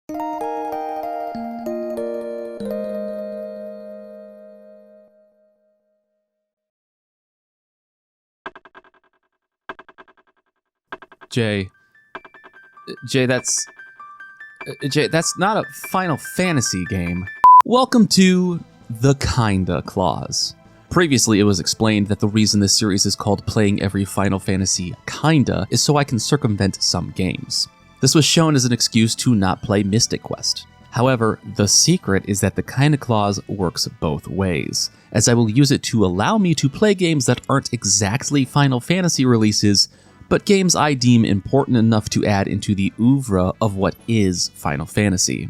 Jay, that's not a Final Fantasy game. Welcome to the Kinda Clause. Previously, it was explained that the reason this series is called Playing Every Final Fantasy Kinda is so I can circumvent some games. This was shown as an excuse to not play Mystic Quest. However, the secret is that the Kinda Clause works both ways, as I will use it to allow me to play games that aren't exactly Final Fantasy releases, but games I deem important enough to add into the oeuvre of what is Final Fantasy.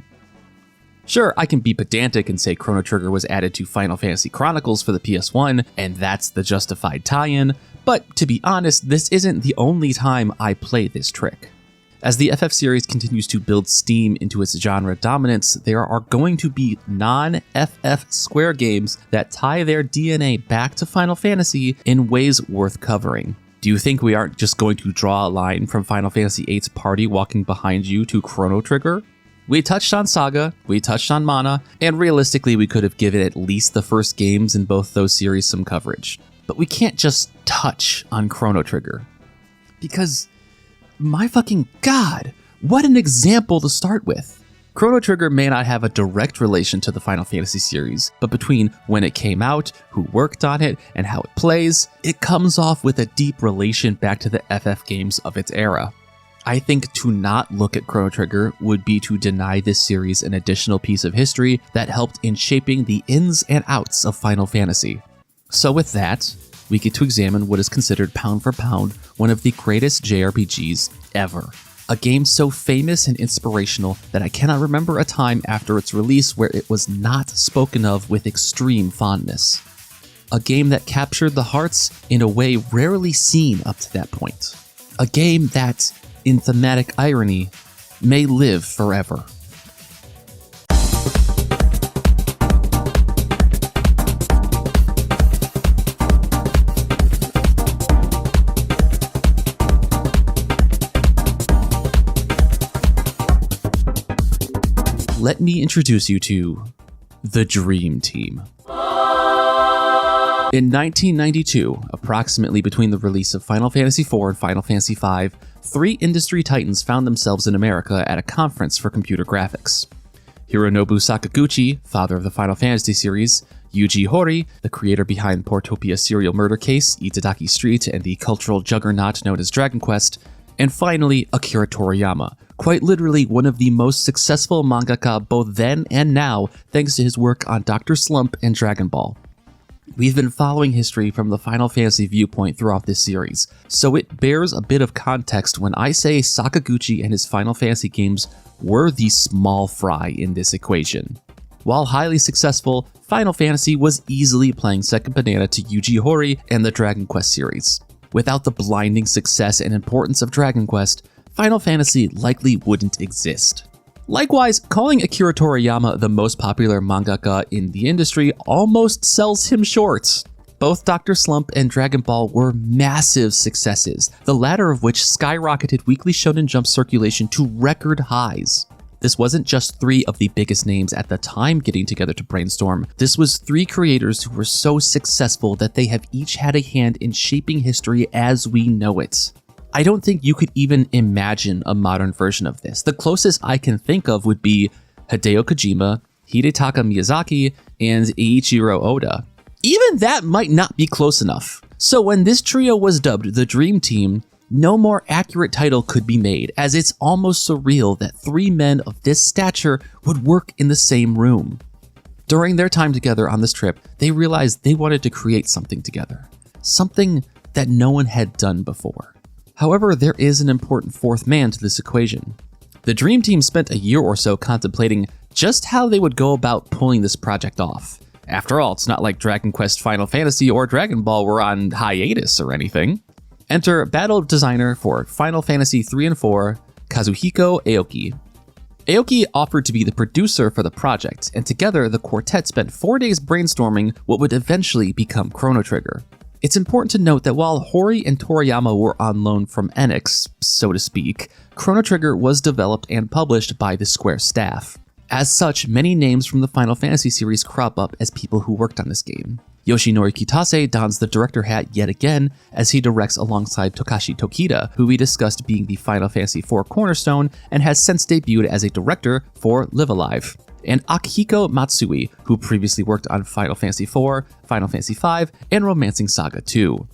Sure, I can be pedantic and say Chrono Trigger was added to Final Fantasy Chronicles for the PS1, and that's the justified tie-in, but to be honest, this isn't the only time I play this trick. As the FF series continues to build steam into its genre dominance, there are going to be non-FF Square games that tie their DNA back to Final Fantasy in ways worth covering. Do you think we aren't just going to draw a line from Final Fantasy VIII's party walking behind you to Chrono Trigger? We touched on Saga, we touched on Mana, and realistically we could have given at least the first games in both those series some coverage. But we can't just touch on Chrono Trigger. Because, my fucking god, what an example to start with! Chrono Trigger may not have a direct relation to the Final Fantasy series, but between when it came out, who worked on it, and how it plays, it comes off with a deep relation back to the FF games of its era. I think to not look at Chrono Trigger would be to deny this series an additional piece of history that helped in shaping the ins and outs of Final Fantasy. So with that, we get to examine what is considered pound for pound one of the greatest JRPGs ever. A game so famous and inspirational that I cannot remember a time after its release where it was not spoken of with extreme fondness. A game that captured the hearts in a way rarely seen up to that point. A game that, in thematic irony, may live forever. Let me introduce you to the Dream Team. In 1992, approximately between the release of Final Fantasy IV and Final Fantasy V, three industry titans found themselves in America at a conference for computer graphics. Hironobu Sakaguchi, father of the Final Fantasy series, Yuji Horii, the creator behind Portopia serial murder case, Itadaki Street, and the cultural juggernaut known as Dragon Quest, and finally, Akira Toriyama, quite literally one of the most successful mangaka both then and now thanks to his work on Dr. Slump and Dragon Ball. We've been following history from the Final Fantasy viewpoint throughout this series, so it bears a bit of context when I say Sakaguchi and his Final Fantasy games were the small fry in this equation. While highly successful, Final Fantasy was easily playing second banana to Yuji Horii and the Dragon Quest series. Without the blinding success and importance of Dragon Quest, Final Fantasy likely wouldn't exist. Likewise, calling Akira Toriyama the most popular mangaka in the industry almost sells him short. Both Dr. Slump and Dragon Ball were massive successes, the latter of which skyrocketed Weekly Shonen Jump circulation to record highs. This wasn't just three of the biggest names at the time getting together to brainstorm. This was three creators who were so successful that they have each had a hand in shaping history as we know it. I don't think you could even imagine a modern version of this. The closest I can think of would be Hideo Kojima, Hidetaka Miyazaki, and Eiichiro Oda. Even that might not be close enough. So when this trio was dubbed the Dream Team, no more accurate title could be made, as it's almost surreal that three men of this stature would work in the same room. During their time together on this trip, they realized they wanted to create something together. Something that no one had done before. However, there is an important fourth man to this equation. The Dream Team spent a year or so contemplating just how they would go about pulling this project off. After all, it's not like Dragon Quest, Final Fantasy, or Dragon Ball were on hiatus or anything. Enter battle designer for Final Fantasy 3 and 4, Kazuhiko Aoki. Aoki offered to be the producer for the project, and together the quartet spent 4 days brainstorming what would eventually become Chrono Trigger. It's important to note that while Hori and Toriyama were on loan from Enix, so to speak, Chrono Trigger was developed and published by the Square staff. As such, many names from the Final Fantasy series crop up as people who worked on this game. Yoshinori Kitase dons the director hat yet again as he directs alongside Tokashi Tokita, who we discussed being the Final Fantasy IV cornerstone and has since debuted as a director for Live Alive. And Akihiko Matsui, who previously worked on Final Fantasy IV, Final Fantasy V, and Romancing Saga 2.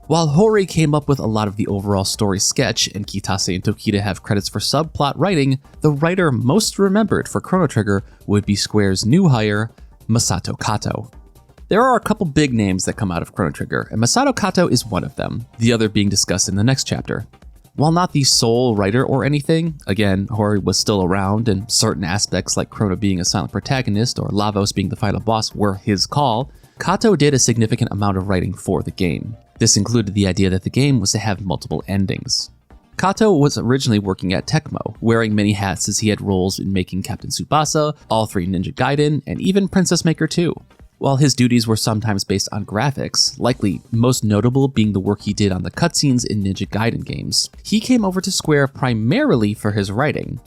While Hori came up with a lot of the overall story sketch, and Kitase and Tokita have credits for subplot writing, the writer most remembered for Chrono Trigger would be Square's new hire, Masato Kato. There are a couple big names that come out of Chrono Trigger, and Masato Kato is one of them, the other being discussed in the next chapter. While not the sole writer or anything, again, Hori was still around, and certain aspects like Chrono being a silent protagonist or Lavos being the final boss were his call, Kato did a significant amount of writing for the game. This included the idea that the game was to have multiple endings. Kato was originally working at Tecmo, wearing many hats as he had roles in making Captain Tsubasa, all 3 Ninja Gaiden, and even Princess Maker 2. While his duties were sometimes based on graphics, likely most notable being the work he did on the cutscenes in Ninja Gaiden games, he came over to Square primarily for his writing.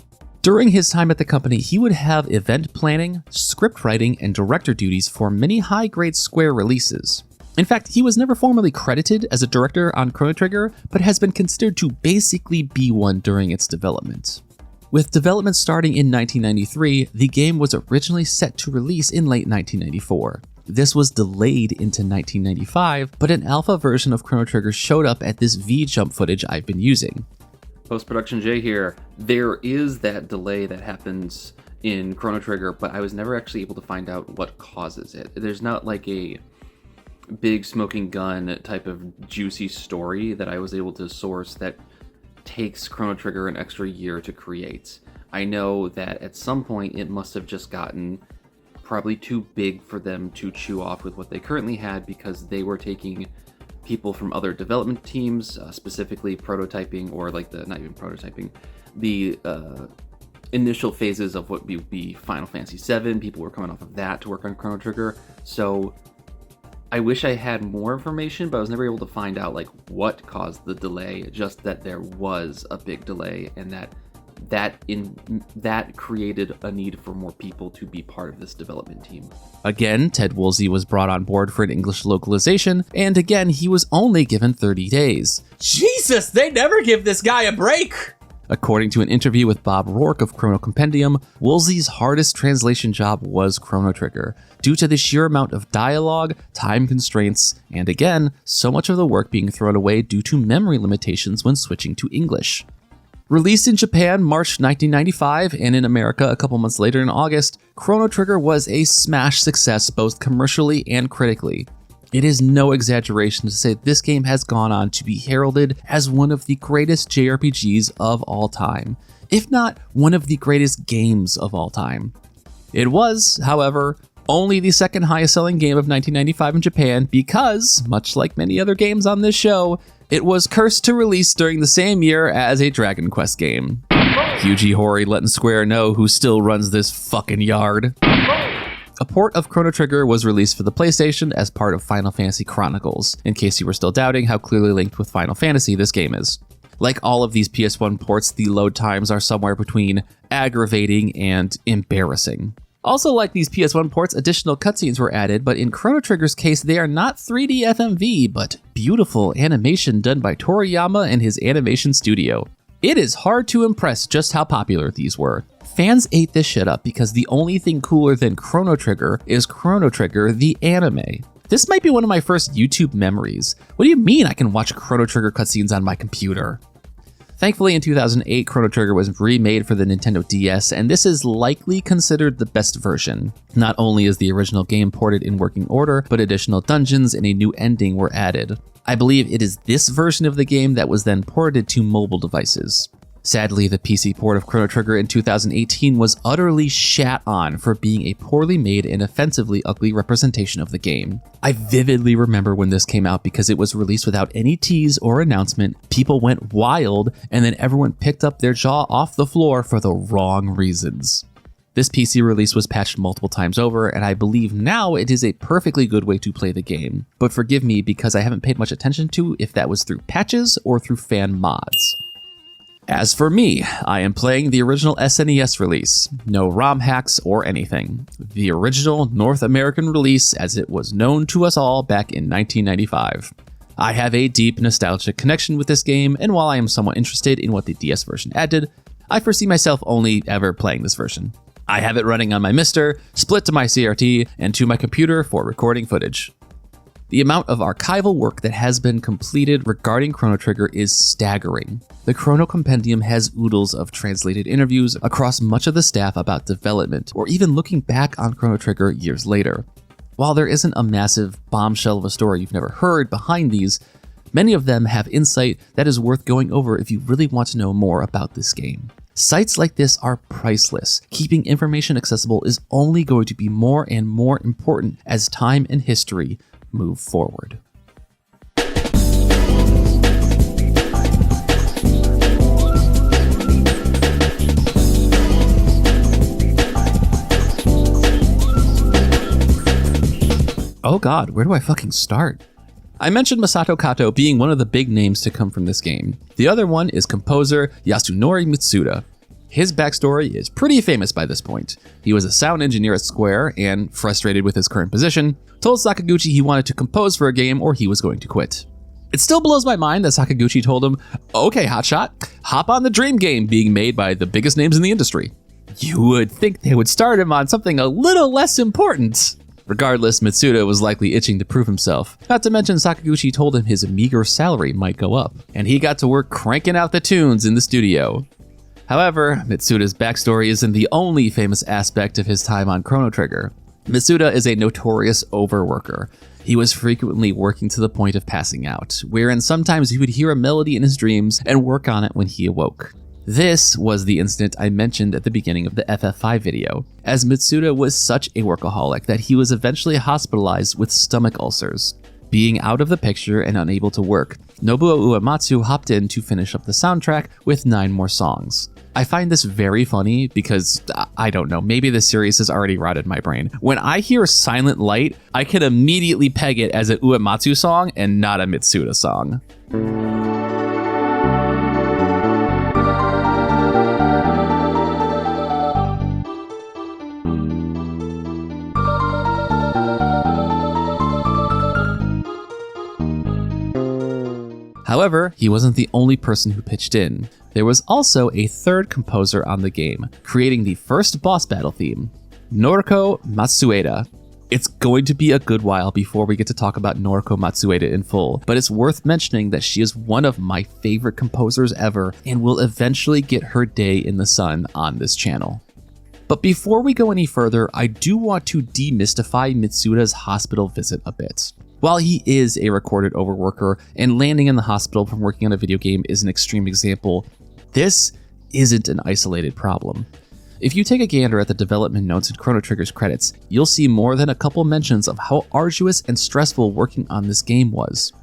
During his time at the company, he would have event planning, script writing, and director duties for many high-grade Square releases. In fact, he was never formally credited as a director on Chrono Trigger, but has been considered to basically be one during its development. With development starting in 1993, the game was originally set to release in late 1994. This was delayed into 1995, but an alpha version of Chrono Trigger showed up at this V-jump footage I've been using. Post-production Jay here. There is that delay that happens in Chrono Trigger, but I was never actually able to find out what causes it. There's not like a big smoking gun type of juicy story that I was able to source that takes Chrono Trigger an extra year to create. I know that at some point it must have just gotten probably too big for them to chew off with what they currently had, because they were taking people from other development teams, specifically prototyping, or like not even prototyping, the initial phases of what would be Final Fantasy VII. People were coming off of that to work on Chrono Trigger. So I wish I had more information, but I was never able to find out like what caused the delay, just that there was a big delay, and that created a need for more people to be part of this development team. Again, Ted Woolsey was brought on board for an English localization, and again, he was only given 30 days. Jesus, they never give this guy a break! According to an interview with Bob Rourke of Chrono Compendium, Woolsey's hardest translation job was Chrono Trigger, due to the sheer amount of dialogue, time constraints, and again, so much of the work being thrown away due to memory limitations when switching to English. Released in Japan March 1995 and in America a couple months later in August, Chrono Trigger was a smash success both commercially and critically. It is no exaggeration to say this game has gone on to be heralded as one of the greatest JRPGs of all time, if not one of the greatest games of all time. It was, however, only the second highest selling game of 1995 in Japan because, much like many other games on this show, it was cursed to release during the same year as a Dragon Quest game. Yuji Horii letting Square know who still runs this fucking yard. A port of Chrono Trigger was released for the PlayStation as part of Final Fantasy Chronicles, in case you were still doubting how clearly linked with Final Fantasy this game is. Like all of these PS1 ports, the load times are somewhere between aggravating and embarrassing. Also, like these PS1 ports, additional cutscenes were added, but in Chrono Trigger's case, they are not 3D FMV, but beautiful animation done by Toriyama and his animation studio. It is hard to impress just how popular these were. Fans ate this shit up because the only thing cooler than Chrono Trigger is Chrono Trigger the anime. This might be one of my first YouTube memories. What do you mean I can watch Chrono Trigger cutscenes on my computer? Thankfully, in 2008, Chrono Trigger was remade for the Nintendo DS, and this is likely considered the best version. Not only is the original game ported in working order, but additional dungeons and a new ending were added. I believe it is this version of the game that was then ported to mobile devices. Sadly, the PC port of Chrono Trigger in 2018 was utterly shat on for being a poorly made and offensively ugly representation of the game. I vividly remember when this came out because it was released without any tease or announcement, people went wild, and then everyone picked up their jaw off the floor for the wrong reasons. This PC release was patched multiple times over, and I believe now it is a perfectly good way to play the game. But forgive me because I haven't paid much attention to if that was through patches or through fan mods. As for me, I am playing the original SNES release. No ROM hacks or anything. The original North American release as it was known to us all back in 1995. I have a deep nostalgic connection with this game, and while I am somewhat interested in what the DS version added, I foresee myself only ever playing this version. I have it running on my Mister, split to my CRT, and to my computer for recording footage. The amount of archival work that has been completed regarding Chrono Trigger is staggering. The Chrono Compendium has oodles of translated interviews across much of the staff about development, or even looking back on Chrono Trigger years later. While there isn't a massive bombshell of a story you've never heard behind these, many of them have insight that is worth going over if you really want to know more about this game. Sites like this are priceless. Keeping information accessible is only going to be more and more important as time and history move forward. Oh god, where do I fucking start? I mentioned Masato Kato being one of the big names to come from this game. The other one is composer Yasunori Mitsuda. His backstory is pretty famous by this point. He was a sound engineer at Square and, frustrated with his current position, told Sakaguchi he wanted to compose for a game or he was going to quit. It still blows my mind that Sakaguchi told him, "Okay, hotshot, hop on the dream game being made by the biggest names in the industry." You would think they would start him on something a little less important. Regardless, Mitsuda was likely itching to prove himself. Not to mention Sakaguchi told him his meager salary might go up, and he got to work cranking out the tunes in the studio. However, Mitsuda's backstory isn't the only famous aspect of his time on Chrono Trigger. Mitsuda is a notorious overworker. He was frequently working to the point of passing out, wherein sometimes he would hear a melody in his dreams and work on it when he awoke. This was the incident I mentioned at the beginning of the FF5 video, as Mitsuda was such a workaholic that he was eventually hospitalized with stomach ulcers. Being out of the picture and unable to work, Nobuo Uematsu hopped in to finish up the soundtrack with 9 more songs. I find this very funny because, I don't know, maybe the series has already rotted my brain. When I hear Silent Light, I can immediately peg it as an Uematsu song and not a Mitsuda song. However, he wasn't the only person who pitched in. There was also a third composer on the game, creating the first boss battle theme, Noriko Matsueda. It's going to be a good while before we get to talk about Noriko Matsueda in full, but it's worth mentioning that she is one of my favorite composers ever and will eventually get her day in the sun on this channel. But before we go any further, I do want to demystify Mitsuda's hospital visit a bit. While he is a recorded overworker and landing in the hospital from working on a video game is an extreme example, this isn't an isolated problem. If you take a gander at the development notes in Chrono Trigger's credits, you'll see more than a couple mentions of how arduous and stressful working on this game was.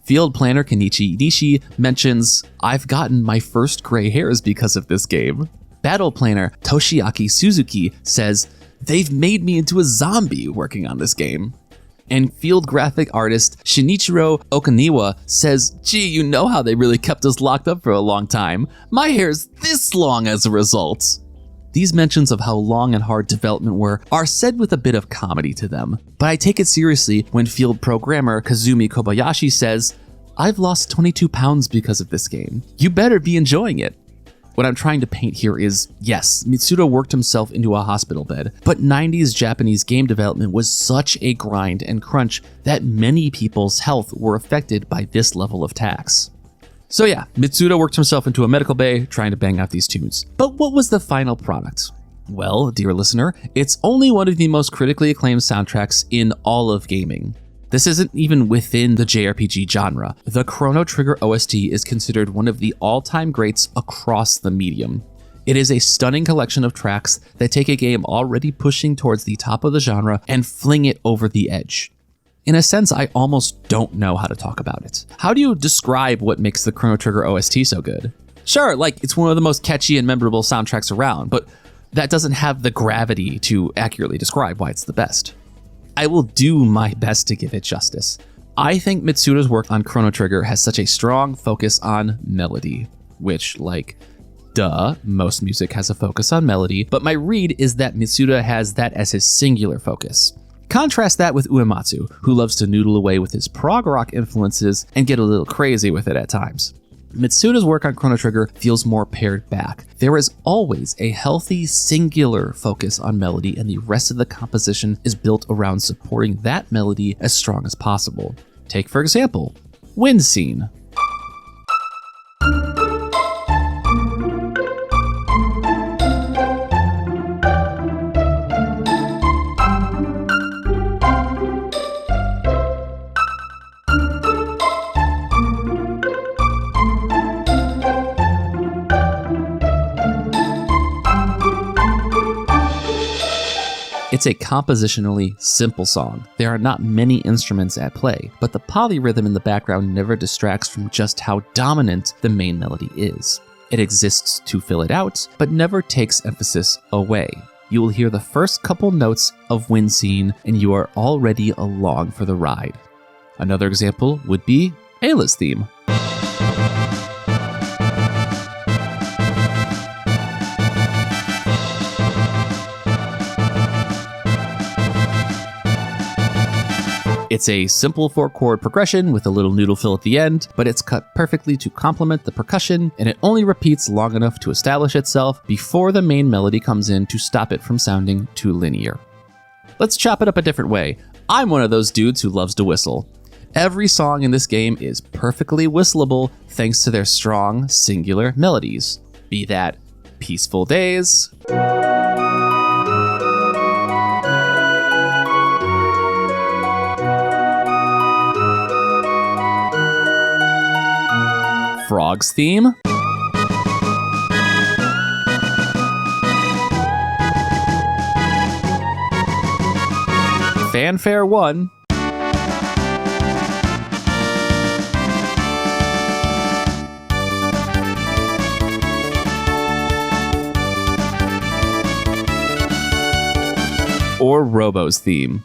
Field planner Kenichi Nishi mentions, "I've gotten my first gray hairs because of this game." Battle planner Toshiaki Suzuki says, "They've made me into a zombie working on this game." And field graphic artist Shinichiro Okaniwa says, "Gee, you know how they really kept us locked up for a long time. My hair's this long as a result." These mentions of how long and hard development were are said with a bit of comedy to them, but I take it seriously when field programmer Kazumi Kobayashi says, "I've lost 22 pounds because of this game. You better be enjoying it." What I'm trying to paint here is, yes, Mitsuda worked himself into a hospital bed, but 90s Japanese game development was such a grind and crunch that many people's health were affected by this level of tax. So yeah, Mitsuda worked himself into a medical bay trying to bang out these tunes. But what was the final product? Well, dear listener, it's only one of the most critically acclaimed soundtracks in all of gaming. This isn't even within the JRPG genre. The Chrono Trigger OST is considered one of the all-time greats across the medium. It is a stunning collection of tracks that take a game already pushing towards the top of the genre and fling it over the edge. In a sense, I almost don't know how to talk about it. How do you describe what makes the Chrono Trigger OST so good? Sure, like, it's one of the most catchy and memorable soundtracks around, but that doesn't have the gravity to accurately describe why it's the best. I will do my best to give it justice. I think Mitsuda's work on Chrono Trigger has such a strong focus on melody, which, like, duh, most music has a focus on melody, but my read is that Mitsuda has that as his singular focus. Contrast that with Uematsu, who loves to noodle away with his prog rock influences and get a little crazy with it at times. Mitsuda's work on Chrono Trigger feels more pared back. There is always a healthy, singular focus on melody, and the rest of the composition is built around supporting that melody as strong as possible. Take, for example, Wind Scene. It's a compositionally simple song. There are not many instruments at play, but the polyrhythm in the background never distracts from just how dominant the main melody is. It exists to fill it out, but never takes emphasis away. You will hear the first couple notes of Wind Scene, and you are already along for the ride. Another example would be Ayla's theme. It's a simple 4-chord progression with a little noodle fill at the end, but it's cut perfectly to complement the percussion, and it only repeats long enough to establish itself before the main melody comes in to stop it from sounding too linear. Let's chop it up a different way. I'm one of those dudes who loves to whistle. Every song in this game is perfectly whistleable thanks to their strong, singular melodies. Be that Peaceful Days, Frog's theme, Fanfare 1, or Robo's theme.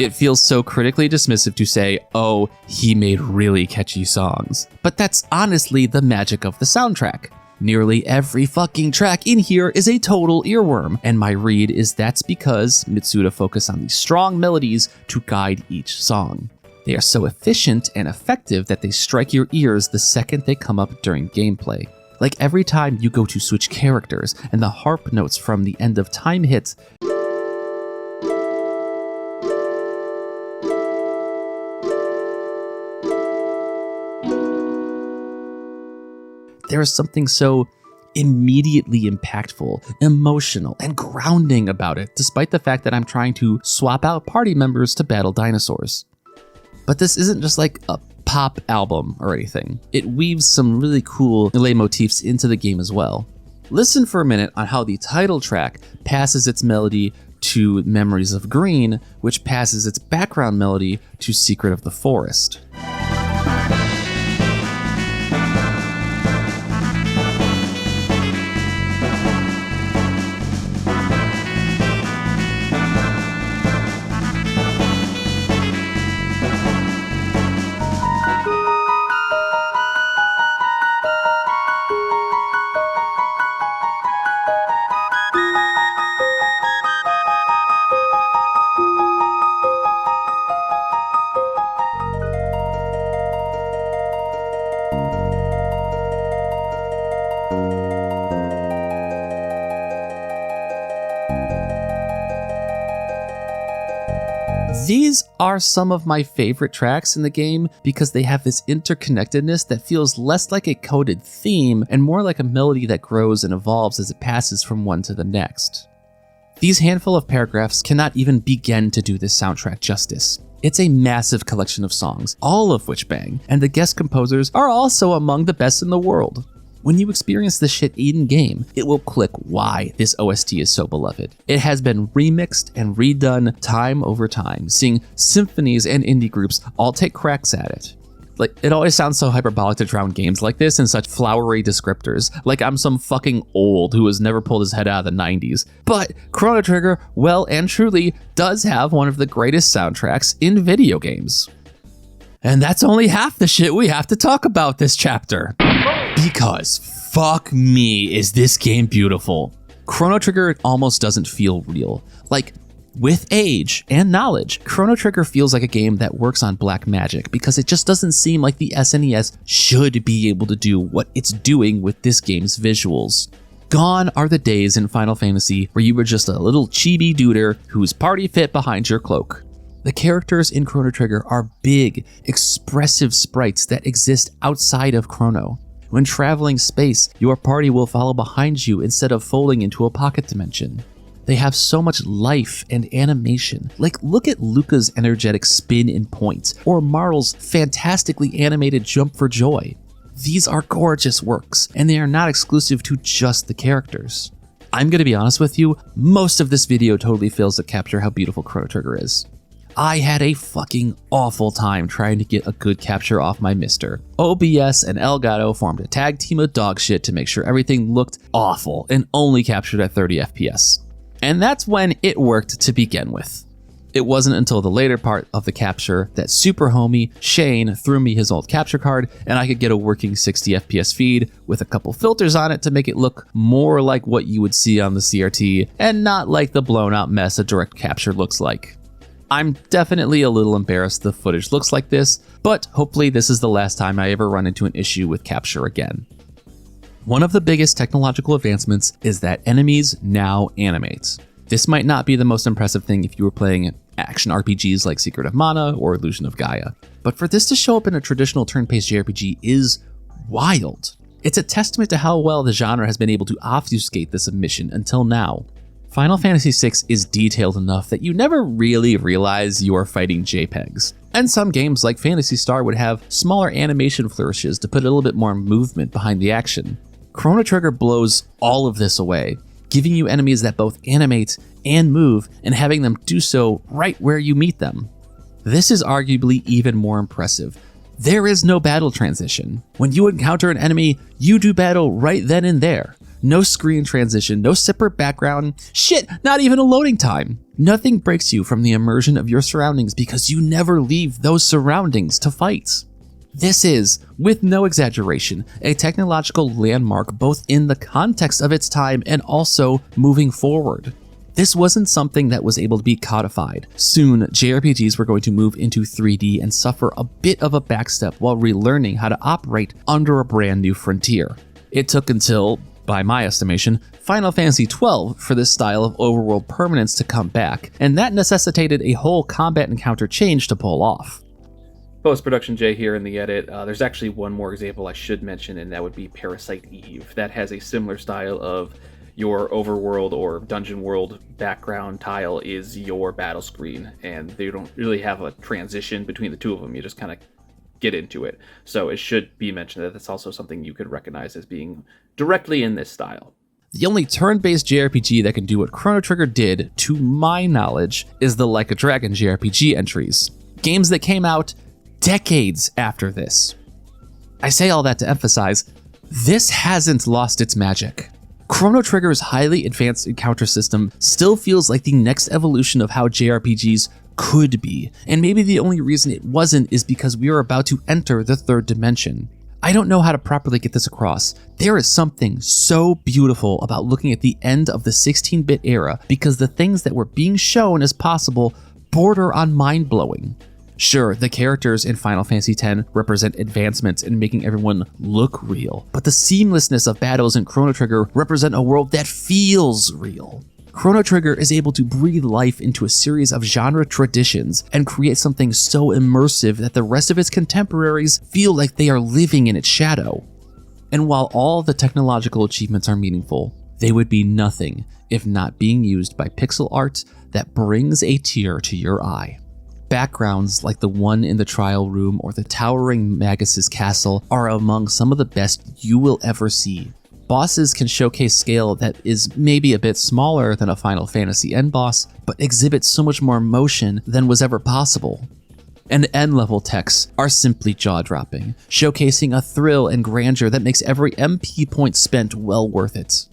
It feels so critically dismissive to say, oh, he made really catchy songs. But that's honestly the magic of the soundtrack. Nearly every fucking track in here is a total earworm, and my read is that's because Mitsuda focused on these strong melodies to guide each song. They are so efficient and effective that they strike your ears the second they come up during gameplay. Like every time you go to switch characters and the harp notes from the end of time hits, there is something so immediately impactful, emotional, and grounding about it, despite the fact that I'm trying to swap out party members to battle dinosaurs. But this isn't just like a pop album or anything. It weaves some really cool leitmotifs into the game as well. Listen for a minute on how the title track passes its melody to Memories of Green, which passes its background melody to Secret of the Forest. These are some of my favorite tracks in the game because they have this interconnectedness that feels less like a coded theme and more like a melody that grows and evolves as it passes from one to the next. These handful of paragraphs cannot even begin to do this soundtrack justice. It's a massive collection of songs, all of which bang, and the guest composers are also among the best in the world. When you experience this shit in-game, it will click why this OST is so beloved. It has been remixed and redone time over time, seeing symphonies and indie groups all take cracks at it. Like, it always sounds so hyperbolic to drown games like this in such flowery descriptors, like I'm some fucking old who has never pulled his head out of the 90s. But Chrono Trigger, well and truly, does have one of the greatest soundtracks in video games. And that's only half the shit we have to talk about this chapter. Because fuck me, is this game beautiful. Chrono Trigger almost doesn't feel real. Like, with age and knowledge, Chrono Trigger feels like a game that works on black magic because it just doesn't seem like the SNES should be able to do what it's doing with this game's visuals. Gone are the days in Final Fantasy where you were just a little chibi duder whose party fit behind your cloak. The characters in Chrono Trigger are big, expressive sprites that exist outside of Chrono. When traveling space, your party will follow behind you instead of folding into a pocket dimension. They have so much life and animation. Like, look at Luca's energetic spin and point, or Marl's fantastically animated jump for joy. These are gorgeous works, and they are not exclusive to just the characters. I'm gonna be honest with you, most of this video totally fails to capture how beautiful Chrono Trigger is. I had a fucking awful time trying to get a good capture off my mister. OBS and Elgato formed a tag team of dog shit to make sure everything looked awful and only captured at 30 FPS. And that's when it worked to begin with. It wasn't until the later part of the capture that super homie Shane threw me his old capture card and I could get a working 60 FPS feed with a couple filters on it to make it look more like what you would see on the CRT and not like the blown out mess a direct capture looks like. I'm definitely a little embarrassed the footage looks like this, but hopefully this is the last time I ever run into an issue with capture again. One of the biggest technological advancements is that enemies now animate. This might not be the most impressive thing if you were playing action RPGs like Secret of Mana or Illusion of Gaia, but for this to show up in a traditional turn-based JRPG is wild. It's a testament to how well the genre has been able to obfuscate this omission until now. Final Fantasy VI is detailed enough that you never really realize you are fighting JPEGs. And some games like Phantasy Star would have smaller animation flourishes to put a little bit more movement behind the action. Chrono Trigger blows all of this away, giving you enemies that both animate and move and having them do so right where you meet them. This is arguably even more impressive. There is no battle transition. When you encounter an enemy, you do battle right then and there. No screen transition, no separate background, shit, not even a loading time. Nothing breaks you from the immersion of your surroundings because you never leave those surroundings to fight. This is, with no exaggeration, a technological landmark both in the context of its time and also moving forward. This wasn't something that was able to be codified. Soon, JRPGs were going to move into 3D and suffer a bit of a backstep while relearning how to operate under a brand new frontier. It took until, by my estimation, Final Fantasy XII for this style of overworld permanence to come back, and that necessitated a whole combat encounter change to pull off. Post-production Jay here in the edit. There's actually one more example I should mention, and that would be Parasite Eve. That has a similar style of your overworld or dungeon world background tile is your battle screen, and they don't really have a transition between the two of them. You just kind of get into it. So it should be mentioned that that's also something you could recognize as being directly in this style. The only turn-based JRPG that can do what Chrono Trigger did, to my knowledge, is the Like a Dragon JRPG entries. Games that came out decades after this. I say all that to emphasize, this hasn't lost its magic. Chrono Trigger's highly advanced encounter system still feels like the next evolution of how JRPGs could be, and maybe the only reason it wasn't is because we are about to enter the third dimension. I don't know how to properly get this across. There is something so beautiful about looking at the end of the 16-bit era because the things that were being shown as possible border on mind-blowing. Sure, the characters in Final Fantasy X represent advancements in making everyone look real, but the seamlessness of battles in Chrono Trigger represent a world that feels real. Chrono Trigger is able to breathe life into a series of genre traditions and create something so immersive that the rest of its contemporaries feel like they are living in its shadow. And while all the technological achievements are meaningful, they would be nothing if not being used by pixel art that brings a tear to your eye. Backgrounds like the one in the trial room or the towering Magus's castle are among some of the best you will ever see. Bosses can showcase scale that is maybe a bit smaller than a Final Fantasy end boss, but exhibits so much more motion than was ever possible. And end level techs are simply jaw-dropping, showcasing a thrill and grandeur that makes every MP point spent well worth it.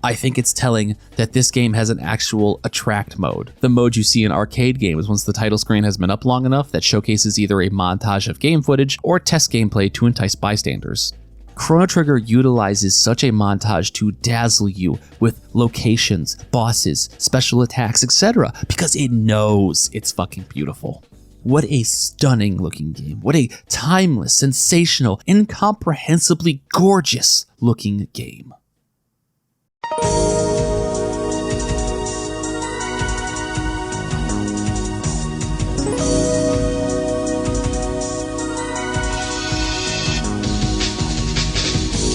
I think it's telling that this game has an actual attract mode, the mode you see in arcade games once the title screen has been up long enough that showcases either a montage of game footage or test gameplay to entice bystanders. Chrono Trigger utilizes such a montage to dazzle you with locations, bosses, special attacks, etc. because it knows it's fucking beautiful. What a stunning looking game. What a timeless, sensational, incomprehensibly gorgeous looking game.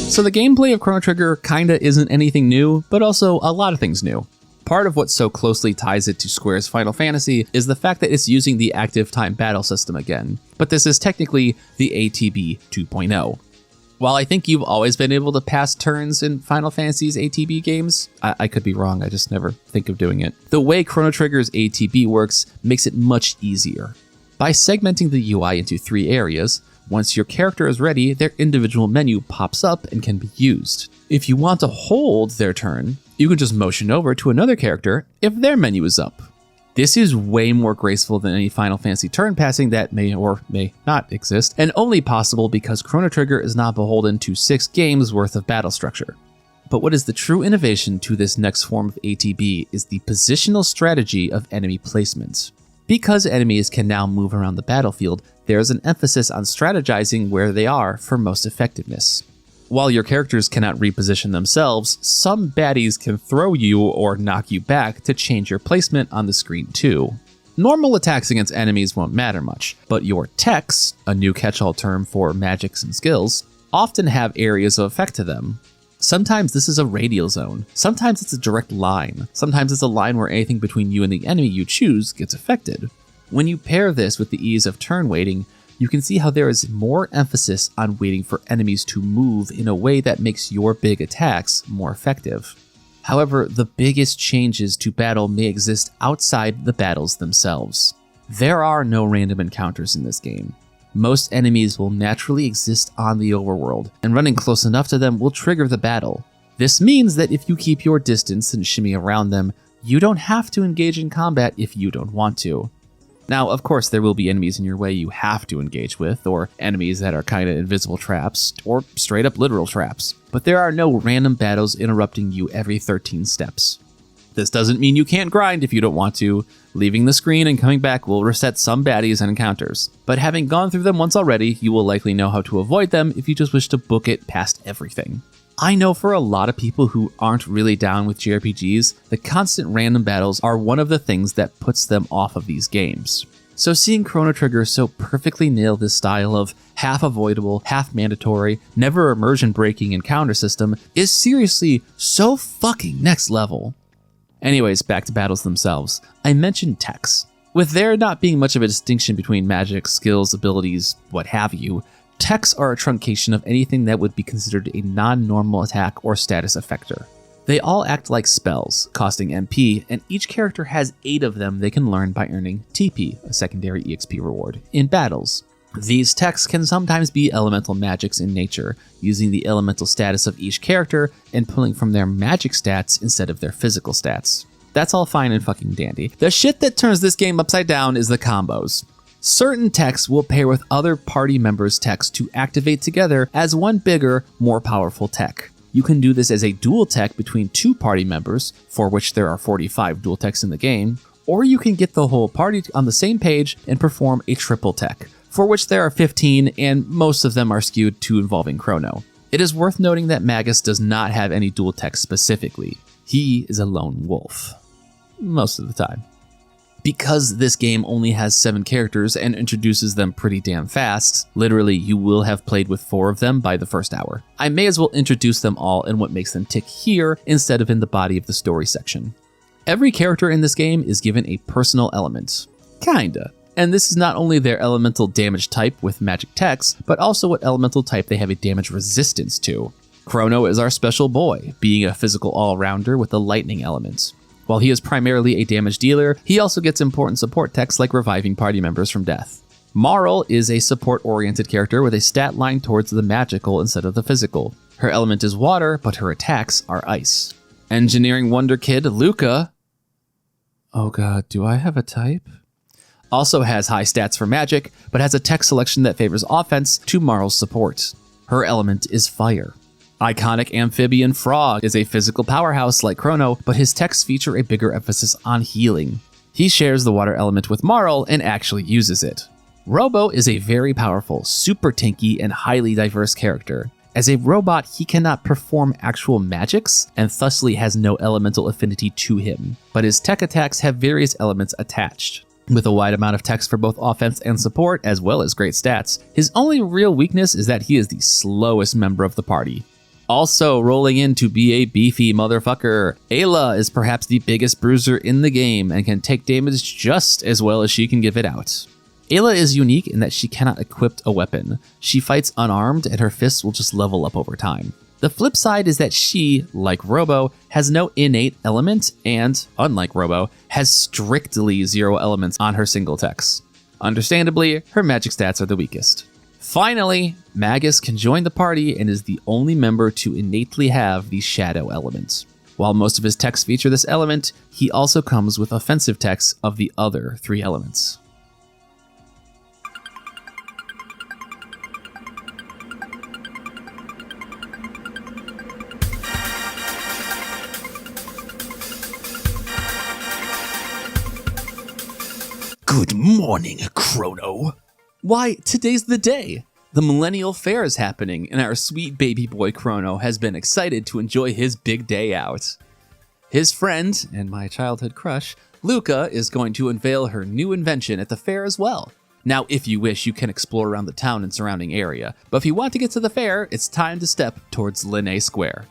So the gameplay of Chrono Trigger kinda isn't anything new, but also a lot of things new. Part of what so closely ties it to Square's Final Fantasy is the fact that it's using the active time battle system again, but this is technically the ATB 2.0. While I think you've always been able to pass turns in Final Fantasy's ATB games, I could be wrong, I just never think of doing it. The way Chrono Trigger's ATB works makes it much easier. By segmenting the UI into 3 areas, once your character is ready, their individual menu pops up and can be used. If you want to hold their turn, you can just motion over to another character if their menu is up. This is way more graceful than any Final Fantasy turn passing that may or may not exist, and only possible because Chrono Trigger is not beholden to 6 games worth of battle structure. But what is the true innovation to this next form of ATB is the positional strategy of enemy placement. Because enemies can now move around the battlefield, there is an emphasis on strategizing where they are for most effectiveness. While your characters cannot reposition themselves, some baddies can throw you or knock you back to change your placement on the screen too. Normal attacks against enemies won't matter much, but your techs, a new catch-all term for magics and skills, often have areas of effect to them. Sometimes this is a radial zone, sometimes it's a direct line, sometimes it's a line where anything between you and the enemy you choose gets affected. When you pair this with the ease of turn waiting, you can see how there is more emphasis on waiting for enemies to move in a way that makes your big attacks more effective. However, the biggest changes to battle may exist outside the battles themselves. There are no random encounters in this game. Most enemies will naturally exist on the overworld, and running close enough to them will trigger the battle. This means that if you keep your distance and shimmy around them, you don't have to engage in combat if you don't want to. Now, of course, there will be enemies in your way you have to engage with, or enemies that are kinda invisible traps, or straight up literal traps. But there are no random battles interrupting you every 13 steps. This doesn't mean you can't grind if you don't want to. Leaving the screen and coming back will reset some baddies and encounters. But having gone through them once already, you will likely know how to avoid them if you just wish to book it past everything. I know for a lot of people who aren't really down with JRPGs, the constant random battles are one of the things that puts them off of these games. So seeing Chrono Trigger so perfectly nail this style of half avoidable, half mandatory, never immersion breaking encounter system is seriously so fucking next level. Anyways, back to battles themselves. I mentioned techs. With there not being much of a distinction between magic, skills, abilities, what have you, techs are a truncation of anything that would be considered a non-normal attack or status effector. They all act like spells, costing MP, and each character has 8 of them they can learn by earning TP, a secondary EXP reward, in battles. These techs can sometimes be elemental magics in nature, using the elemental status of each character and pulling from their magic stats instead of their physical stats. That's all fine and fucking dandy. The shit that turns this game upside down is the combos. Certain techs will pair with other party members' techs to activate together as one bigger, more powerful tech. You can do this as a dual tech between 2 party members, for which there are 45 dual techs in the game, or you can get the whole party on the same page and perform a triple tech, for which there are 15 and most of them are skewed to involving Chrono. It is worth noting that Magus does not have any dual techs specifically. He is a lone wolf. Most of the time. Because this game only has 7 characters and introduces them pretty damn fast, literally you will have played with 4 of them by the first hour. I may as well introduce them all and what makes them tick here instead of in the body of the story section. Every character in this game is given a personal element. Kinda. And this is not only their elemental damage type with magic text, but also what elemental type they have a damage resistance to. Chrono is our special boy, being a physical all-rounder with a lightning element. While he is primarily a damage dealer, he also gets important support techs like reviving party members from death. Marl is a support-oriented character with a stat line towards the magical instead of the physical. Her element is water, but her attacks are ice. Engineering wonder kid Luca, oh god, do I have a type? Also has high stats for magic, but has a tech selection that favors offense to Marl's support. Her element is fire. Iconic amphibian Frog is a physical powerhouse like Chrono, but his techs feature a bigger emphasis on healing. He shares the water element with Marl and actually uses it. Robo is a very powerful, super tanky, and highly diverse character. As a robot, he cannot perform actual magics, and thusly has no elemental affinity to him, but his tech attacks have various elements attached. With a wide amount of techs for both offense and support, as well as great stats, his only real weakness is that he is the slowest member of the party. Also rolling in to be a beefy motherfucker, Ayla is perhaps the biggest bruiser in the game and can take damage just as well as she can give it out. Ayla is unique in that she cannot equip a weapon. She fights unarmed and her fists will just level up over time. The flip side is that she, like Robo, has no innate element and, unlike Robo, has strictly 0 elements on her single techs. Understandably, her magic stats are the weakest. Finally, Magus can join the party and is the only member to innately have the shadow element. While most of his techs feature this element, he also comes with offensive techs of the other 3 elements. Good morning, Chrono. Why, today's the day. The Millennial Fair is happening, and our sweet baby boy Chrono has been excited to enjoy his big day out. His friend, and my childhood crush, Luca, is going to unveil her new invention at the fair as well. Now, if you wish, you can explore around the town and surrounding area, but if you want to get to the fair, it's time to step towards Linné Square.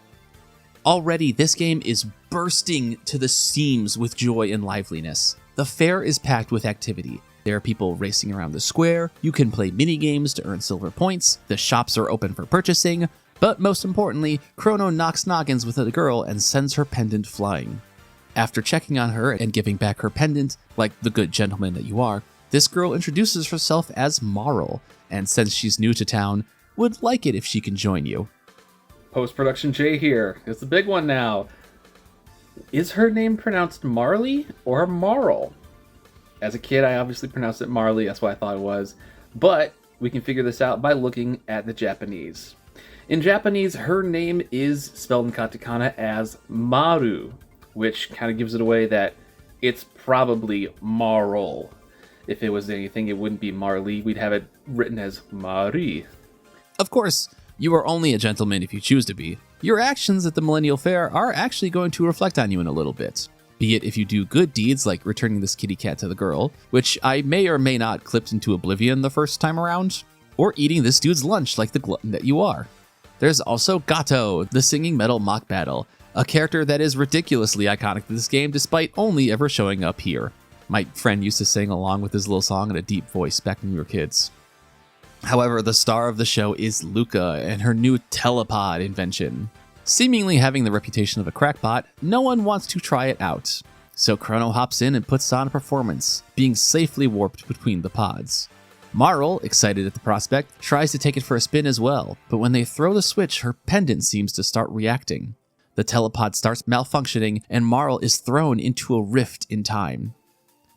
Already, this game is bursting to the seams with joy and liveliness. The fair is packed with activity. There are people racing around the square, you can play mini-games to earn silver points, the shops are open for purchasing, but most importantly, Chrono knocks noggins with a girl and sends her pendant flying. After checking on her and giving back her pendant, like the good gentleman that you are, this girl introduces herself as Marl, and since she's new to town, would like it if she can join you. Post-production Jay here. It's the big one now. Is her name pronounced Marley or Marl? As a kid, I obviously pronounced it Marley, that's what I thought it was. But we can figure this out by looking at the Japanese. In Japanese, her name is spelled in katakana as Maru, which kind of gives it away that it's probably Marl. If it was anything, it wouldn't be Marley. We'd have it written as Marie. Of course, you are only a gentleman if you choose to be. Your actions at the Millennial Fair are actually going to reflect on you in a little bit. Be it if you do good deeds like returning this kitty cat to the girl, which I may or may not clipped into oblivion the first time around, or eating this dude's lunch like the glutton that you are. There's also Gato, the singing metal mock battle, a character that is ridiculously iconic to this game despite only ever showing up here. My friend used to sing along with his little song in a deep voice back when we were kids. However, the star of the show is Luca and her new telepod invention. Seemingly having the reputation of a crackpot, no one wants to try it out. So Chrono hops in and puts on a performance, being safely warped between the pods. Marl, excited at the prospect, tries to take it for a spin as well, but when they throw the switch, her pendant seems to start reacting. The telepod starts malfunctioning, and Marl is thrown into a rift in time.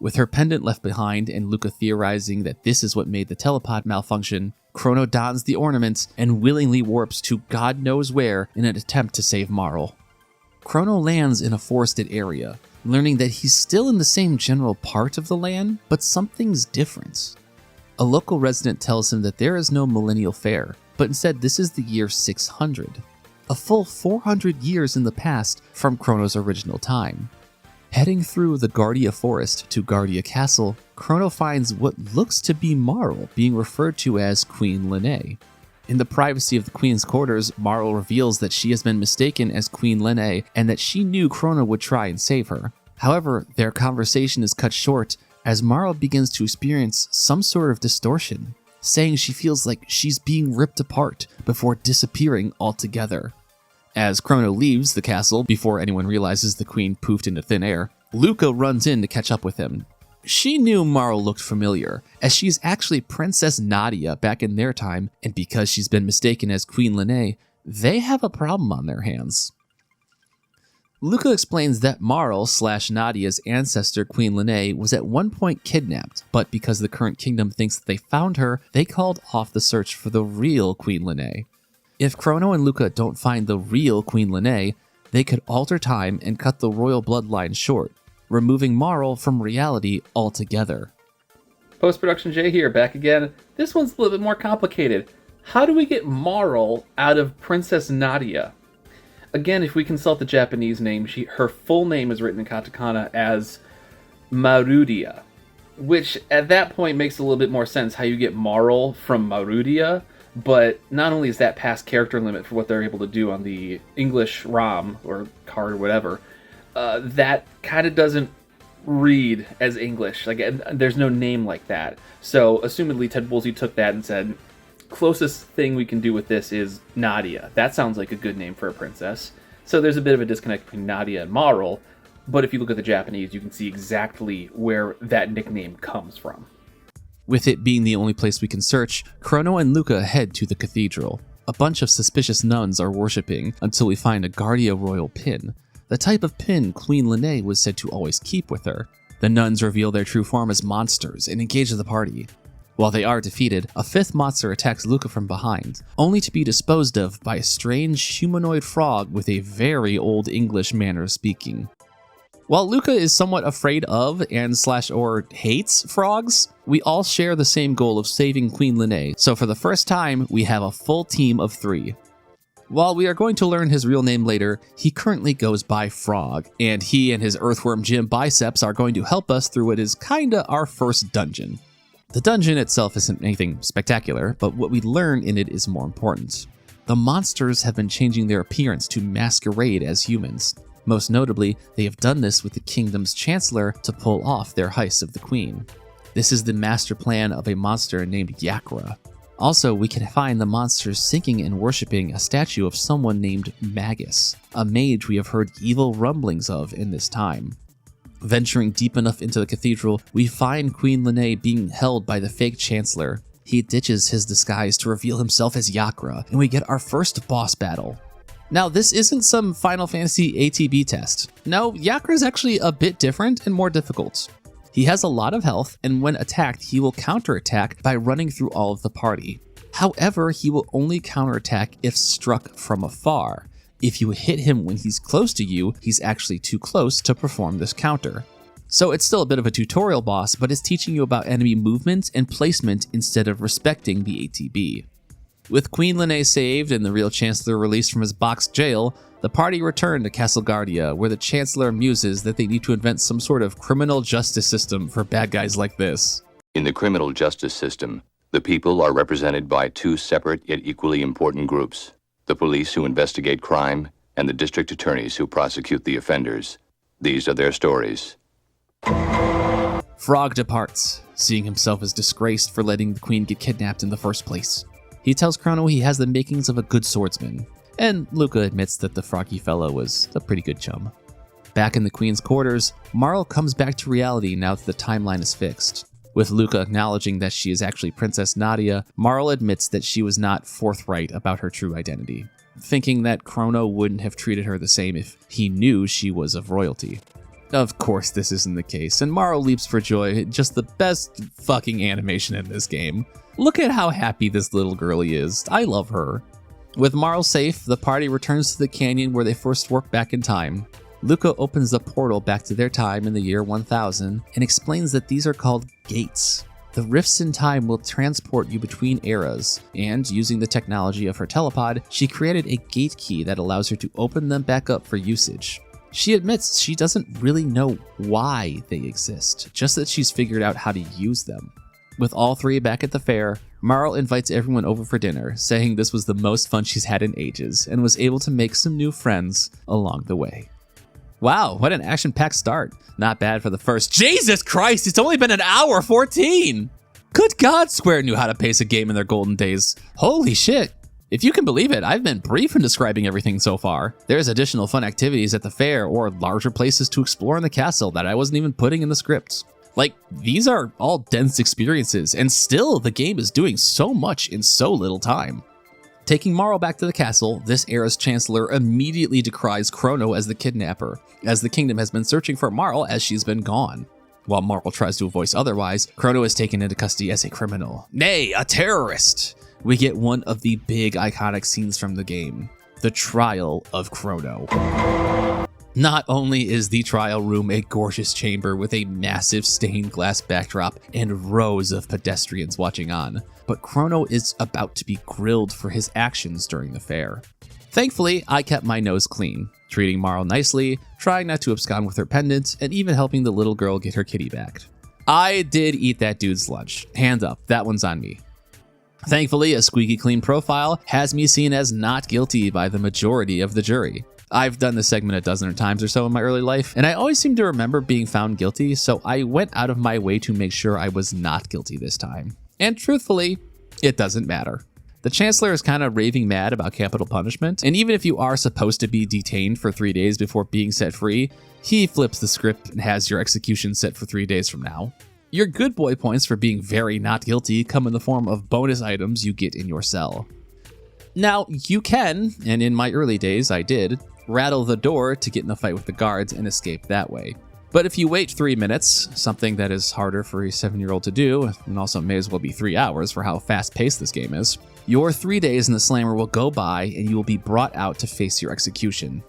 With her pendant left behind and Luca theorizing that this is what made the telepod malfunction, Chrono dons the ornament and willingly warps to God knows where in an attempt to save Marl. Chrono lands in a forested area, learning that he's still in the same general part of the land, but something's different. A local resident tells him that there is no Millennial Fair, but instead this is the year 600, a full 400 years in the past from Chrono's original time. Heading through the Guardia Forest to Guardia Castle, Chrono finds what looks to be Marl being referred to as Queen Linné. In the privacy of the Queen's quarters, Marl reveals that she has been mistaken as Queen Linné and that she knew Chrono would try and save her. However, their conversation is cut short as Marl begins to experience some sort of distortion, saying she feels like she's being ripped apart before disappearing altogether. As Chrono leaves the castle before anyone realizes the queen poofed into thin air, Luca runs in to catch up with him. She knew Marl looked familiar, as she's actually Princess Nadia back in their time, and because she's been mistaken as Queen Lene, they have a problem on their hands. Luca explains that Marl/Nadia's ancestor Queen Lene was at one point kidnapped, but because the current kingdom thinks that they found her, they called off the search for the real Queen Lene. If Chrono and Luca don't find the real Queen Lene, they could alter time and cut the royal bloodline short, removing Marl from reality altogether. Post-production Jay here, back again. This one's a little bit more complicated. How do we get Marl out of Princess Nadia? Again, if we consult the Japanese name, her full name is written in katakana as Marudia, which at that point makes a little bit more sense how you get Marl from Marudia, but not only is that past character limit for what they're able to do on the English ROM, or card or whatever, that kind of doesn't read as English. Like, there's no name like that. So, assumedly, Ted Woolsey took that and said, closest thing we can do with this is Nadia. That sounds like a good name for a princess. So there's a bit of a disconnect between Nadia and Marl, but if you look at the Japanese, you can see exactly where that nickname comes from. With it being the only place we can search, Chrono and Luca head to the cathedral. A bunch of suspicious nuns are worshipping until we find a Guardia Royal pin, the type of pin Queen Lene was said to always keep with her. The nuns reveal their true form as monsters and engage the party. While they are defeated, a fifth monster attacks Luca from behind, only to be disposed of by a strange humanoid frog with a very old English manner of speaking. While Luca is somewhat afraid of and/or hates frogs, we all share the same goal of saving Queen Lene, so for the first time, we have a full team of 3. While we are going to learn his real name later, he currently goes by Frog, and he and his Earthworm Jim biceps are going to help us through what is kinda our first dungeon. The dungeon itself isn't anything spectacular, but what we learn in it is more important. The monsters have been changing their appearance to masquerade as humans. Most notably, they have done this with the kingdom's chancellor to pull off their heist of the queen. This is the master plan of a monster named Yakra. Also, we can find the monsters sinking and worshipping a statue of someone named Magus, a mage we have heard evil rumblings of in this time. Venturing deep enough into the cathedral, we find Queen Lene being held by the fake chancellor. He ditches his disguise to reveal himself as Yakra, and we get our first boss battle. Now, this isn't some Final Fantasy ATB test. No, Yakra is actually a bit different and more difficult. He has a lot of health, and when attacked, he will counterattack by running through all of the party. However, he will only counterattack if struck from afar. If you hit him when he's close to you, he's actually too close to perform this counter. So it's still a bit of a tutorial boss, but it's teaching you about enemy movement and placement instead of respecting the ATB. With Queen Lene saved and the real Chancellor released from his box jail, the party return to Castle Guardia, where the Chancellor muses that they need to invent some sort of criminal justice system for bad guys like this. In the criminal justice system, the people are represented by 2 separate yet equally important groups: the police who investigate crime and the district attorneys who prosecute the offenders. These are their stories. Frog departs, seeing himself as disgraced for letting the queen get kidnapped in the first place. He tells Chrono he has the makings of a good swordsman, and Luca admits that the froggy fellow was a pretty good chum. Back in the queen's quarters, Marl comes back to reality now that the timeline is fixed. With Luca acknowledging that she is actually Princess Nadia, Marl admits that she was not forthright about her true identity, thinking that Chrono wouldn't have treated her the same if he knew she was of royalty. Of course this isn't the case, and Marl leaps for joy, just the best fucking animation in this game. Look at how happy this little girlie is. I love her. With Marl safe, the party returns to the canyon where they first worked back in time. Luca opens the portal back to their time in the year 1000 and explains that these are called gates. The rifts in time will transport you between eras, and using the technology of her telepod, she created a gate key that allows her to open them back up for usage. She admits she doesn't really know why they exist, just that she's figured out how to use them. With all 3 back at the fair, Marl invites everyone over for dinner, saying this was the most fun she's had in ages, and was able to make some new friends along the way. Wow, what an action-packed start. Not bad for the first. Jesus Christ, it's only been an hour 14! Good God, Square knew how to pace a game in their golden days. Holy shit. If you can believe it, I've been brief in describing everything so far. There's additional fun activities at the fair or larger places to explore in the castle that I wasn't even putting in the script. Like, these are all dense experiences, and still the game is doing so much in so little time. Taking Marl back to the castle, this era's chancellor immediately decries Chrono as the kidnapper, as the kingdom has been searching for Marl as she's been gone. While Marl tries to voice otherwise, Chrono is taken into custody as a criminal. Nay, a terrorist! We get one of the big iconic scenes from the game, the trial of Chrono. Not only is the trial room a gorgeous chamber with a massive stained glass backdrop and rows of pedestrians watching on, but Chrono is about to be grilled for his actions during the fair. Thankfully, I kept my nose clean, treating Marl nicely, trying not to abscond with her pendant, and even helping the little girl get her kitty back. I did eat that dude's lunch. Hand up, that one's on me. Thankfully, a squeaky clean profile has me seen as not guilty by the majority of the jury. I've done this segment a dozen times or so in my early life, and I always seem to remember being found guilty, so I went out of my way to make sure I was not guilty this time. And truthfully, it doesn't matter. The Chancellor is kind of raving mad about capital punishment, and even if you are supposed to be detained for 3 days before being set free, he flips the script and has your execution set for 3 days from now. Your good boy points for being very not guilty come in the form of bonus items you get in your cell. Now, you can, and in my early days I did, rattle the door to get in a fight with the guards and escape that way. But if you wait 3 minutes, something that is harder for a 7-year-old to do, and also may as well be 3 hours for how fast-paced this game is, your 3 days in the slammer will go by and you will be brought out to face your execution.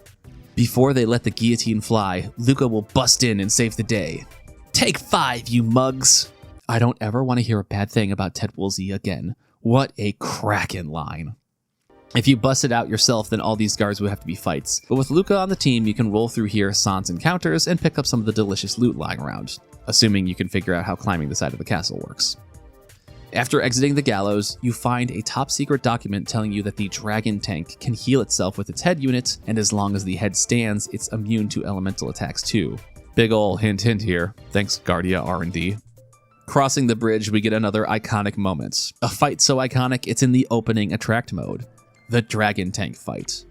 Before they let the guillotine fly, Luca will bust in and save the day. Take 5, you mugs! I don't ever want to hear a bad thing about Ted Woolsey again. What a crackin' line. If you bust it out yourself, then all these guards would have to be fights. But with Luca on the team, you can roll through here sans encounters and pick up some of the delicious loot lying around, assuming you can figure out how climbing the side of the castle works. After exiting the gallows, you find a top secret document telling you that the dragon tank can heal itself with its head unit, and as long as the head stands, it's immune to elemental attacks too. Big ol' hint here. Thanks, Guardia R&D. Crossing the bridge, we get another iconic moment. A fight so iconic, it's in the opening attract mode. The dragon tank fight.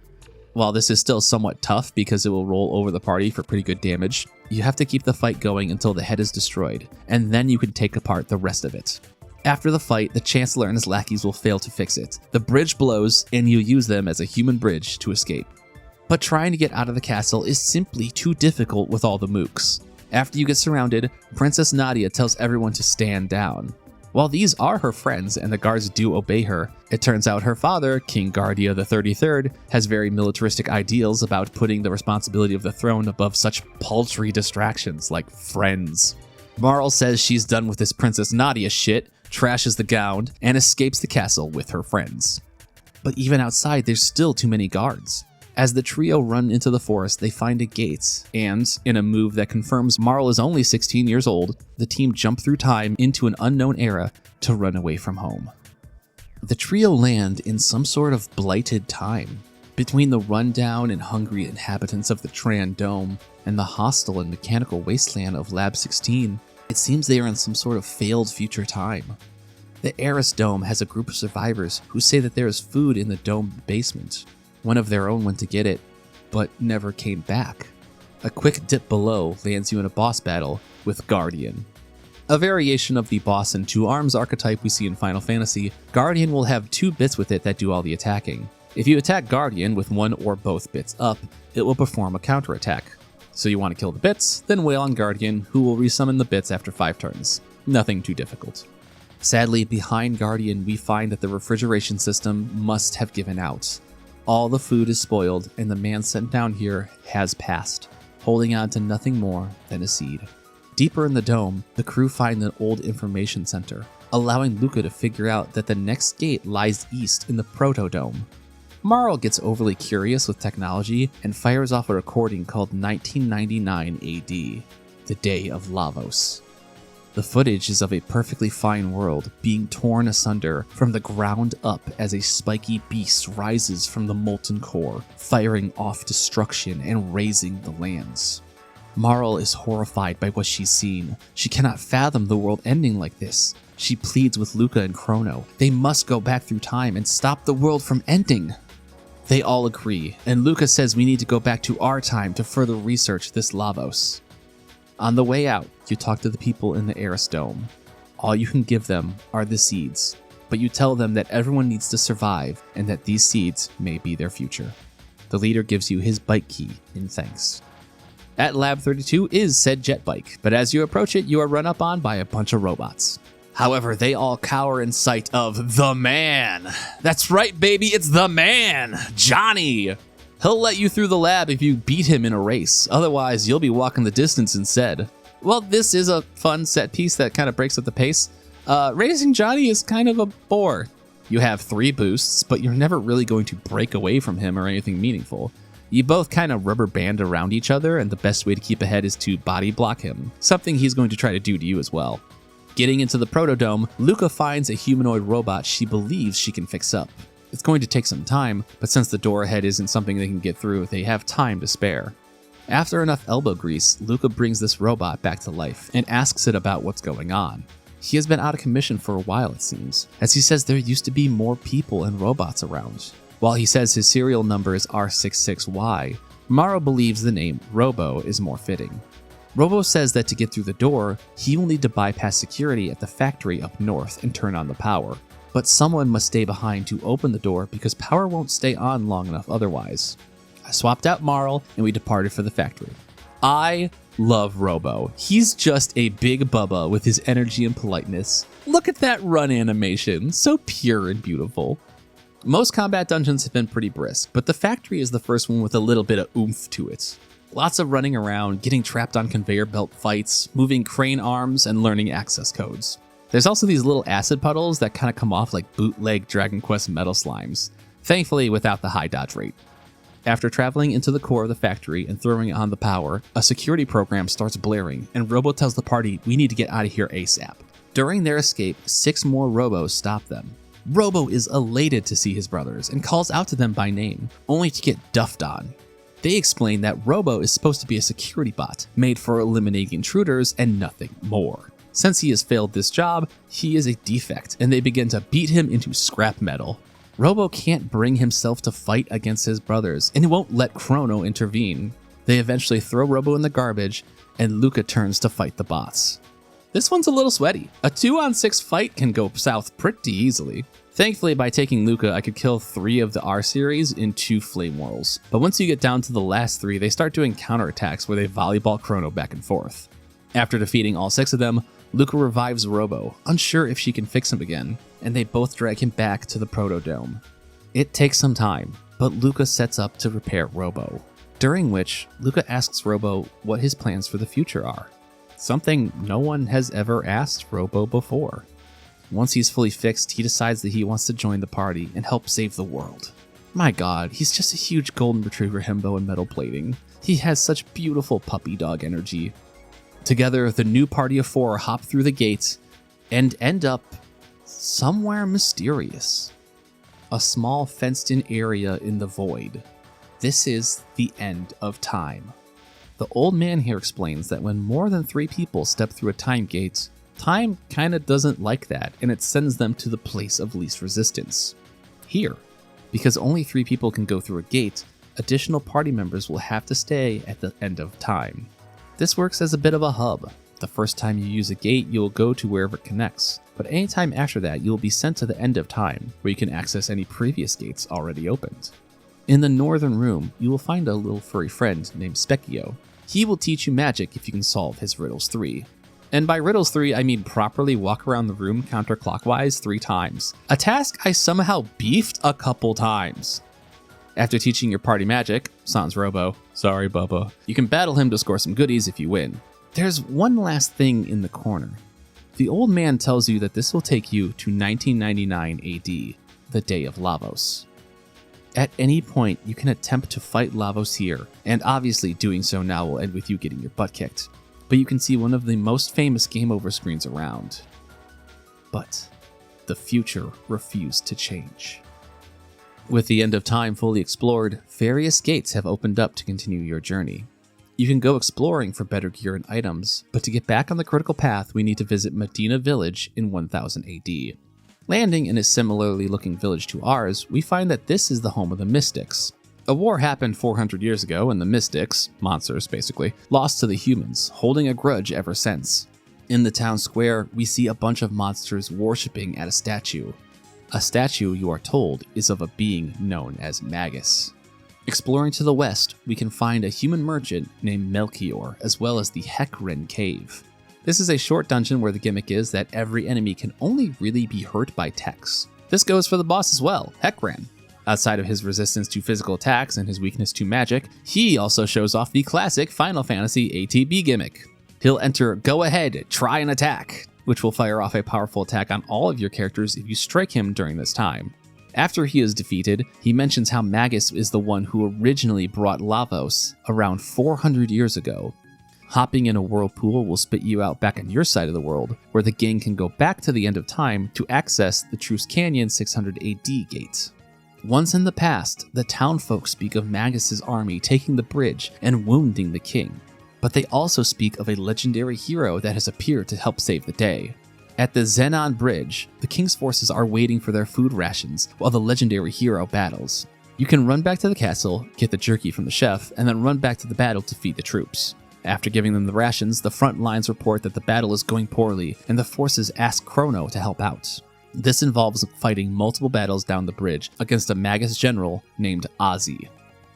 While this is still somewhat tough because it will roll over the party for pretty good damage, you have to keep the fight going until the head is destroyed, and then you can take apart the rest of it. After the fight, the Chancellor and his lackeys will fail to fix it. The bridge blows, and you use them as a human bridge to escape. But trying to get out of the castle is simply too difficult with all the mooks. After you get surrounded, Princess Nadia tells everyone to stand down. While these are her friends and the guards do obey her, it turns out her father, King Guardia the 33rd, has very militaristic ideals about putting the responsibility of the throne above such paltry distractions like friends. Marl says she's done with this Princess Nadia shit, trashes the gown, and escapes the castle with her friends. But even outside, there's still too many guards. As the trio run into the forest, they find a gate, and, in a move that confirms Marl is only 16 years old, the team jump through time into an unknown era to run away from home. The trio land in some sort of blighted time. Between the rundown and hungry inhabitants of the Tran Dome and the hostile and mechanical wasteland of Lab 16, it seems they are in some sort of failed future time. The Eris Dome has a group of survivors who say that there is food in the dome basement. One of their own went to get it, but never came back. A quick dip below lands you in a boss battle with Guardian. A variation of the boss and 2 arms archetype we see in Final Fantasy, Guardian will have 2 bits with it that do all the attacking. If you attack Guardian with 1 or both bits up, it will perform a counterattack. So you want to kill the bits, then wail on Guardian, who will resummon the bits after 5 turns. Nothing too difficult. Sadly, behind Guardian, we find that the refrigeration system must have given out. All the food is spoiled, and the man sent down here has passed, holding on to nothing more than a seed. Deeper in the dome, the crew find an old information center, allowing Luca to figure out that the next gate lies east in the Proto-Dome. Marl gets overly curious with technology and fires off a recording called 1999 AD, the Day of Lavos. The footage is of a perfectly fine world being torn asunder from the ground up as a spiky beast rises from the molten core, firing off destruction and razing the lands. Marl is horrified by what she's seen. She cannot fathom the world ending like this. She pleads with Luca and Chrono. They must go back through time and stop the world from ending. They all agree, and Luca says we need to go back to our time to further research this Lavos. On the way out, you talk to the people in the Eris Dome. All you can give them are the seeds, but you tell them that everyone needs to survive and that these seeds may be their future. The leader gives you his bike key in thanks. At Lab 32 is said jet bike, but as you approach it, you are run up on by a bunch of robots. However, they all cower in sight of the man. That's right, baby, it's the man, Johnny. He'll let you through the lab if you beat him in a race. Otherwise, you'll be walking the distance instead. Well, this is a fun set piece that kind of breaks up the pace. Racing Johnny is kind of a bore. You have 3 boosts, but you're never really going to break away from him or anything meaningful. You both kind of rubber band around each other, and the best way to keep ahead is to body block him, something he's going to try to do to you as well. Getting into the Protodome, Luca finds a humanoid robot she believes she can fix up. It's going to take some time, but since the door ahead isn't something they can get through, they have time to spare. After enough elbow grease, Luca brings this robot back to life and asks it about what's going on. He has been out of commission for a while, it seems, as he says there used to be more people and robots around. While he says his serial number is R66Y, Morrow believes the name Robo is more fitting. Robo says that to get through the door, he will need to bypass security at the factory up north and turn on the power. But someone must stay behind to open the door because power won't stay on long enough otherwise. I swapped out Marl and we departed for the factory. I love Robo. He's just a big bubba with his energy and politeness. Look at that run animation, so pure and beautiful. Most combat dungeons have been pretty brisk, but the factory is the first one with a little bit of oomph to it. Lots of running around, getting trapped on conveyor belt fights, moving crane arms, and learning access codes. There's also these little acid puddles that kind of come off like bootleg Dragon Quest metal slimes, thankfully without the high dodge rate. After traveling into the core of the factory and throwing on the power, a security program starts blaring, and Robo tells the party we need to get out of here ASAP. During their escape, 6 more Robos stop them. Robo is elated to see his brothers and calls out to them by name, only to get duffed on. They explain that Robo is supposed to be a security bot, made for eliminating intruders and nothing more. Since he has failed this job, he is a defect, and they begin to beat him into scrap metal. Robo can't bring himself to fight against his brothers, and he won't let Chrono intervene. They eventually throw Robo in the garbage, and Luca turns to fight the bots. This one's a little sweaty. A 2-on-6 fight can go south pretty easily. Thankfully, by taking Luca, I could kill 3 of the R-series in 2 flame whirls. But once you get down to the last 3, they start doing counterattacks where they volleyball Chrono back and forth. After defeating all 6 of them, Luca revives Robo, unsure if she can fix him again, and they both drag him back to the Protodome. It takes some time, but Luca sets up to repair Robo, during which Luca asks Robo what his plans for the future are. Something no one has ever asked Robo before. Once he's fully fixed, he decides that he wants to join the party and help save the world. My god, he's just a huge golden retriever himbo in metal plating. He has such beautiful puppy dog energy. Together, the new party of 4 hop through the gates and end up somewhere mysterious. A small fenced-in area in the void. This is the end of time. The old man here explains that when more than 3 people step through a time gate, time kinda doesn't like that, and it sends them to the place of least resistance. Here, because only 3 people can go through a gate, additional party members will have to stay at the end of time. This works as a bit of a hub. The first time you use a gate, you'll go to wherever it connects, but anytime after that, you'll be sent to the end of time, where you can access any previous gates already opened. In the northern room, you will find a little furry friend named Specchio. He will teach you magic if you can solve his Riddles 3. And by Riddles 3, I mean properly walk around the room counterclockwise 3 times. A task I somehow beefed a couple times. After teaching your party magic, sans Robo, sorry Bubba, you can battle him to score some goodies if you win. There's one last thing in the corner. The old man tells you that this will take you to 1999 AD, the day of Lavos. At any point, you can attempt to fight Lavos here, and obviously doing so now will end with you getting your butt kicked. but you can see one of the most famous game over screens around. But the future refused to change. With the end of time fully explored, various gates have opened up to continue your journey. You can go exploring for better gear and items, but to get back on the critical path, we need to visit Medina Village in 1000 AD. Landing in a similarly looking village to ours, we find that this is the home of the Mystics. A war happened 400 years ago, and the Mystics, monsters basically, lost to the humans, holding a grudge ever since. In the town square, we see a bunch of monsters worshipping at a statue. A statue, you are told, is of a being known as Magus. Exploring to the west, we can find a human merchant named Melchior, as well as the Hekrin Cave. This is a short dungeon where the gimmick is that every enemy can only really be hurt by techs. This goes for the boss as well, Hekran. Outside of his resistance to physical attacks and his weakness to magic, he also shows off the classic Final Fantasy ATB gimmick. He'll enter "Go ahead, try an attack," which will fire off a powerful attack on all of your characters if you strike him during this time. After he is defeated, he mentions how Magus is the one who originally brought Lavos around 400 years ago. Hopping in a whirlpool will spit you out back on your side of the world, where the gang can go back to the end of time to access the Truce Canyon 600 AD gate. Once in the past, the townfolk speak of Magus's army taking the bridge and wounding the king, but they also speak of a legendary hero that has appeared to help save the day. At the Zenon Bridge, the king's forces are waiting for their food rations while the legendary hero battles. You can run back to the castle, get the jerky from the chef, and then run back to the battle to feed the troops. After giving them the rations, the front lines report that the battle is going poorly, and the forces ask Chrono to help out. This involves fighting multiple battles down the bridge against a Magus general named Ozzy.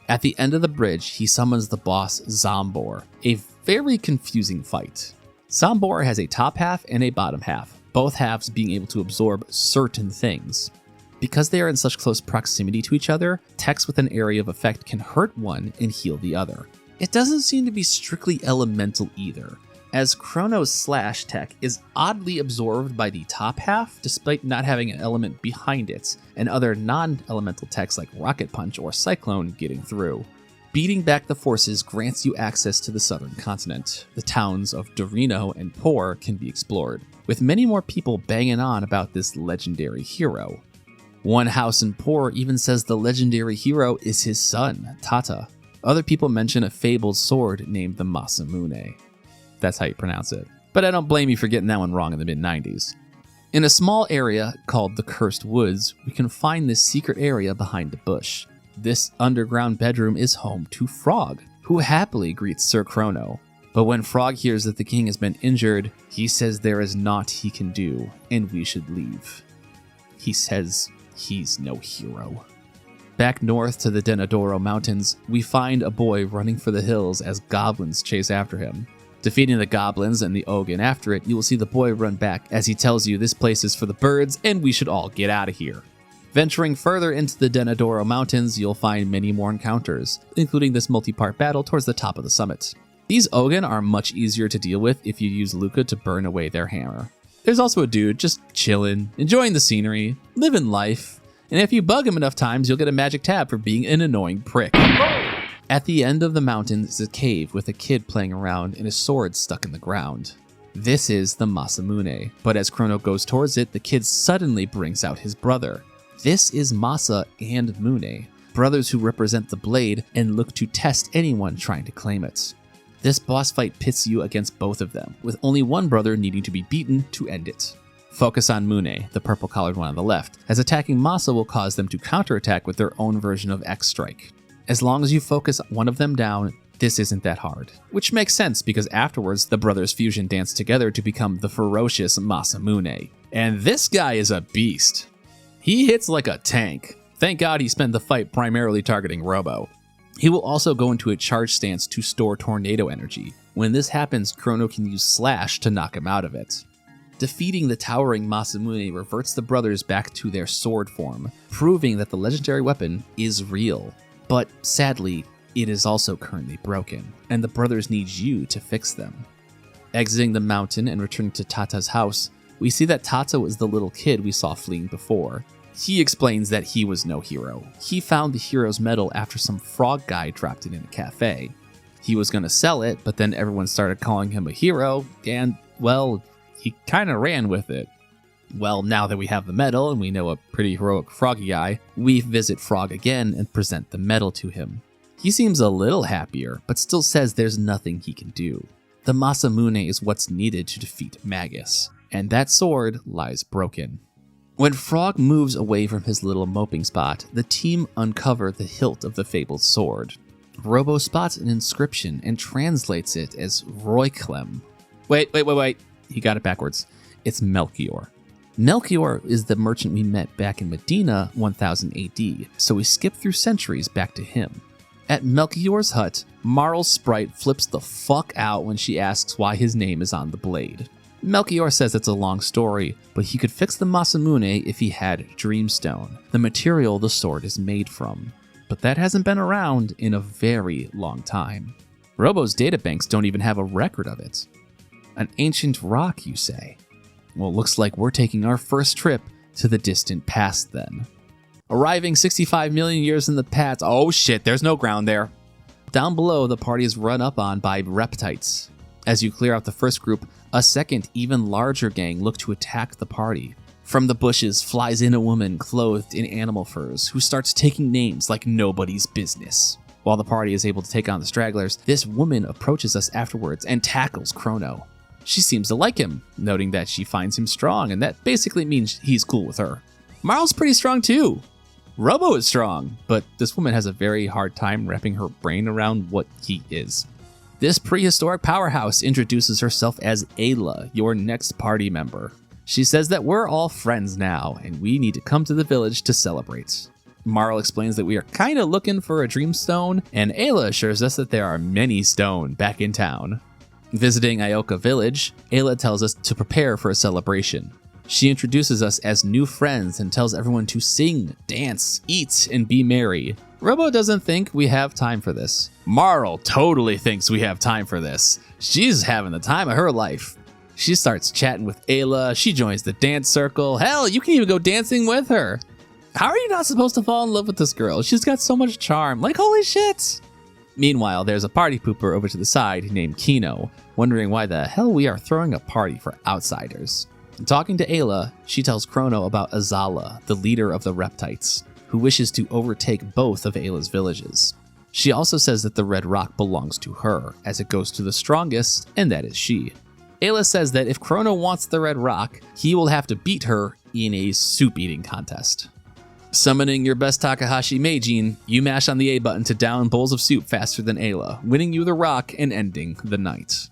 At the end of the bridge, he summons the boss Zombor, a very confusing fight. Zombor has a top half and a bottom half, both halves being able to absorb certain things. Because they are in such close proximity to each other, techs with an area of effect can hurt one and heal the other. It doesn't seem to be strictly elemental either, as Chrono's slash tech is oddly absorbed by the top half despite not having an element behind it, and other non-elemental techs like Rocket Punch or Cyclone getting through. Beating back the forces grants you access to the southern continent. The towns of Dorino and Por can be explored, with many more people banging on about this legendary hero. One house in Por even says the legendary hero is his son, Tata. Other people mention a fabled sword named the Masamune. That's how you pronounce it. But I don't blame you for getting that one wrong in the mid-90s. In a small area called the Cursed Woods, we can find this secret area behind a bush. This underground bedroom is home to Frog, who happily greets Sir Chrono. But when Frog hears that the king has been injured, he says there is naught he can do, and we should leave. He says he's no hero. Back north to the Denadoro Mountains, we find a boy running for the hills as goblins chase after him. Defeating the goblins and the Ogun after it, you will see the boy run back as he tells you this place is for the birds and we should all get out of here. Venturing further into the Denadoro Mountains, you'll find many more encounters, including this multi-part battle towards the top of the summit. These Ogun are much easier to deal with if you use Luca to burn away their hammer. There's also a dude just chilling, enjoying the scenery, living life, and if you bug him enough times, you'll get a magic tab for being an annoying prick. At the end of the mountain is a cave with a kid playing around and a sword stuck in the ground. This is the Masamune, but as Chrono goes towards it, the kid suddenly brings out his brother. This is Masa and Mune, brothers who represent the blade and look to test anyone trying to claim it. This boss fight pits you against both of them, with only one brother needing to be beaten to end it. Focus on Mune, the purple-collared one on the left, as attacking Masa will cause them to counterattack with their own version of X-Strike. As long as you focus one of them down, this isn't that hard. Which makes sense because afterwards, the brothers fusion dance together to become the ferocious Masamune. And this guy is a beast. He hits like a tank. Thank God he spent the fight primarily targeting Robo. He will also go into a charge stance to store tornado energy. When this happens, Chrono can use Slash to knock him out of it. Defeating the towering Masamune reverts the brothers back to their sword form, proving that the legendary weapon is real. But sadly, it is also currently broken, and the brothers need you to fix them. Exiting the mountain and returning to Tata's house, we see that Tata was the little kid we saw fleeing before. He explains that he was no hero. He found the hero's medal after some frog guy dropped it in a cafe. He was going to sell it, but then everyone started calling him a hero, and, well, he kind of ran with it. Well, now that we have the medal and we know a pretty heroic Froggy guy, we visit Frog again and present the medal to him. He seems a little happier, but still says there's nothing he can do. The Masamune is what's needed to defeat Magus, and that sword lies broken. When Frog moves away from his little moping spot, the team uncover the hilt of the fabled sword. Robo spots an inscription and translates it as Royklem. Wait. He got it backwards. It's Melchior. Melchior is the merchant we met back in Medina 1000 AD, so we skip through centuries back to him. At Melchior's hut, Marl's sprite flips the fuck out when she asks why his name is on the blade. Melchior says it's a long story, but he could fix the Masamune if he had Dreamstone, the material the sword is made from. But that hasn't been around in a very long time. Robo's databanks don't even have a record of it. An ancient rock, you say? Well, it looks like we're taking our first trip to the distant past then. Arriving 65 million years in the past. Oh shit, there's no ground there. Down below, the party is run up on by reptites. As you clear out the first group, a second, even larger gang look to attack the party. From the bushes flies in a woman clothed in animal furs who starts taking names like nobody's business. While the party is able to take on the stragglers, this woman approaches us afterwards and tackles Chrono. She seems to like him, noting that she finds him strong, and that basically means he's cool with her. Marl's pretty strong too. Robo is strong, but this woman has a very hard time wrapping her brain around what he is. This prehistoric powerhouse introduces herself as Ayla, your next party member. She says that we're all friends now, and we need to come to the village to celebrate. Marl explains that we are kinda looking for a Dreamstone, and Ayla assures us that there are many stone back in town. Visiting Ioka village, Ayla tells us to prepare for a celebration. She introduces us as new friends and tells everyone to sing, dance, eat, and be merry. Robo doesn't think we have time for this. Marl totally thinks we have time for this. She's having the time of her life. She starts chatting with Ayla, she joins the dance circle. Hell, you can even go dancing with her. How are you not supposed to fall in love with this girl? She's got so much charm, like holy shit. Meanwhile, there's a party pooper over to the side named Kino, wondering why the hell we are throwing a party for outsiders. Talking to Ayla, she tells Chrono about Azala, the leader of the Reptites, who wishes to overtake both of Ayla's villages. She also says that the Red Rock belongs to her, as it goes to the strongest, and that is she. Ayla says that if Chrono wants the Red Rock, he will have to beat her in a soup-eating contest. Summoning your best Takahashi Meijin, you mash on the A button to down bowls of soup faster than Ayla, winning you the rock and ending the night.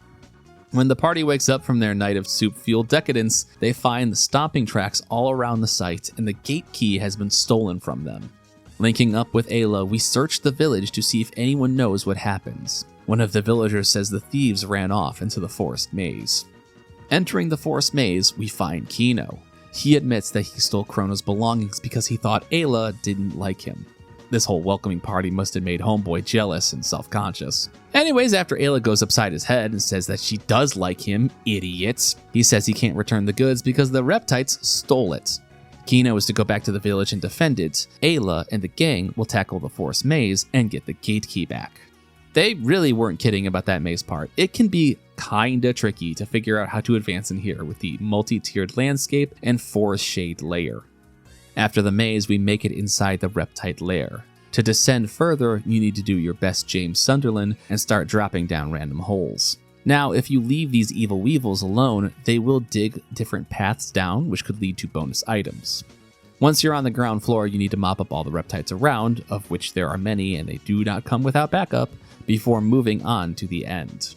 When the party wakes up from their night of soup-fueled decadence, they find the stomping tracks all around the site, and the gate key has been stolen from them. Linking up with Ayla, we search the village to see if anyone knows what happens. One of the villagers says the thieves ran off into the forest maze. Entering the forest maze, we find Kino. He admits that he stole Chrono's belongings because he thought Ayla didn't like him. This whole welcoming party must have made Homeboy jealous and self-conscious. Anyways, after Ayla goes upside his head and says that she does like him, idiots, he says he can't return the goods because the Reptites stole it. Kino is to go back to the village and defend it. Ayla and the gang will tackle the forest maze and get the gate key back. They really weren't kidding about that maze part. It can be kinda tricky to figure out how to advance in here with the multi-tiered landscape and forest shade layer. After the maze, we make it inside the Reptite lair. To descend further, you need to do your best James Sunderland and start dropping down random holes. Now, if you leave these evil weevils alone, they will dig different paths down, which could lead to bonus items. Once you're on the ground floor, you need to mop up all the Reptites around, of which there are many and they do not come without backup, before moving on to the end.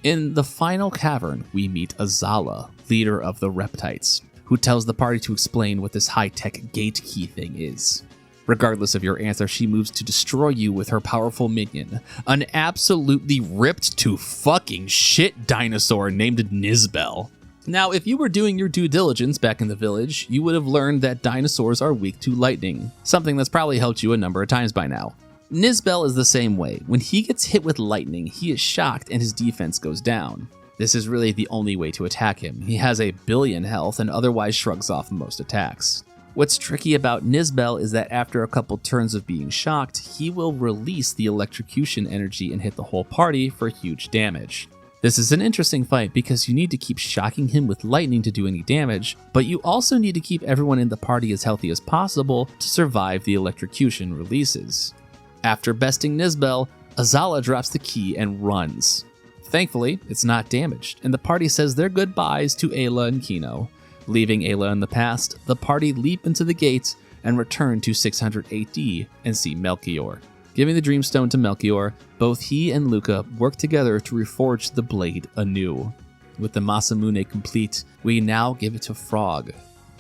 In the final cavern, we meet Azala, leader of the Reptites, who tells the party to explain what this high-tech gate key thing is. Regardless of your answer, she moves to destroy you with her powerful minion, an absolutely ripped to fucking shit dinosaur named Nizbel. Now, if you were doing your due diligence back in the village, you would have learned that dinosaurs are weak to lightning, something that's probably helped you a number of times by now. Nizbel is the same way. When he gets hit with lightning, he is shocked and his defense goes down. This is really the only way to attack him. He has a billion health and otherwise shrugs off most attacks. What's tricky about Nizbel is that after a couple turns of being shocked, he will release the electrocution energy and hit the whole party for huge damage. This is an interesting fight because you need to keep shocking him with lightning to do any damage, but you also need to keep everyone in the party as healthy as possible to survive the electrocution releases. After besting Nizbel, Azala drops the key and runs. Thankfully, it's not damaged, and the party says their goodbyes to Ayla and Kino. Leaving Ayla in the past, the party leap into the gates and return to 600 AD and see Melchior. Giving the Dreamstone to Melchior, both he and Luca work together to reforge the blade anew. With the Masamune complete, we now give it to Frog.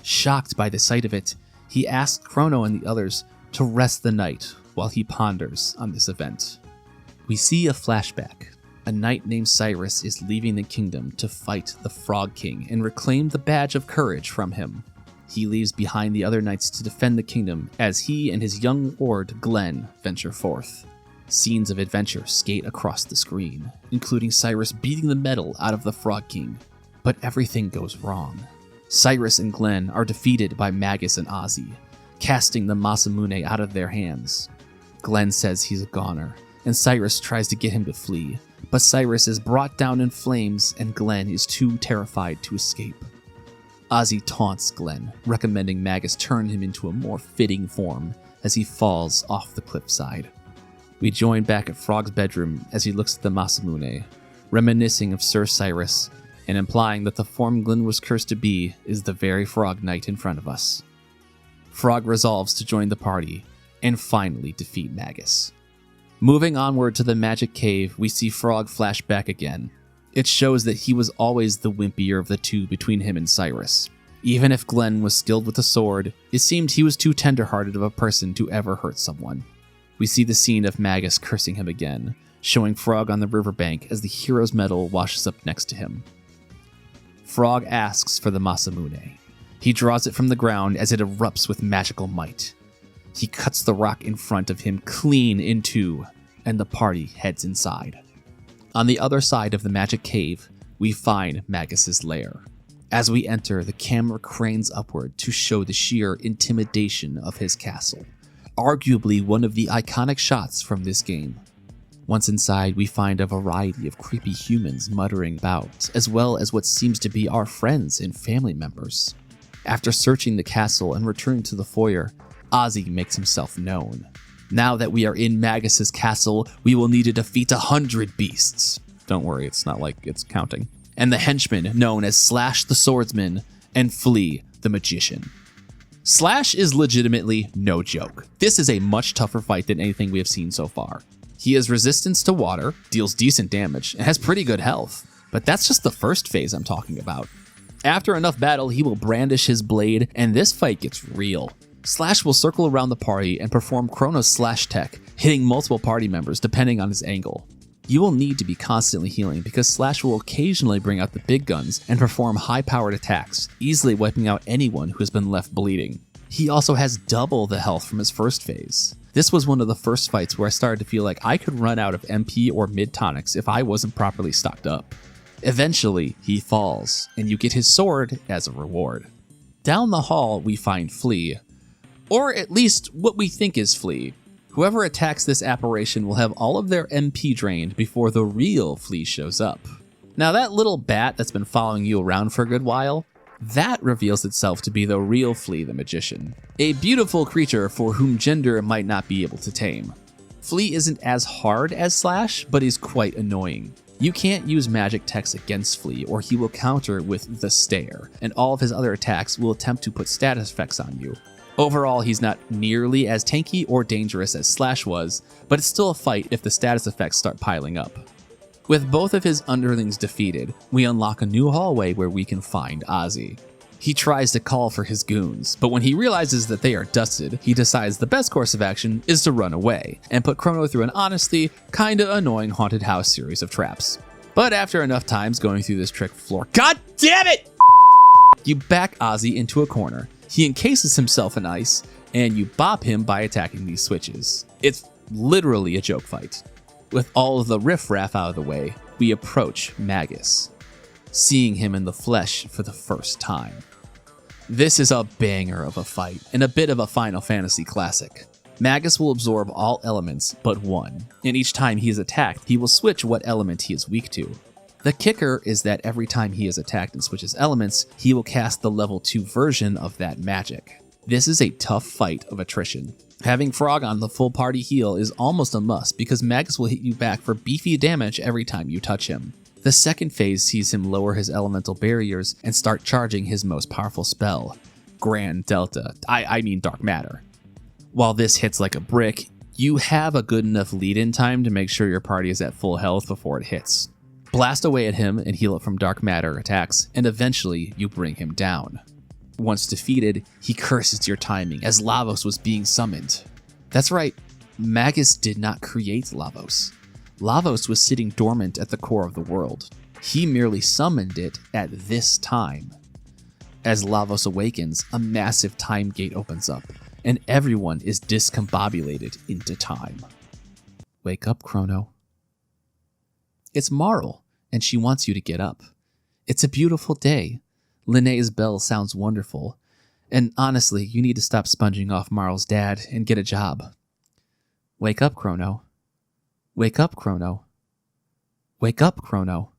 Shocked by the sight of it, he asks Chrono and the others to rest the night while he ponders on this event. We see a flashback. A knight named Cyrus is leaving the kingdom to fight the Frog King and reclaim the badge of courage from him. He leaves behind the other knights to defend the kingdom as he and his young ward Glenn venture forth. Scenes of adventure skate across the screen, including Cyrus beating the metal out of the Frog King. But everything goes wrong. Cyrus and Glenn are defeated by Magus and Ozzy, casting the Masamune out of their hands. Glenn says he's a goner, and Cyrus tries to get him to flee. But Cyrus is brought down in flames and Glenn is too terrified to escape. Ozzy taunts Glenn, recommending Magus turn him into a more fitting form as he falls off the cliffside. We join back at Frog's bedroom as he looks at the Masamune, reminiscing of Sir Cyrus and implying that the form Glenn was cursed to be is the very Frog Knight in front of us. Frog resolves to join the party and finally defeat Magus. Moving onward to the Magic Cave, we see Frog flash back again. It shows that he was always the wimpier of the two between him and Cyrus. Even if Glenn was skilled with a sword, it seemed he was too tender-hearted of a person to ever hurt someone. We see the scene of Magus cursing him again, showing Frog on the riverbank as the hero's medal washes up next to him. Frog asks for the Masamune. He draws it from the ground as it erupts with magical might. He cuts the rock in front of him clean in two, and the party heads inside. On the other side of the Magic Cave, we find Magus's lair. As we enter, the camera cranes upward to show the sheer intimidation of his castle, arguably one of the iconic shots from this game. Once inside, we find a variety of creepy humans muttering about, as well as what seems to be our friends and family members. After searching the castle and returning to the foyer, Ozzy makes himself known. Now that we are in Magus's castle, we will need to defeat 100 beasts. Don't worry, it's not like it's counting. And the henchmen known as Slash the Swordsman and Flea the Magician. Slash is legitimately no joke. This is a much tougher fight than anything we have seen so far. He has resistance to water, deals decent damage, and has pretty good health. But that's just the first phase I'm talking about. After enough battle, he will brandish his blade, and this fight gets real. Slash will circle around the party and perform Chrono's slash tech, hitting multiple party members depending on his angle. You will need to be constantly healing because Slash will occasionally bring out the big guns and perform high-powered attacks, easily wiping out anyone who has been left bleeding. He also has double the health from his first phase. This was one of the first fights where I started to feel like I could run out of MP or mid tonics if I wasn't properly stocked up. Eventually, he falls, and you get his sword as a reward. Down the hall, we find Flea. Or at least what we think is Flea. Whoever attacks this apparition will have all of their MP drained before the real Flea shows up. Now that little bat that's been following you around for a good while, that reveals itself to be the real Flea the Magician. A beautiful creature for whom gender might not be able to tame. Flea isn't as hard as Slash, but is quite annoying. You can't use magic techs against Flea or he will counter with the Stare, and all of his other attacks will attempt to put status effects on you. Overall, he's not nearly as tanky or dangerous as Slash was, but it's still a fight if the status effects start piling up. With both of his underlings defeated, we unlock a new hallway where we can find Ozzy. He tries to call for his goons, but when he realizes that they are dusted, he decides the best course of action is to run away, and put Chrono through an honestly kinda annoying haunted house series of traps. But after enough times going through this trick floor, god damn it! You back Ozzy into a corner. He encases himself in ice, and you bop him by attacking these switches. It's literally a joke fight. With all of the riffraff out of the way, we approach Magus, seeing him in the flesh for the first time. This is a banger of a fight, and a bit of a Final Fantasy classic. Magus will absorb all elements but one, and each time he is attacked, he will switch what element he is weak to. The kicker is that every time he is attacked and switches elements, he will cast the level 2 version of that magic. This is a tough fight of attrition. Having Frog on the full party heal is almost a must because Magus will hit you back for beefy damage every time you touch him. The second phase sees him lower his elemental barriers and start charging his most powerful spell, Grand Delta, I mean Dark Matter. While this hits like a brick, you have a good enough lead-in time to make sure your party is at full health before it hits. Blast away at him and heal it from Dark Matter attacks, and eventually you bring him down. Once defeated, he curses your timing as Lavos was being summoned. That's right, Magus did not create Lavos. Lavos was sitting dormant at the core of the world. He merely summoned it at this time. As Lavos awakens, a massive time gate opens up, and everyone is discombobulated into time. Wake up, Chrono. It's Marl, and she wants you to get up. It's a beautiful day. Linnea's bell sounds wonderful, and honestly, you need to stop sponging off Marl's dad and get a job. Wake up, Chrono. Wake up, Chrono. Wake up, Chrono.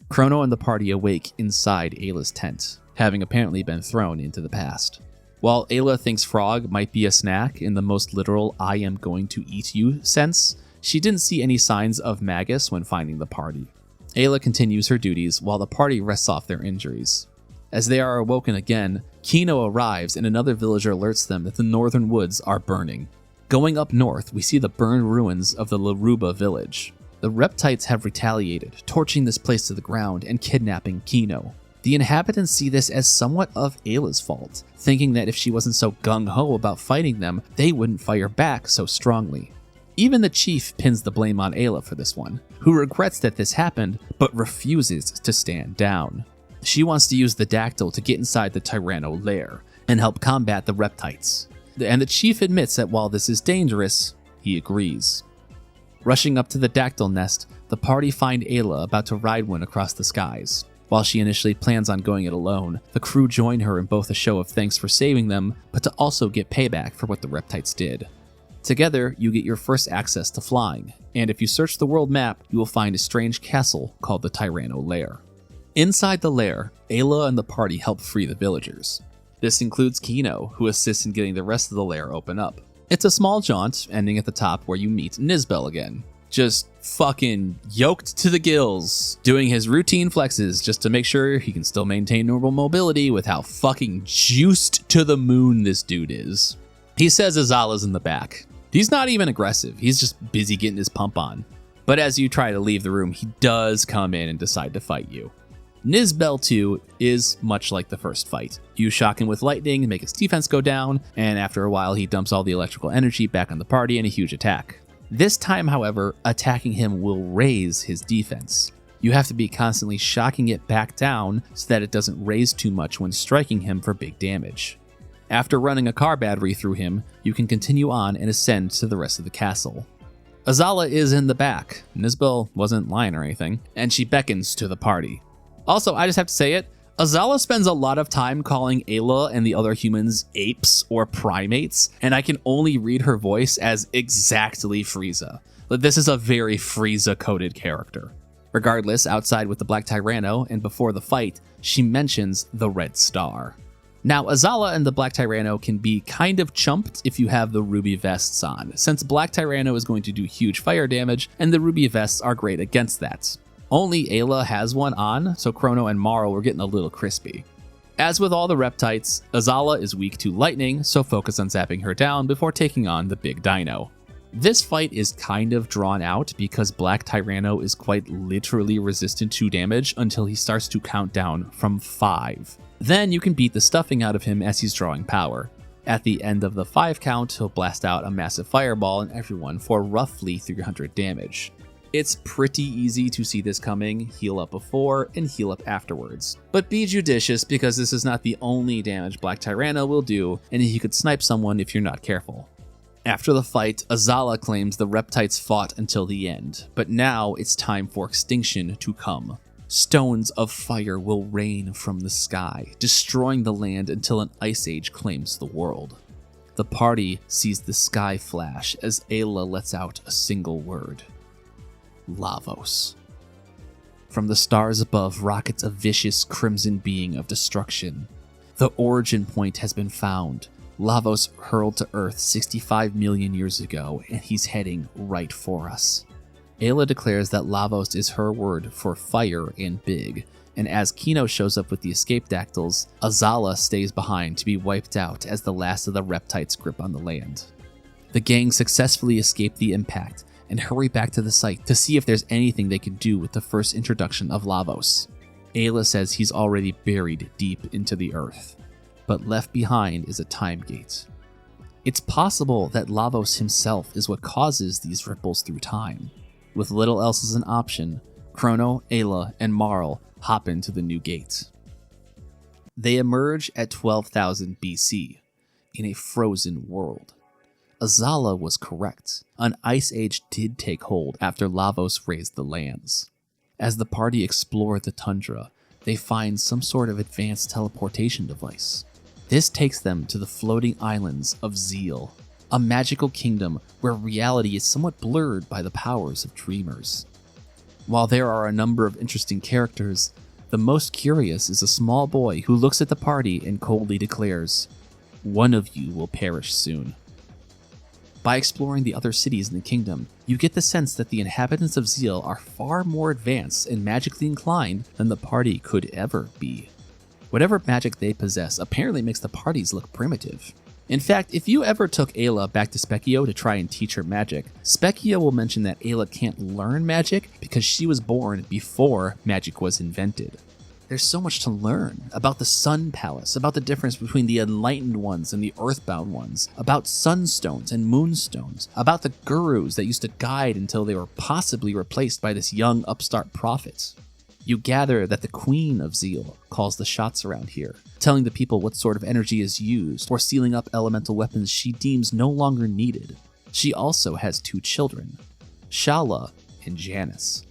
Chrono and the party awake inside Ayla's tent, having apparently been thrown into the past. While Ayla thinks Frog might be a snack in the most literal I am going to eat you sense, she didn't see any signs of Magus when finding the party. Ayla continues her duties while the party rests off their injuries. As they are awoken again, Kino arrives and another villager alerts them that the northern woods are burning. Going up north, we see the burned ruins of the Laruba village. The Reptites have retaliated, torching this place to the ground and kidnapping Kino. The inhabitants see this as somewhat of Ayla's fault, thinking that if she wasn't so gung-ho about fighting them, they wouldn't fire back so strongly. Even the chief pins the blame on Ayla for this one, who regrets that this happened, but refuses to stand down. She wants to use the Dactyl to get inside the Tyranno lair and help combat the Reptites. And the chief admits that while this is dangerous, he agrees. Rushing up to the Dactyl nest, the party find Ayla about to ride one across the skies. While she initially plans on going it alone, the crew join her in both a show of thanks for saving them, but to also get payback for what the Reptites did. Together, you get your first access to flying, and if you search the world map, you will find a strange castle called the Tyranno Lair. Inside the lair, Ayla and the party help free the villagers. This includes Kino, who assists in getting the rest of the lair open up. It's a small jaunt, ending at the top where you meet Nizbel again. Just fucking yoked to the gills, doing his routine flexes just to make sure he can still maintain normal mobility with how fucking juiced to the moon this dude is. He says Azala's in the back. He's not even aggressive, he's just busy getting his pump on. But as you try to leave the room, he does come in and decide to fight you. Nizbel 2 is much like the first fight. You shock him with lightning, make his defense go down, and after a while he dumps all the electrical energy back on the party in a huge attack. This time, however, attacking him will raise his defense. You have to be constantly shocking it back down so that it doesn't raise too much when striking him for big damage. After running a car battery through him, you can continue on and ascend to the rest of the castle. Azala is in the back. Nizbel wasn't lying or anything, and she beckons to the party. Also, I just have to say it, Azala spends a lot of time calling Ayla and the other humans apes or primates, and I can only read her voice as exactly Frieza. This is a very Frieza-coded character. Regardless, outside with the Black Tyranno and before the fight, she mentions the Red Star. Now, Azala and the Black Tyranno can be kind of chumped if you have the ruby vests on, since Black Tyranno is going to do huge fire damage, and the ruby vests are great against that. Only Ayla has one on, so Chrono and Marl were getting a little crispy. As with all the Reptites, Azala is weak to lightning, so focus on zapping her down before taking on the big dino. This fight is kind of drawn out because Black Tyranno is quite literally resistant to damage until he starts to count down from 5. Then you can beat the stuffing out of him as he's drawing power. At the end of the 5 count, he'll blast out a massive fireball on everyone for roughly 300 damage. It's pretty easy to see this coming, heal up before and heal up afterwards. But be judicious because this is not the only damage Black Tyranno will do, and he could snipe someone if you're not careful. After the fight, Azala claims the Reptites fought until the end, but now it's time for extinction to come. Stones of fire will rain from the sky, destroying the land until an ice age claims the world. The party sees the sky flash as Ayla lets out a single word. Lavos. From the stars above rockets a vicious crimson being of destruction. The origin point has been found. Lavos hurled to Earth 65 million years ago, and he's heading right for us. Ayla declares that Lavos is her word for fire and big, and as Kino shows up with the escape dactyls, Azala stays behind to be wiped out as the last of the reptites grip on the land. The gang successfully escape the impact and hurry back to the site to see if there's anything they can do with the first introduction of Lavos. Ayla says he's already buried deep into the earth, but left behind is a time gate. It's possible that Lavos himself is what causes these ripples through time. With little else as an option, Chrono, Ayla, and Marl hop into the new gate. They emerge at 12,000 BC, in a frozen world. Azala was correct. An ice age did take hold after Lavos raised the lands. As the party explore the tundra, they find some sort of advanced teleportation device. This takes them to the floating islands of Zeal, a magical kingdom where reality is somewhat blurred by the powers of dreamers. While there are a number of interesting characters, the most curious is a small boy who looks at the party and coldly declares, "One of you will perish soon." By exploring the other cities in the kingdom, you get the sense that the inhabitants of Zeal are far more advanced and magically inclined than the party could ever be. Whatever magic they possess apparently makes the parties look primitive. In fact, if you ever took Ayla back to Specchio to try and teach her magic, Specchio will mention that Ayla can't learn magic because she was born before magic was invented. There's so much to learn about the Sun Palace, about the difference between the enlightened ones and the earthbound ones, about sunstones and moonstones, about the gurus that used to guide until they were possibly replaced by this young upstart prophet. You gather that the Queen of Zeal calls the shots around here, telling the people what sort of energy is used or sealing up elemental weapons she deems no longer needed. She also has 2 children, Shala and Janice.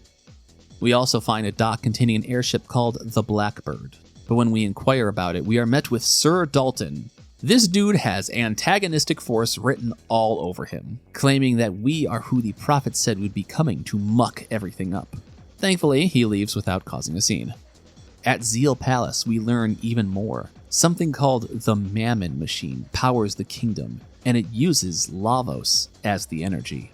We also find a dock containing an airship called the Blackbird, but when we inquire about it, we are met with Sir Dalton. This dude has antagonistic force written all over him, claiming that we are who the prophet said would be coming to muck everything up. Thankfully, he leaves without causing a scene. At Zeal Palace, we learn even more. Something called the Mammon Machine powers the kingdom, and it uses Lavos as the energy.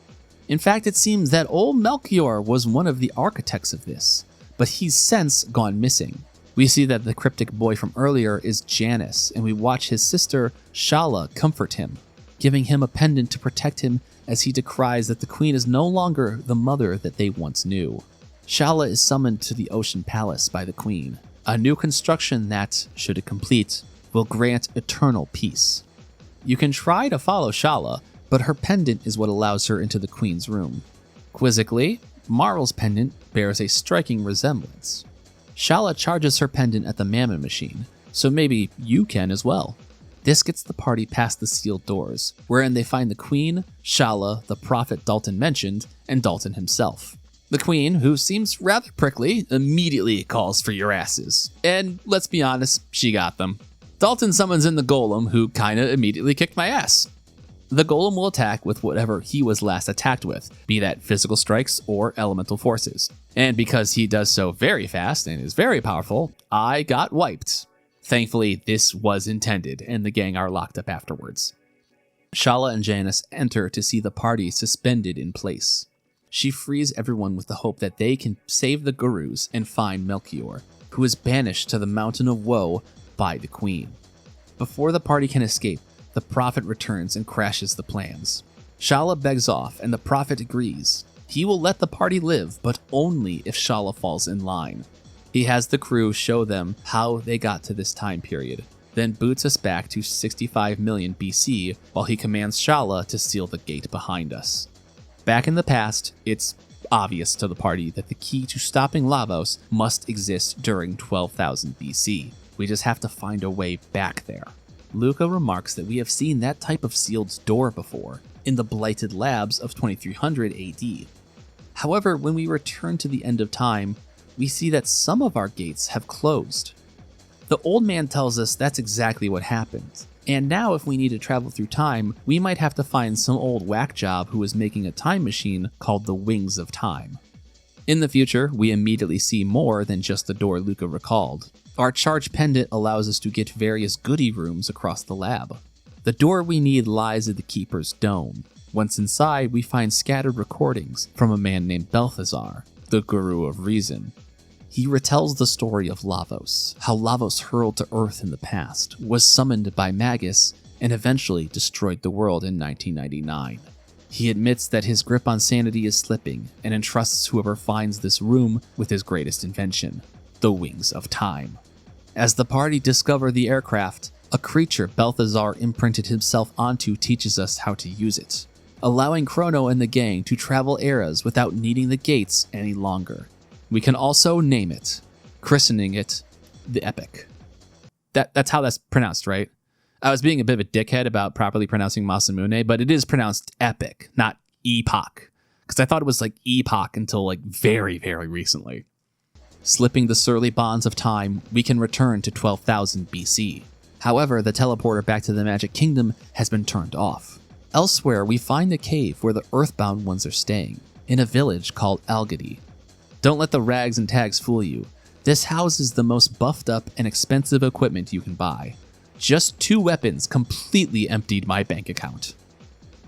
In fact, it seems that old Melchior was one of the architects of this, but he's since gone missing. We see that the cryptic boy from earlier is Janice, and we watch his sister, Shala, comfort him, giving him a pendant to protect him as he decries that the queen is no longer the mother that they once knew. Shala is summoned to the Ocean Palace by the queen, a new construction that, should it complete, will grant eternal peace. You can try to follow Shala, but her pendant is what allows her into the queen's room. Quizzically, Marl's pendant bears a striking resemblance. Shala charges her pendant at the Mammon Machine, so maybe you can as well. This gets the party past the sealed doors, wherein they find the queen, Shala, the prophet Dalton mentioned, and Dalton himself. The queen, who seems rather prickly, immediately calls for your asses. And let's be honest, she got them. Dalton summons in the golem, who kinda immediately kicked my ass. The golem will attack with whatever he was last attacked with, be that physical strikes or elemental forces. And because he does so very fast and is very powerful, I got wiped. Thankfully, this was intended, and the gang are locked up afterwards. Shala and Janice enter to see the party suspended in place. She frees everyone with the hope that they can save the gurus and find Melchior, who is banished to the Mountain of Woe by the queen. Before the party can escape, the prophet returns and crashes the plans. Shala begs off, and the prophet agrees. He will let the party live, but only if Shala falls in line. He has the crew show them how they got to this time period, then boots us back to 65 million BC while he commands Shala to seal the gate behind us. Back in the past, it's obvious to the party that the key to stopping Lavos must exist during 12,000 BC. We just have to find a way back there. Luca remarks that we have seen that type of sealed door before, in the blighted labs of 2300 AD. However, when we return to the end of time, we see that some of our gates have closed. The old man tells us that's exactly what happened. And now if we need to travel through time, we might have to find some old whack job who is making a time machine called the Wings of Time. In the future, we immediately see more than just the door Luca recalled. Our charge pendant allows us to get various goodie rooms across the lab. The door we need lies in the Keeper's Dome. Once inside, we find scattered recordings from a man named Balthazar, the Guru of Reason. He retells the story of Lavos, how Lavos hurled to Earth in the past, was summoned by Magus, and eventually destroyed the world in 1999. He admits that his grip on sanity is slipping, and entrusts whoever finds this room with his greatest invention, the Wings of Time. As the party discover the aircraft, a creature Balthazar imprinted himself onto teaches us how to use it, allowing Chrono and the gang to travel eras without needing the gates any longer. We can also name it, christening it the Epic. That's how that's pronounced, right? I was being a bit of a dickhead about properly pronouncing Masamune, but it is pronounced Epic, not Epoch, because I thought it was like Epoch until like very, very recently. Slipping the surly bonds of time, we can return to 12,000 BC. However, the teleporter back to the Magic Kingdom has been turned off. Elsewhere, we find a cave where the Earthbound ones are staying, in a village called Algady. Don't let the rags and tags fool you. This houses the most buffed up and expensive equipment you can buy. Just 2 weapons completely emptied my bank account.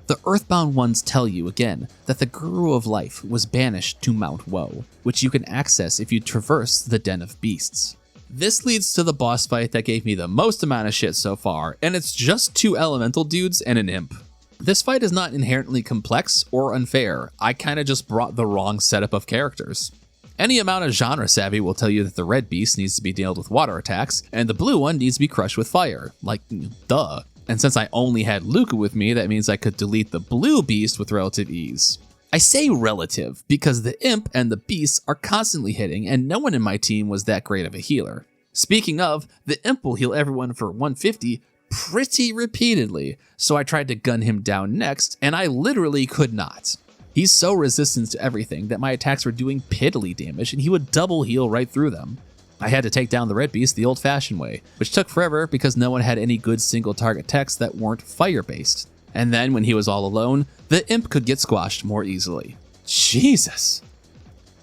The Earthbound ones tell you again that the Guru of Life was banished to Mount Woe, which you can access if you traverse the Den of Beasts. This leads to the boss fight that gave me the most amount of shit so far, and it's just 2 elemental dudes and an imp. This fight is not inherently complex or unfair, I kinda just brought the wrong setup of characters. Any amount of genre savvy will tell you that the red beast needs to be nailed with water attacks, and the blue one needs to be crushed with fire. Like, duh. And since I only had Luca with me, that means I could delete the blue beast with relative ease. I say relative, because the imp and the beast are constantly hitting, and no one in my team was that great of a healer. Speaking of, the imp will heal everyone for 150 pretty repeatedly, so I tried to gun him down next, and I literally could not. He's so resistant to everything that my attacks were doing piddly damage, and he would double heal right through them. I had to take down the red beast the old-fashioned way, which took forever because no one had any good single-target techs that weren't fire-based. And then, when he was all alone, the imp could get squashed more easily. Jesus!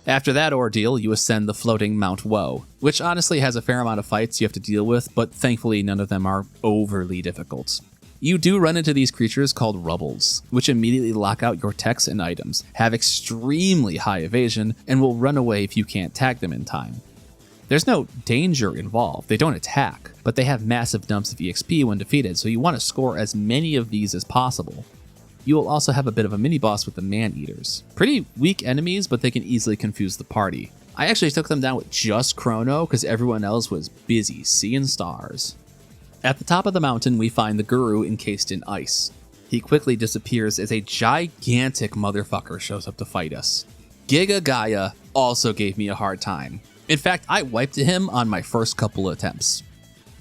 After that ordeal, you ascend the floating Mount Woe, which honestly has a fair amount of fights you have to deal with, but thankfully none of them are overly difficult. You do run into these creatures called Rubbles, which immediately lock out your techs and items, have extremely high evasion, and will run away if you can't tag them in time. There's no danger involved, they don't attack, but they have massive dumps of EXP when defeated, so you want to score as many of these as possible. You will also have a bit of a mini-boss with the Man-Eaters. Pretty weak enemies, but they can easily confuse the party. I actually took them down with just Chrono, because everyone else was busy seeing stars. At the top of the mountain, we find the Guru encased in ice. He quickly disappears as a gigantic motherfucker shows up to fight us. Giga Gaia also gave me a hard time. In fact, I wiped him on my first couple attempts.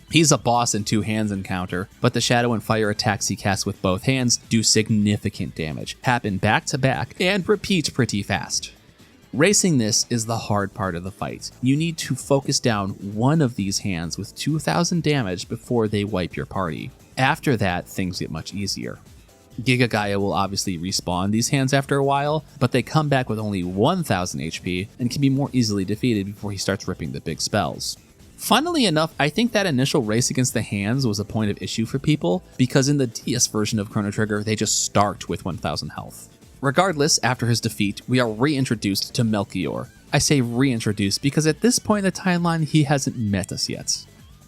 He's a boss in 2 hands encounter, but the shadow and fire attacks he casts with both hands do significant damage, happen back to back, and repeat pretty fast. Racing this is the hard part of the fight. You need to focus down one of these hands with 2,000 damage before they wipe your party. After that, things get much easier. Giga Gaia will obviously respawn these hands after a while, but they come back with only 1,000 HP and can be more easily defeated before he starts ripping the big spells. Funnily enough, I think that initial race against the hands was a point of issue for people, because in the DS version of Chrono Trigger, they just start with 1,000 health. Regardless, after his defeat, we are reintroduced to Melchior. I say reintroduced because at this point in the timeline, he hasn't met us yet.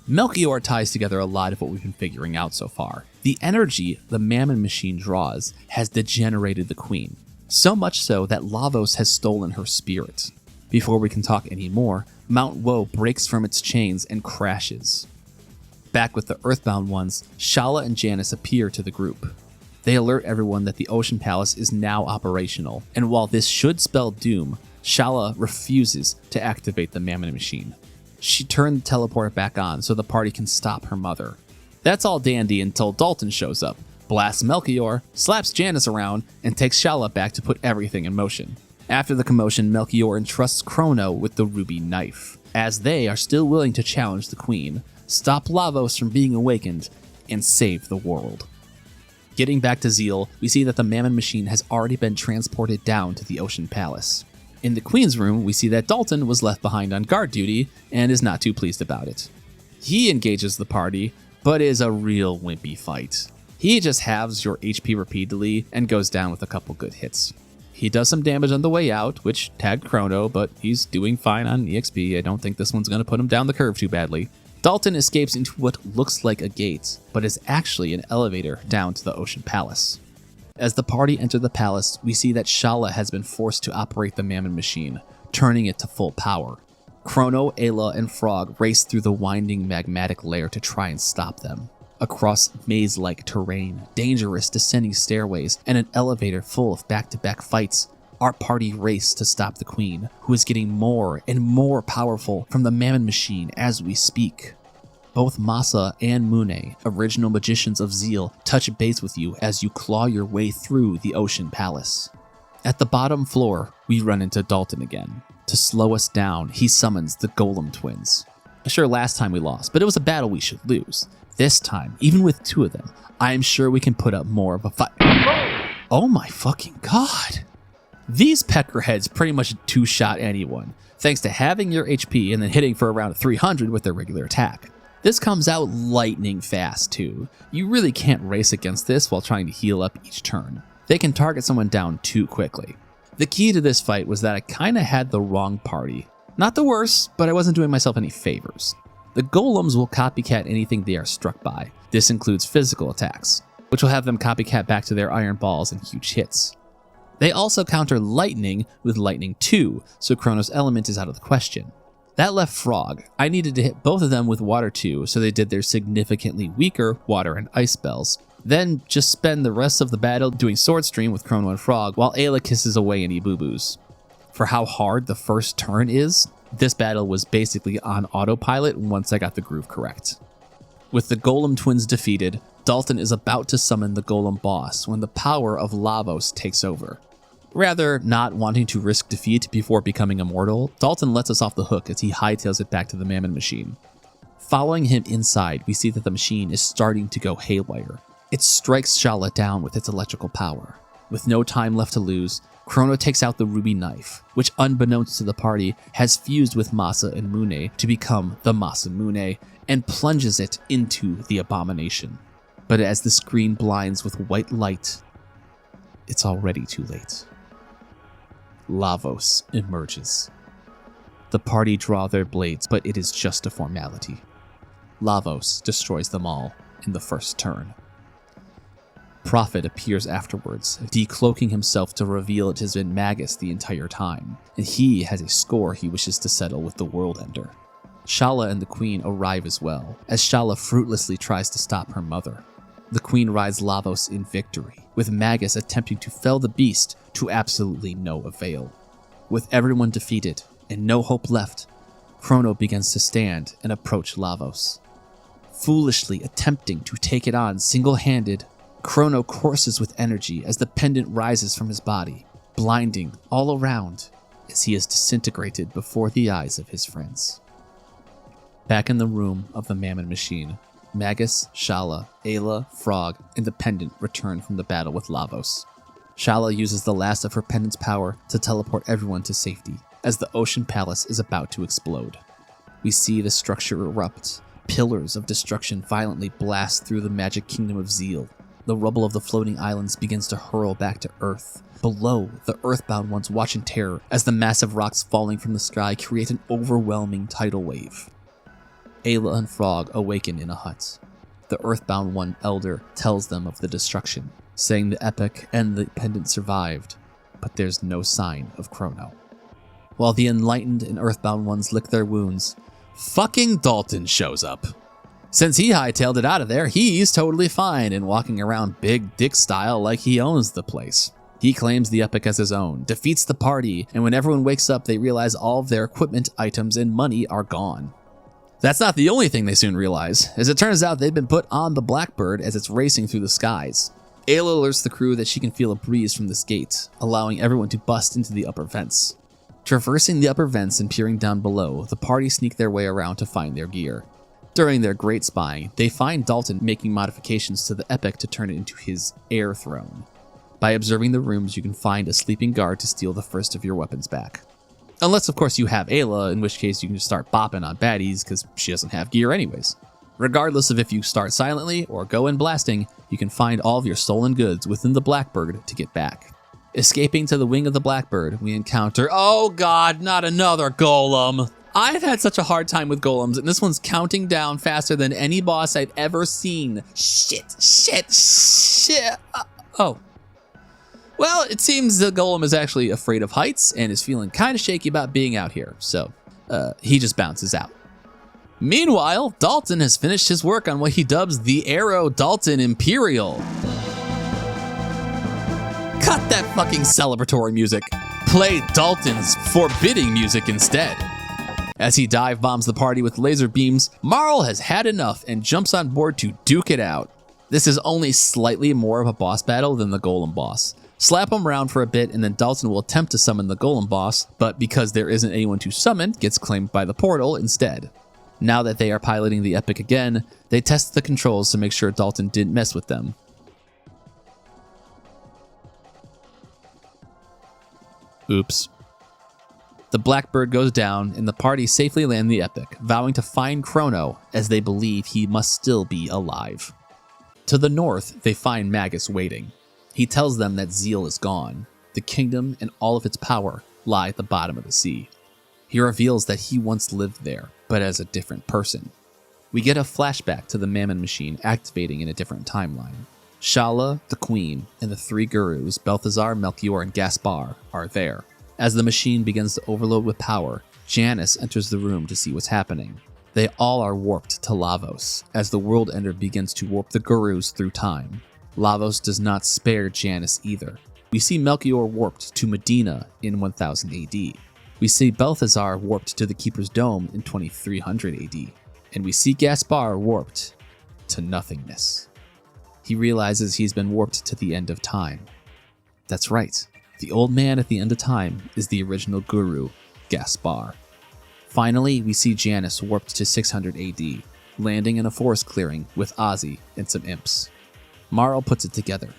Melchior ties together a lot of what we've been figuring out so far. The energy the Mammon machine draws has degenerated the Queen, so much so that Lavos has stolen her spirit. Before we can talk anymore, Mount Woe breaks from its chains and crashes. Back with the Earthbound ones, Shala and Janice appear to the group. They alert everyone that the Ocean Palace is now operational, and while this should spell doom, Shala refuses to activate the Mammon machine. She turned the teleporter back on so the party can stop her mother. That's all dandy until Dalton shows up, blasts Melchior, slaps Janice around, and takes Shala back to put everything in motion. After the commotion, Melchior entrusts Chrono with the ruby knife, as they are still willing to challenge the queen, stop Lavos from being awakened, and save the world. Getting back to Zeal, we see that the Mammon machine has already been transported down to the Ocean Palace. In the Queen's room, we see that Dalton was left behind on guard duty and is not too pleased about it. He engages the party, but is a real wimpy fight. He just halves your HP repeatedly and goes down with a couple good hits. He does some damage on the way out, which tagged Chrono, but he's doing fine on EXP. I don't think this one's going to put him down the curve too badly. Dalton escapes into what looks like a gate, but is actually an elevator down to the Ocean Palace. As the party enter the palace, we see that Shala has been forced to operate the Mammon machine, turning it to full power. Chrono, Ayla, and Frog race through the winding magmatic lair to try and stop them. Across maze-like terrain, dangerous descending stairways, and an elevator full of back-to-back fights, our party race to stop the Queen, who is getting more and more powerful from the Mammon machine as we speak. Both Masa and Mune, original magicians of Zeal, touch base with you as you claw your way through the Ocean Palace. At the bottom floor, we run into Dalton again. To slow us down, he summons the Golem twins. Sure, last time we lost, but it was a battle we should lose. This time, even with two of them, I am sure we can put up more of a fight. Oh my fucking god! These peckerheads pretty much two-shot anyone, thanks to having your HP and then hitting for around 300 with their regular attack. This comes out lightning fast too. You really can't race against this while trying to heal up each turn. They can target someone down too quickly. The key to this fight was that I kinda had the wrong party. Not the worst, but I wasn't doing myself any favors. The golems will copycat anything they are struck by. This includes physical attacks, which will have them copycat back to their iron balls and huge hits. They also counter lightning with lightning 2, so Chrono's element is out of the question. That left Frog. I needed to hit both of them with water 2, so they did their significantly weaker water and ice spells. Then just spend the rest of the battle doing Sword Stream with Chrono and Frog while Ayla kisses away any boo-boos. For how hard the first turn is, this battle was basically on autopilot once I got the groove correct. With the Golem twins defeated, Dalton is about to summon the Golem boss when the power of Lavos takes over. Rather, not wanting to risk defeat before becoming immortal, Dalton lets us off the hook as he hightails it back to the Mammon machine. Following him inside, we see that the machine is starting to go haywire. It strikes Shala down with its electrical power. With no time left to lose, Chrono takes out the ruby knife, which unbeknownst to the party has fused with Masa and Mune to become the Masa Mune, and plunges it into the abomination. But as the screen blinds with white light, it's already too late. Lavos emerges. The party draw their blades, but it is just a formality. Lavos destroys them all in the first turn. Prophet appears afterwards, decloaking himself to reveal it has been Magus the entire time, and he has a score he wishes to settle with the World Ender. Shala and the Queen arrive as well, as Shala fruitlessly tries to stop her mother. The Queen rides Lavos in victory, with Magus attempting to fell the beast to absolutely no avail. With everyone defeated and no hope left, Chrono begins to stand and approach Lavos. Foolishly attempting to take it on single-handed, Chrono courses with energy as the pendant rises from his body, blinding all around as he is disintegrated before the eyes of his friends. Back in the room of the Mammon machine, Magus, Shala, Ayla, Frog, and the pendant return from the battle with Lavos. Shala uses the last of her pendant's power to teleport everyone to safety, as the Ocean Palace is about to explode. We see the structure erupt. Pillars of destruction violently blast through the magic kingdom of Zeal. The rubble of the floating islands begins to hurl back to Earth. Below, the Earthbound ones watch in terror as the massive rocks falling from the sky create an overwhelming tidal wave. Ayla and Frog awaken in a hut. The Earthbound One Elder tells them of the destruction, saying the Epic and the Pendant survived, but there's no sign of Chrono. While the Enlightened and Earthbound ones lick their wounds, fucking Dalton shows up. Since he hightailed it out of there, he's totally fine and walking around big dick style like he owns the place. He claims the Epic as his own, defeats the party, and when everyone wakes up, they realize all of their equipment, items, and money are gone. That's not the only thing they soon realize. As it turns out, they've been put on the Blackbird as it's racing through the skies. Ayla alerts the crew that she can feel a breeze from this gate, allowing everyone to bust into the upper vents. Traversing the upper vents and peering down below, the party sneak their way around to find their gear. During their great spying, they find Dalton making modifications to the Epic to turn it into his air throne. By observing the rooms, you can find a sleeping guard to steal the first of your weapons back. Unless, of course, you have Ayla, in which case you can just start bopping on baddies because she doesn't have gear anyways. Regardless of if you start silently or go in blasting, you can find all of your stolen goods within the Blackbird to get back. Escaping to the wing of the Blackbird, we encounter, oh god, not another golem! I've had such a hard time with golems, and this one's counting down faster than any boss I've ever seen. Shit. Oh. Well, it seems the golem is actually afraid of heights and is feeling kind of shaky about being out here, so he just bounces out. Meanwhile, Dalton has finished his work on what he dubs the Arrow Dalton Imperial. Cut that fucking celebratory music. Play Dalton's forbidding music instead. As he dive bombs the party with laser beams, Marl has had enough and jumps on board to duke it out. This is only slightly more of a boss battle than the Golem boss. Slap him around for a bit and then Dalton will attempt to summon the Golem boss, but because there isn't anyone to summon, gets claimed by the portal instead. Now that they are piloting the Epic again, they test the controls to make sure Dalton didn't mess with them. Oops. The Blackbird goes down, and the party safely land the Epic, vowing to find Chrono, as they believe he must still be alive. To the north, they find Magus waiting. He tells them that Zeal is gone. The kingdom and all of its power lie at the bottom of the sea. He reveals that he once lived there, but as a different person. We get a flashback to the Mammon machine activating in a different timeline. Shala, the Queen, and the three gurus, Balthazar, Melchior, and Gaspar, are there. As the machine begins to overload with power, Janice enters the room to see what's happening. They all are warped to Lavos, as the World Ender begins to warp the gurus through time. Lavos does not spare Janice either. We see Melchior warped to Medina in 1000 AD. We see Balthazar warped to the Keeper's Dome in 2300 AD. And we see Gaspar warped to nothingness. He realizes he's been warped to the end of time. That's right. The old man at the end of time is the original guru, Gaspar. Finally, we see Janice warped to 600 AD, landing in a forest clearing with Ozzy and some imps. Marl puts it together.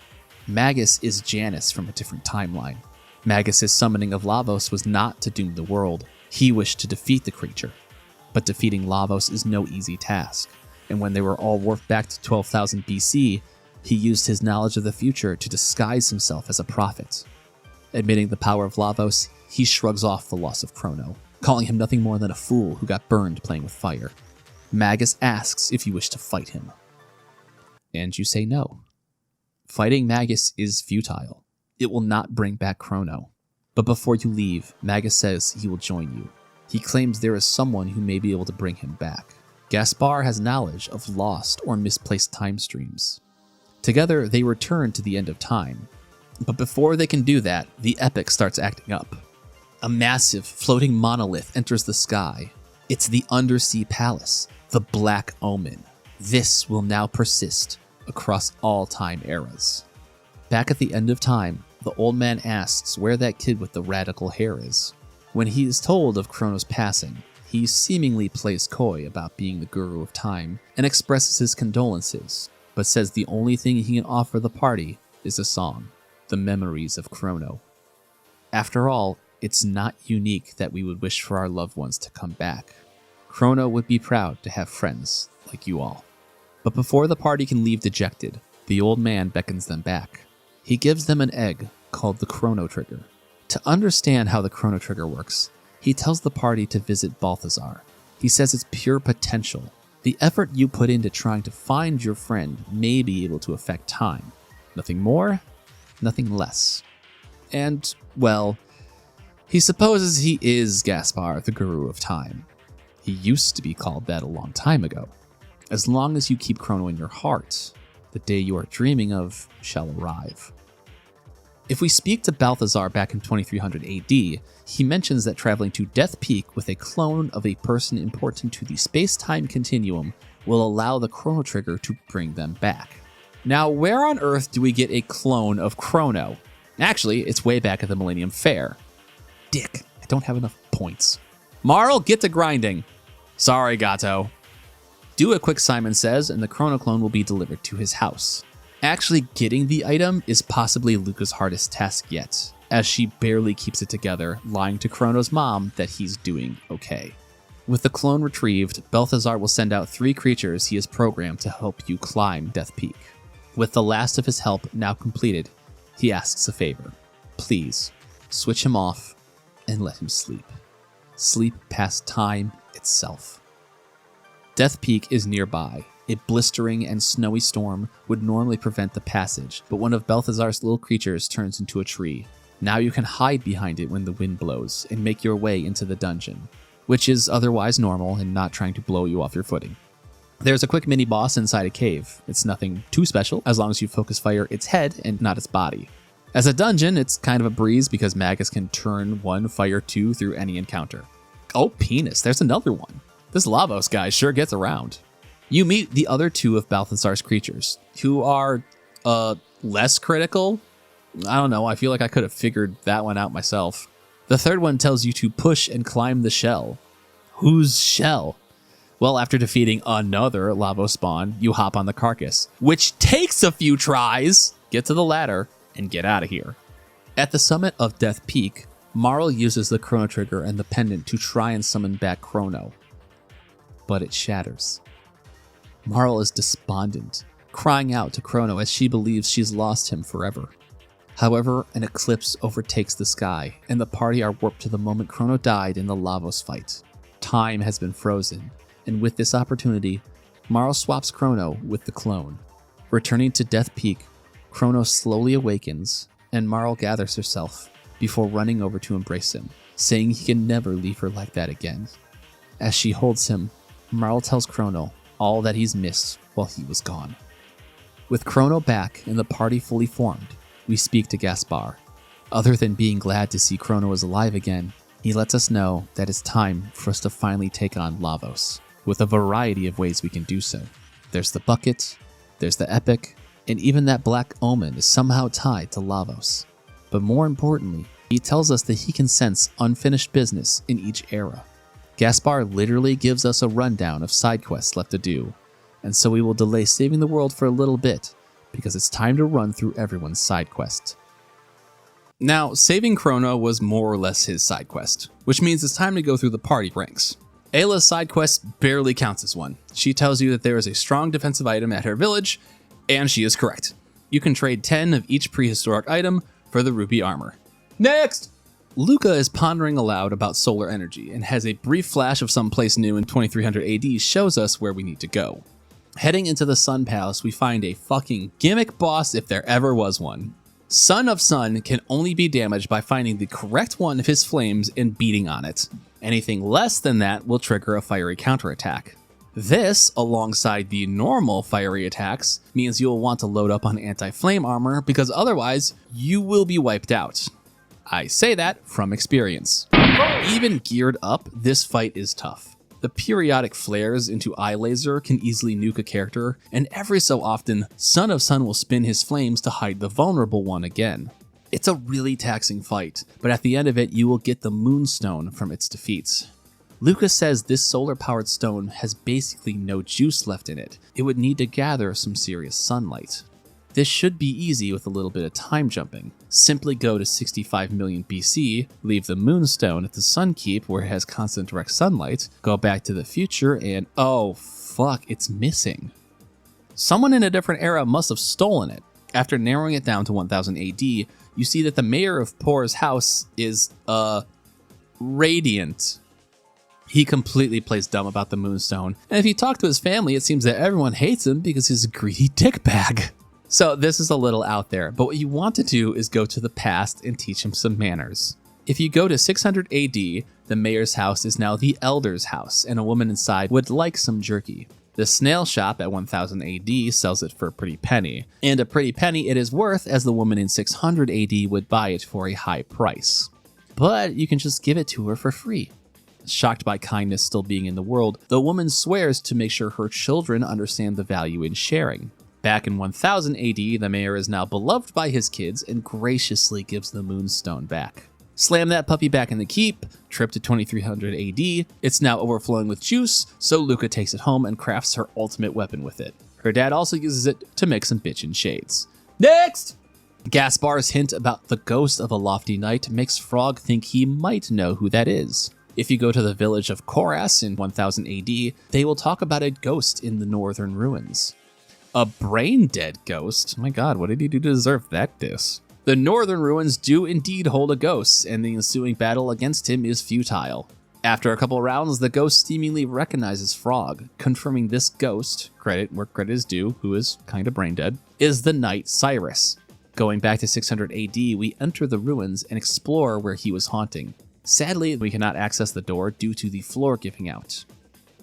Magus is Janice from a different timeline. Magus' summoning of Lavos was not to doom the world. He wished to defeat the creature. But defeating Lavos is no easy task, and when they were all warped back to 12,000 BC, he used his knowledge of the future to disguise himself as a prophet. Admitting the power of Lavos, he shrugs off the loss of Chrono, calling him nothing more than a fool who got burned playing with fire. Magus asks if you wish to fight him. And you say no. Fighting Magus is futile. It will not bring back Chrono. But before you leave, Magus says he will join you. He claims there is someone who may be able to bring him back. Gaspar has knowledge of lost or misplaced time streams. Together, they return to the end of time. But before they can do that, the Epic starts acting up. A massive floating monolith enters the sky. It's the Undersea Palace, the Black Omen. This will now persist across all time eras. Back at the end of time, the old man asks where that kid with the radical hair is. When he is told of Chrono's passing, he seemingly plays coy about being the guru of time and expresses his condolences, but says the only thing he can offer the party is a song, The Memories of Chrono. After all, it's not unique that we would wish for our loved ones to come back. Chrono would be proud to have friends like you all. But before the party can leave dejected, the old man beckons them back. He gives them an egg called the Chrono Trigger. To understand how the Chrono Trigger works, he tells the party to visit Balthazar. He says it's pure potential. The effort you put into trying to find your friend may be able to affect time. Nothing more, nothing less. And, well, he supposes he is Gaspar, the Guru of Time. He used to be called that a long time ago. As long as you keep Chrono in your heart, the day you are dreaming of shall arrive. If we speak to Balthazar back in 2300 AD, he mentions that traveling to Death Peak with a clone of a person important to the space-time continuum will allow the Chrono Trigger to bring them back. Now, where on earth do we get a clone of Chrono? Actually, it's way back at the Millennium Fair. Dick, I don't have enough points. Marl, get to grinding. Sorry, Gato. Do a quick Simon Says, and the Chrono clone will be delivered to his house. Actually getting the item is possibly Luca's hardest task yet, as she barely keeps it together, lying to Chrono's mom that he's doing okay. With the clone retrieved, Balthazar will send out 3 creatures he has programmed to help you climb Death Peak. With the last of his help now completed, he asks a favor. Please, switch him off and let him sleep. Sleep past time itself. Death Peak is nearby. A blistering and snowy storm would normally prevent the passage, but one of Balthazar's little creatures turns into a tree. Now you can hide behind it when the wind blows and make your way into the dungeon, which is otherwise normal and not trying to blow you off your footing. There's a quick mini-boss inside a cave. It's nothing too special, as long as you focus fire its head and not its body. As a dungeon, it's kind of a breeze because Magus can turn 1, fire 2 through any encounter. Oh, penis, there's another one. This Lavos guy sure gets around. You meet the other 2 of Balthazar's creatures, who are, less critical? I don't know, I feel like I could have figured that one out myself. The third one tells you to push and climb the shell. Whose shell? Well, after defeating another Lavos spawn, you hop on the carcass, which takes a few tries. Get to the ladder and get out of here. At the summit of Death Peak, Marl uses the Chrono Trigger and the pendant to try and summon back Chrono. But it shatters. Marl is despondent, crying out to Chrono as she believes she's lost him forever. However, an eclipse overtakes the sky, and the party are warped to the moment Chrono died in the Lavos fight. Time has been frozen, and with this opportunity, Marl swaps Chrono with the clone. Returning to Death Peak, Chrono slowly awakens, and Marl gathers herself before running over to embrace him, saying he can never leave her like that again. As she holds him, Marl tells Chrono all that he's missed while he was gone. With Chrono back and the party fully formed, we speak to Gaspar. Other than being glad to see Chrono is alive again, he lets us know that it's time for us to finally take on Lavos, with a variety of ways we can do so. There's the bucket, there's the epic, and even that black omen is somehow tied to Lavos. But more importantly, he tells us that he can sense unfinished business in each era. Gaspar literally gives us a rundown of side quests left to do, and so we will delay saving the world for a little bit, because it's time to run through everyone's side quest. Now, saving Chrono was more or less his side quest, which means it's time to go through the party ranks. Ayla's side quest barely counts as one. She tells you that there is a strong defensive item at her village, and she is correct. You can trade 10 of each prehistoric item for the rupee armor. Next! Luca is pondering aloud about solar energy, and has a brief flash of some place new in 2300 AD shows us where we need to go. Heading into the Sun Palace, we find a fucking gimmick boss if there ever was one. Son of Sun can only be damaged by finding the correct one of his flames and beating on it. Anything less than that will trigger a fiery counterattack. This, alongside the normal fiery attacks, means you'll want to load up on anti-flame armor because otherwise you will be wiped out. I say that from experience. Even geared up, this fight is tough. The periodic flares into eye laser can easily nuke a character, and every so often, Son of Sun will spin his flames to hide the vulnerable one again. It's a really taxing fight, but at the end of it, you will get the Moonstone from its defeats. Lucas says this solar-powered stone has basically no juice left in it. It would need to gather some serious sunlight. This should be easy with a little bit of time jumping. Simply go to 65 million BC, leave the Moonstone at the Sun Keep where it has constant direct sunlight, go back to the future, and oh fuck, it's missing. Someone in a different era must have stolen it. After narrowing it down to 1000 AD, you see that the mayor of Por's house is, radiant. He completely plays dumb about the Moonstone, and if you talk to his family, it seems that everyone hates him because he's a greedy dickbag. So this is a little out there, but what you want to do is go to the past and teach him some manners. If you go to 600 AD, the mayor's house is now the elder's house, and a woman inside would like some jerky. The snail shop at 1000 AD sells it for a pretty penny, and a pretty penny it is worth as the woman in 600 AD would buy it for a high price. But you can just give it to her for free. Shocked by kindness still being in the world, the woman swears to make sure her children understand the value in sharing. Back in 1000 AD, the mayor is now beloved by his kids and graciously gives the Moonstone back. Slam that puppy back in the keep, trip to 2300 AD, it's now overflowing with juice, so Luca takes it home and crafts her ultimate weapon with it. Her dad also uses it to make some bitchin' shades. Next! Gaspar's hint about the ghost of a lofty knight makes Frog think he might know who that is. If you go to the village of Koras in 1000 AD, they will talk about a ghost in the northern ruins. A brain-dead ghost? My god, what did he do to deserve that diss? The northern ruins do indeed hold a ghost, and the ensuing battle against him is futile. After a couple rounds, the ghost seemingly recognizes Frog, confirming this ghost, credit where credit is due, who is kinda brain-dead, is the knight Cyrus. Going back to 600 AD, we enter the ruins and explore where he was haunting. Sadly, we cannot access the door due to the floor giving out.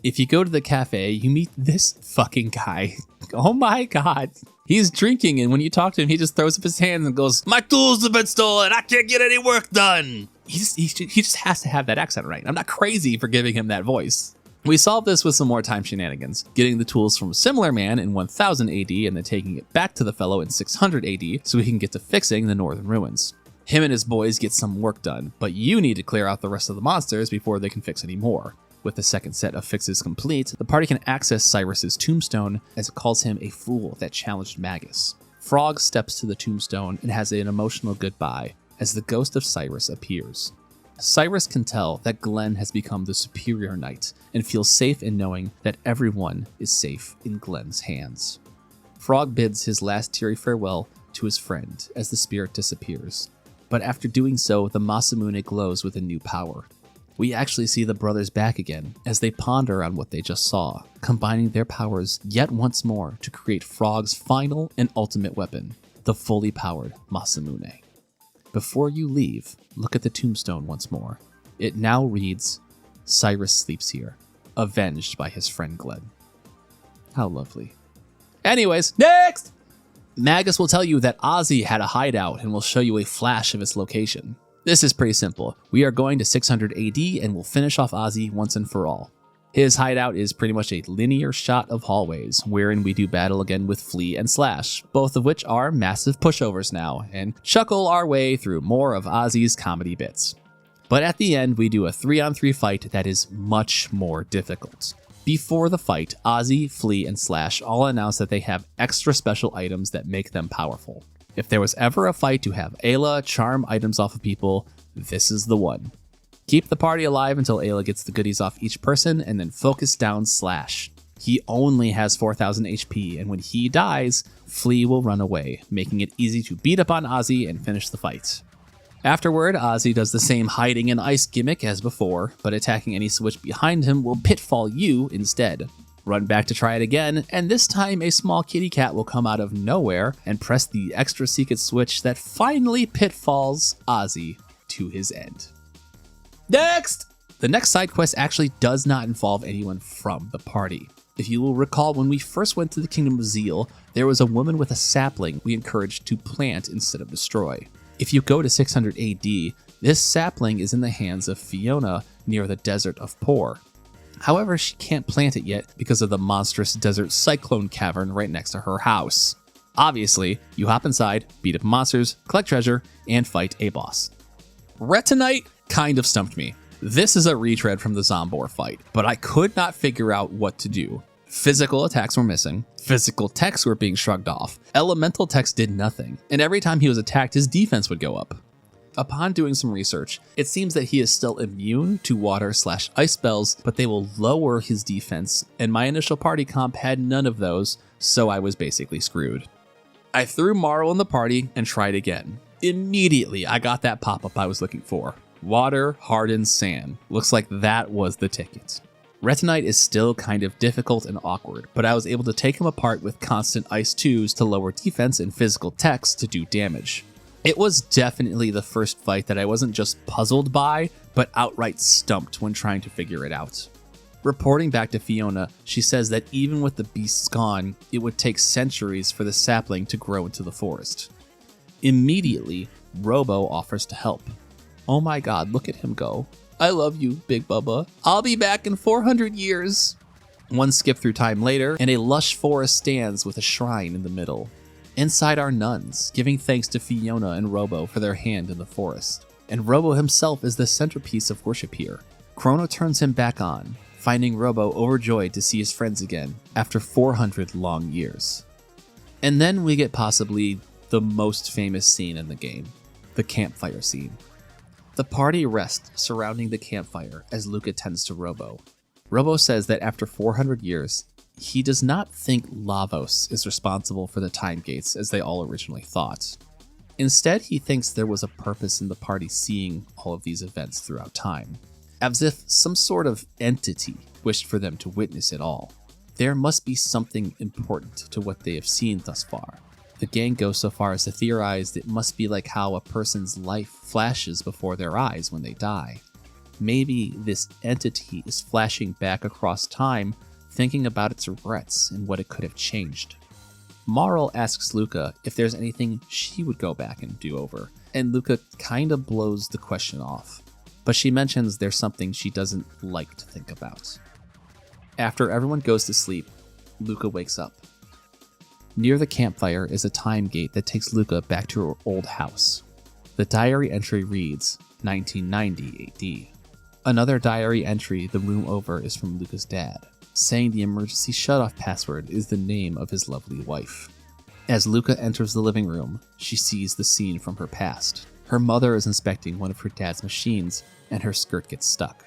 If you go to the cafe, you meet this fucking guy. Oh my god. He's drinking, and when you talk to him, he just throws up his hands and goes, "My tools have been stolen, I can't get any work done." He just has to have that accent right. I'm not crazy for giving him that voice. We solved this with some more time shenanigans, getting the tools from a similar man in 1000 AD and then taking it back to the fellow in 600 AD so we can get to fixing the northern ruins. Him and his boys get some work done, but you need to clear out the rest of the monsters before they can fix any more. With the second set of fixes complete, the party can access Cyrus's tombstone as it calls him a fool that challenged Magus. Frog steps to the tombstone and has an emotional goodbye as the ghost of Cyrus appears. Cyrus can tell that Glenn has become the superior knight and feels safe in knowing that everyone is safe in Glenn's hands. Frog bids his last teary farewell to his friend as the spirit disappears. But after doing so, the Masamune glows with a new power. We actually see the brothers back again as they ponder on what they just saw, combining their powers yet once more to create Frog's final and ultimate weapon, the fully powered Masamune. Before you leave, look at the tombstone once more. It now reads, "Cyrus sleeps here, avenged by his friend Glenn." How lovely. Anyways, next! Magus will tell you that Ozzy had a hideout and will show you a flash of its location. This is pretty simple. We are going to 600 AD and we'll finish off Ozzy once and for all. His hideout is pretty much a linear shot of hallways, wherein we do battle again with Flea and Slash, both of which are massive pushovers now, and chuckle our way through more of Ozzy's comedy bits. But at the end, we do a 3-on-3 fight that is much more difficult. Before the fight, Ozzy, Flea, and Slash all announce that they have extra special items that make them powerful. If there was ever a fight to have Ayla charm items off of people, this is the one. Keep the party alive until Ayla gets the goodies off each person, and then focus down Slash. He only has 4000 HP, and when he dies, Flea will run away, making it easy to beat up on Ozzy and finish the fight. Afterward, Ozzy does the same hiding in ice gimmick as before, but attacking any switch behind him will pitfall you instead. Run back to try it again, and this time a small kitty cat will come out of nowhere and press the extra secret switch that finally pitfalls Ozzy to his end. Next! The next side quest actually does not involve anyone from the party. If you will recall, when we first went to the Kingdom of Zeal, there was a woman with a sapling we encouraged to plant instead of destroy. If you go to 600 AD, this sapling is in the hands of Fiona near the Desert of Por. However, she can't plant it yet because of the monstrous desert cyclone cavern right next to her house. Obviously, you hop inside, beat up monsters, collect treasure, and fight a boss. Retinite kind of stumped me. This is a retread from the Zombor fight, but I could not figure out what to do. Physical attacks were missing, physical techs were being shrugged off, elemental techs did nothing, and every time he was attacked, his defense would go up. Upon doing some research, it seems that he is still immune to water/ice spells, but they will lower his defense, and my initial party comp had none of those, so I was basically screwed. I threw Marl in the party and tried again. Immediately, I got that pop-up I was looking for. Water, hardened sand. Looks like that was the ticket. Retinite is still kind of difficult and awkward, but I was able to take him apart with constant ice 2s to lower defense and physical techs to do damage. It was definitely the first fight that I wasn't just puzzled by, but outright stumped when trying to figure it out. Reporting back to Fiona, she says that even with the beasts gone, it would take centuries for the sapling to grow into the forest. Immediately, Robo offers to help. Oh my god, look at him go. I love you, Big Bubba. I'll be back in 400 years. One skip through time later, and a lush forest stands with a shrine in the middle. Inside are nuns, giving thanks to Fiona and Robo for their hand in the forest. And Robo himself is the centerpiece of worship here. Chrono turns him back on, finding Robo overjoyed to see his friends again after 400 long years. And then we get possibly the most famous scene in the game, the campfire scene. The party rests surrounding the campfire as Luca tends to Robo. Robo says that after 400 years, he does not think Lavos is responsible for the time gates as they all originally thought. Instead, he thinks there was a purpose in the party seeing all of these events throughout time, as if some sort of entity wished for them to witness it all. There must be something important to what they have seen thus far. The gang goes so far as to theorize that it must be like how a person's life flashes before their eyes when they die. Maybe this entity is flashing back across time, thinking about its regrets and what it could have changed. Marl asks Luca if there's anything she would go back and do over, and Luca kinda blows the question off. But she mentions there's something she doesn't like to think about. After everyone goes to sleep, Luca wakes up. Near the campfire is a time gate that takes Luca back to her old house. The diary entry reads 1990 AD. Another diary entry the room over is from Luca's dad, saying the emergency shutoff password is the name of his lovely wife. As Luca enters the living room, she sees the scene from her past. Her mother is inspecting one of her dad's machines, and her skirt gets stuck.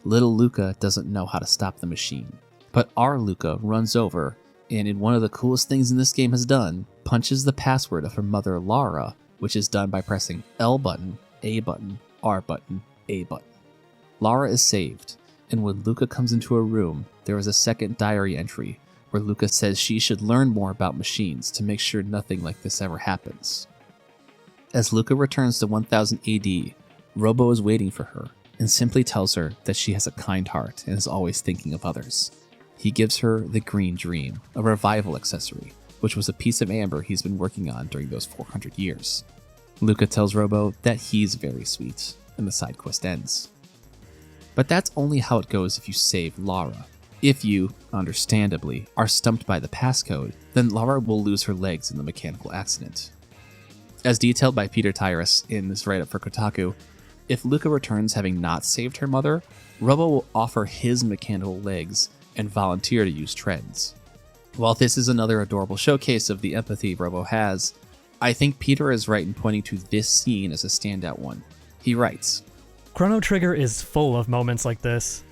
Little Luca doesn't know how to stop the machine, but our Luca runs over, and in one of the coolest things in this game has done, punches the password of her mother Lara, which is done by pressing L button, A button, R button, A button. Lara is saved, and when Luca comes into her room, there is a second diary entry where Luca says she should learn more about machines to make sure nothing like this ever happens. As Luca returns to 1000 AD, Robo is waiting for her and simply tells her that she has a kind heart and is always thinking of others. He gives her the Green Dream, a revival accessory, which was a piece of amber he's been working on during those 400 years. Luca tells Robo that he's very sweet, and the side quest ends. But that's only how it goes if you save Lara. If you, understandably, are stumped by the passcode, then Lara will lose her legs in the mechanical accident. As detailed by Peter Tyrus in this write-up for Kotaku, if Luca returns having not saved her mother, Robo will offer his mechanical legs and volunteer to use treads. While this is another adorable showcase of the empathy Robo has, I think Peter is right in pointing to this scene as a standout one. He writes, Chrono Trigger is full of moments like this.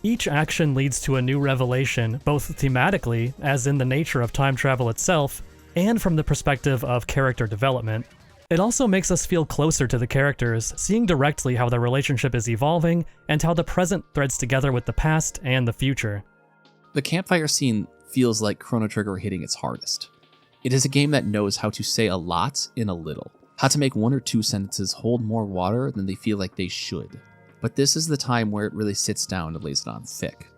Each action leads to a new revelation, both thematically, as in the nature of time travel itself, and from the perspective of character development. It also makes us feel closer to the characters, seeing directly how their relationship is evolving, and how the present threads together with the past and the future. The campfire scene feels like Chrono Trigger hitting its hardest. It is a game that knows how to say a lot in a little, how to make one or two sentences hold more water than they feel like they should. But this is the time where it really sits down and lays it on thick.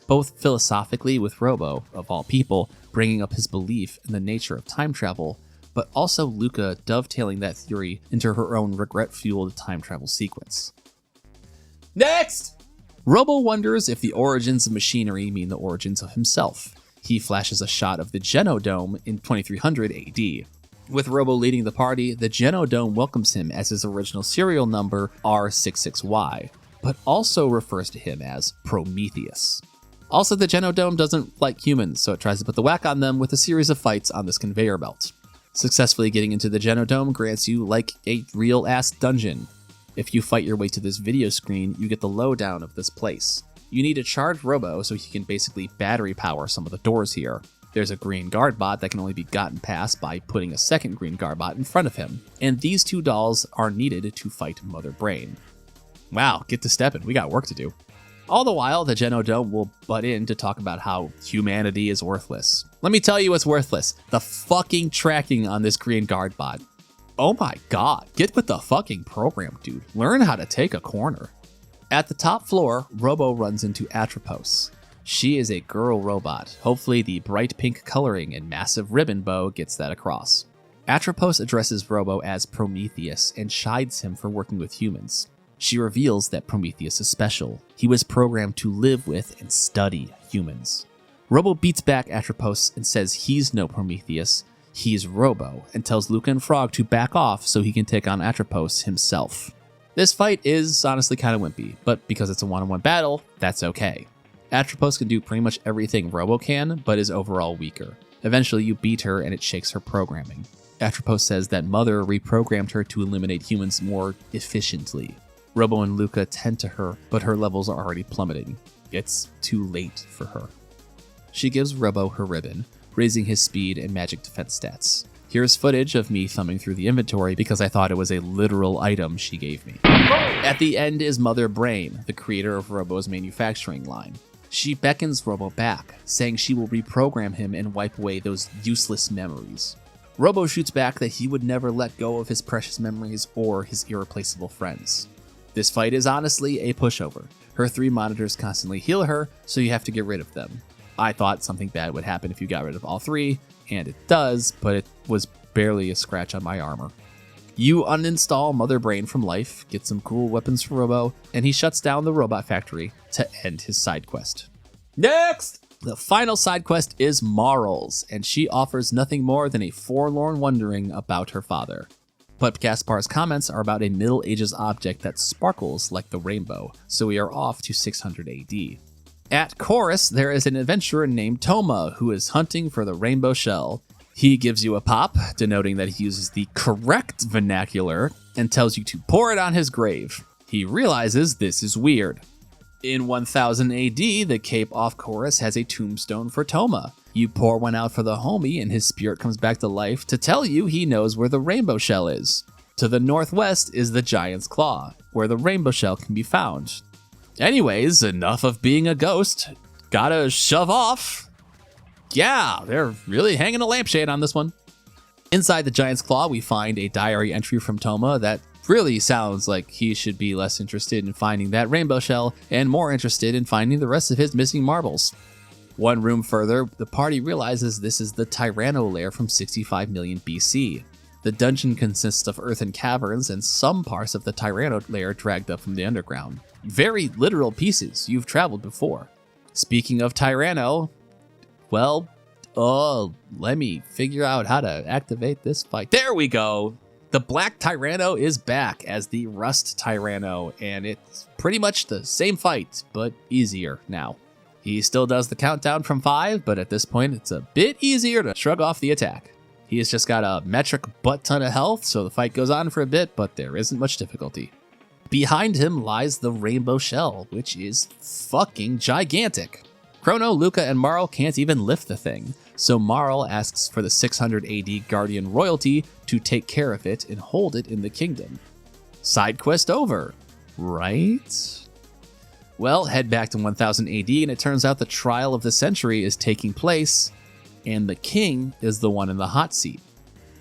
Both philosophically with Robo, of all people, bringing up his belief in the nature of time travel, but also Luca dovetailing that theory into her own regret-fueled time travel sequence. Next! Robo wonders if the origins of machinery mean the origins of himself. He flashes a shot of the Genodome in 2300 AD. With Robo leading the party, the Genodome welcomes him as his original serial number R66Y, but also refers to him as Prometheus. Also, the Genodome doesn't like humans, so it tries to put the whack on them with a series of fights on this conveyor belt. Successfully getting into the Genodome grants you like a real-ass dungeon. If you fight your way to this video screen, you get the lowdown of this place. You need to charge Robo so he can basically battery power some of the doors here. There's a green guard bot that can only be gotten past by putting a second green guard bot in front of him, and these two dolls are needed to fight Mother Brain. Wow, get to stepping, we got work to do. All the while, the Genodome will butt in to talk about how humanity is worthless. Let me tell you what's worthless. The fucking tracking on this green guard bot. Oh my god, get with the fucking program, dude. Learn how to take a corner. At the top floor, Robo runs into Atropos. She is a girl robot. Hopefully the bright pink coloring and massive ribbon bow gets that across. Atropos addresses Robo as Prometheus and chides him for working with humans. She reveals that Prometheus is special. He was programmed to live with and study humans. Robo beats back Atropos and says he's no Prometheus, he's Robo, and tells Luca and Frog to back off so he can take on Atropos himself. This fight is honestly kind of wimpy, but because it's a one-on-one battle, that's okay. Atropos can do pretty much everything Robo can, but is overall weaker. Eventually you beat her and it shakes her programming. Atropos says that Mother reprogrammed her to eliminate humans more efficiently. Robo and Luca tend to her, but her levels are already plummeting. It's too late for her. She gives Robo her ribbon, raising his speed and magic defense stats. Here's footage of me thumbing through the inventory because I thought it was a literal item she gave me. At the end is Mother Brain, the creator of Robo's manufacturing line. She beckons Robo back, saying she will reprogram him and wipe away those useless memories. Robo shoots back that he would never let go of his precious memories or his irreplaceable friends. This fight is honestly a pushover. Her 3 monitors constantly heal her, so you have to get rid of them. I thought something bad would happen if you got rid of all 3, and it does, but it was barely a scratch on my armor. You uninstall Mother Brain from life, get some cool weapons for Robo, and he shuts down the robot factory to end his side quest. Next! The final side quest is Marl's, and she offers nothing more than a forlorn wondering about her father. But Gaspar's comments are about a Middle Ages object that sparkles like the rainbow, so we are off to 600 AD. At Chorus, there is an adventurer named Toma who is hunting for the rainbow shell. He gives you a pop, denoting that he uses the correct vernacular, and tells you to pour it on his grave. He realizes this is weird. In 1000 AD, the Cape off Chorus has a tombstone for Toma. You pour one out for the homie and his spirit comes back to life to tell you he knows where the rainbow shell is. To the northwest is the Giant's Claw, where the rainbow shell can be found. Anyways, enough of being a ghost. Gotta shove off. Yeah, they're really hanging a lampshade on this one. Inside the Giant's Claw, we find a diary entry from Toma that really sounds like he should be less interested in finding that rainbow shell and more interested in finding the rest of his missing marbles. One room further, the party realizes this is the Tyranno lair from 65 million BC. The dungeon consists of earthen caverns and some parts of the Tyranno lair dragged up from the underground. Very literal pieces you've traveled before. Speaking of Tyranno, well, let me figure out how to activate this fight. There we go! The Black Tyranno is back as the Rust Tyranno, and it's pretty much the same fight, but easier now. He still does the countdown from 5, but at this point it's a bit easier to shrug off the attack. He has just got a metric butt ton of health, so the fight goes on for a bit, but there isn't much difficulty. Behind him lies the rainbow shell, which is fucking gigantic. Chrono, Luca, and Marl can't even lift the thing, so Marl asks for the 600 AD Guardian royalty to take care of it and hold it in the kingdom. Side quest over, right? Well, head back to 1000 AD and it turns out the trial of the century is taking place, and the king is the one in the hot seat.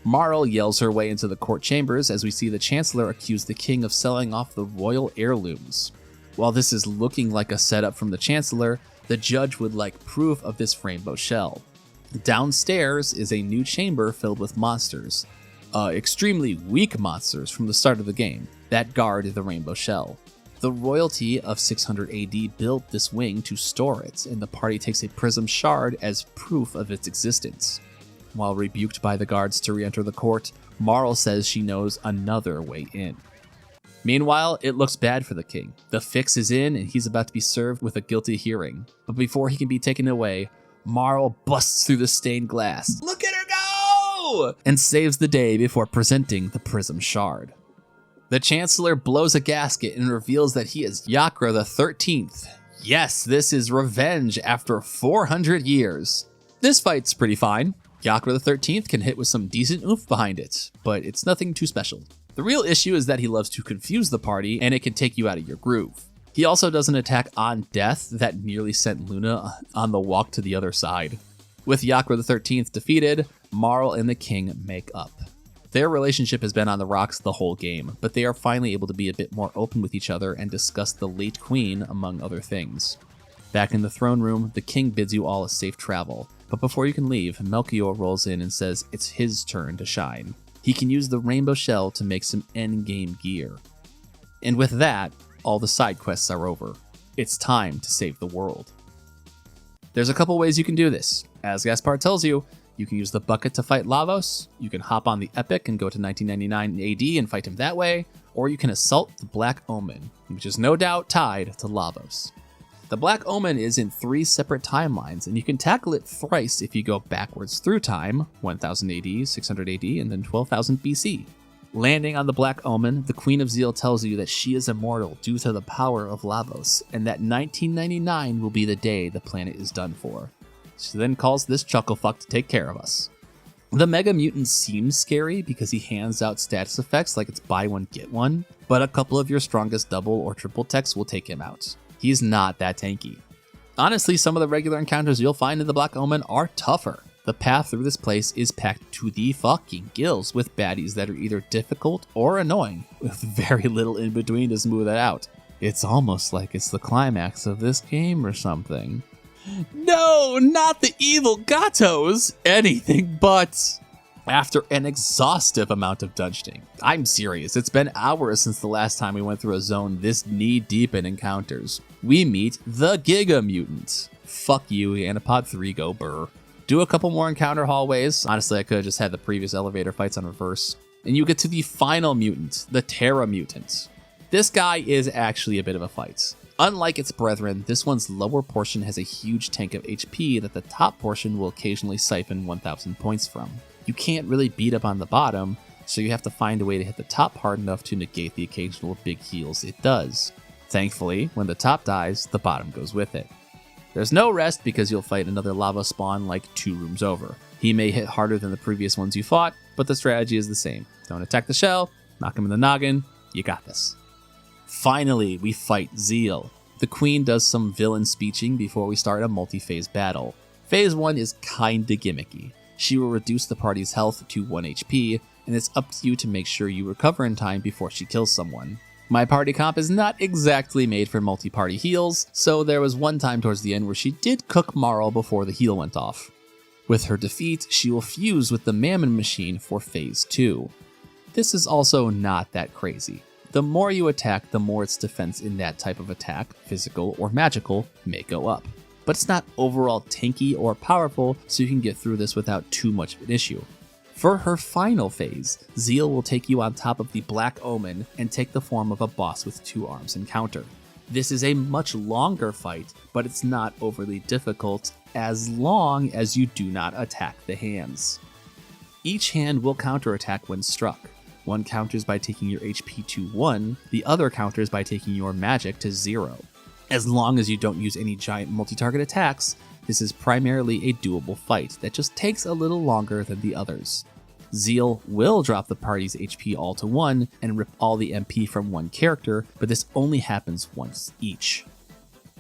Marl yells her way into the court chambers as we see the Chancellor accuse the king of selling off the royal heirlooms. While this is looking like a setup from the Chancellor, the judge would like proof of this rainbow shell. Downstairs is a new chamber filled with monsters, extremely weak monsters from the start of the game, that guard the rainbow shell. The royalty of 600 AD built this wing to store it, and the party takes a prism shard as proof of its existence. While rebuked by the guards to re-enter the court, Marl says she knows another way in. Meanwhile, it looks bad for the king. The fix is in, and he's about to be served with a guilty hearing. But before he can be taken away, Marl busts through the stained glass. Look at her go! And saves the day before presenting the prism shard. The Chancellor blows a gasket and reveals that he is Yakra the 13th. Yes, this is revenge after 400 years. This fight's pretty fine. Yakra the 13th can hit with some decent oomph behind it, but it's nothing too special. The real issue is that he loves to confuse the party and it can take you out of your groove. He also does an attack on death that nearly sent Luna on the walk to the other side. With Yakra the 13th defeated, Marl and the king make up. Their relationship has been on the rocks the whole game, but they are finally able to be a bit more open with each other and discuss the late queen, among other things. Back in the throne room, the king bids you all a safe travel, but before you can leave, Melchior rolls in and says it's his turn to shine. He can use the rainbow shell to make some endgame gear. And with that, all the side quests are over. It's time to save the world. There's a couple ways you can do this. As Gaspar tells you, you can use the bucket to fight Lavos, you can hop on the Epic and go to 1999 AD and fight him that way, or you can assault the Black Omen, which is no doubt tied to Lavos. The Black Omen is in 3 separate timelines, and you can tackle it thrice if you go backwards through time, 1000 AD, 600 AD, and then 12,000 BC. Landing on the Black Omen, the Queen of Zeal tells you that she is immortal due to the power of Lavos, and that 1999 will be the day the planet is done for. She then calls this chucklefuck to take care of us. The Mega Mutant seems scary because he hands out status effects like it's buy one get one, but a couple of your strongest double or triple techs will take him out. He's not that tanky. Honestly, some of the regular encounters you'll find in the Black Omen are tougher. The path through this place is packed to the fucking gills with baddies that are either difficult or annoying, with very little in between to smooth it out. It's almost like it's the climax of this game or something. No, not the evil gatos! Anything but! After an exhaustive amount of dungeoning. I'm serious, it's been hours since the last time we went through a zone this knee-deep in encounters. We meet the Giga Mutant. Fuck you, Anapod 3, go burr. Do a couple more encounter hallways. Honestly, I could have just had the previous elevator fights on reverse. And you get to the final mutant, the Terra Mutant. This guy is actually a bit of a fight. Unlike its brethren, this one's lower portion has a huge tank of HP that the top portion will occasionally siphon 1000 points from. You can't really beat up on the bottom, so you have to find a way to hit the top hard enough to negate the occasional big heals it does. Thankfully, when the top dies, the bottom goes with it. There's no rest because you'll fight another lava spawn like 2 rooms over. He may hit harder than the previous ones you fought, but the strategy is the same. Don't attack the shell, knock him in the noggin, you got this. Finally, we fight Zeal. The Queen does some villain speeching before we start a multi-phase battle. Phase 1 is kinda gimmicky. She will reduce the party's health to 1 HP, and it's up to you to make sure you recover in time before she kills someone. My party comp is not exactly made for multi-party heals, so there was one time towards the end where she did cook Marl before the heal went off. With her defeat, she will fuse with the Mammon Machine for Phase 2. This is also not that crazy. The more you attack, the more its defense in that type of attack, physical or magical, may go up. But it's not overall tanky or powerful, so you can get through this without too much of an issue. For her final phase, Zeal will take you on top of the Black Omen and take the form of a boss with 2 arms encounter. This is a much longer fight, but it's not overly difficult as long as you do not attack the hands. Each hand will counterattack when struck. One counters by taking your HP to 1, the other counters by taking your magic to 0. As long as you don't use any giant multi-target attacks, this is primarily a doable fight that just takes a little longer than the others. Zeal will drop the party's HP all to 1 and rip all the MP from one character, but this only happens once each.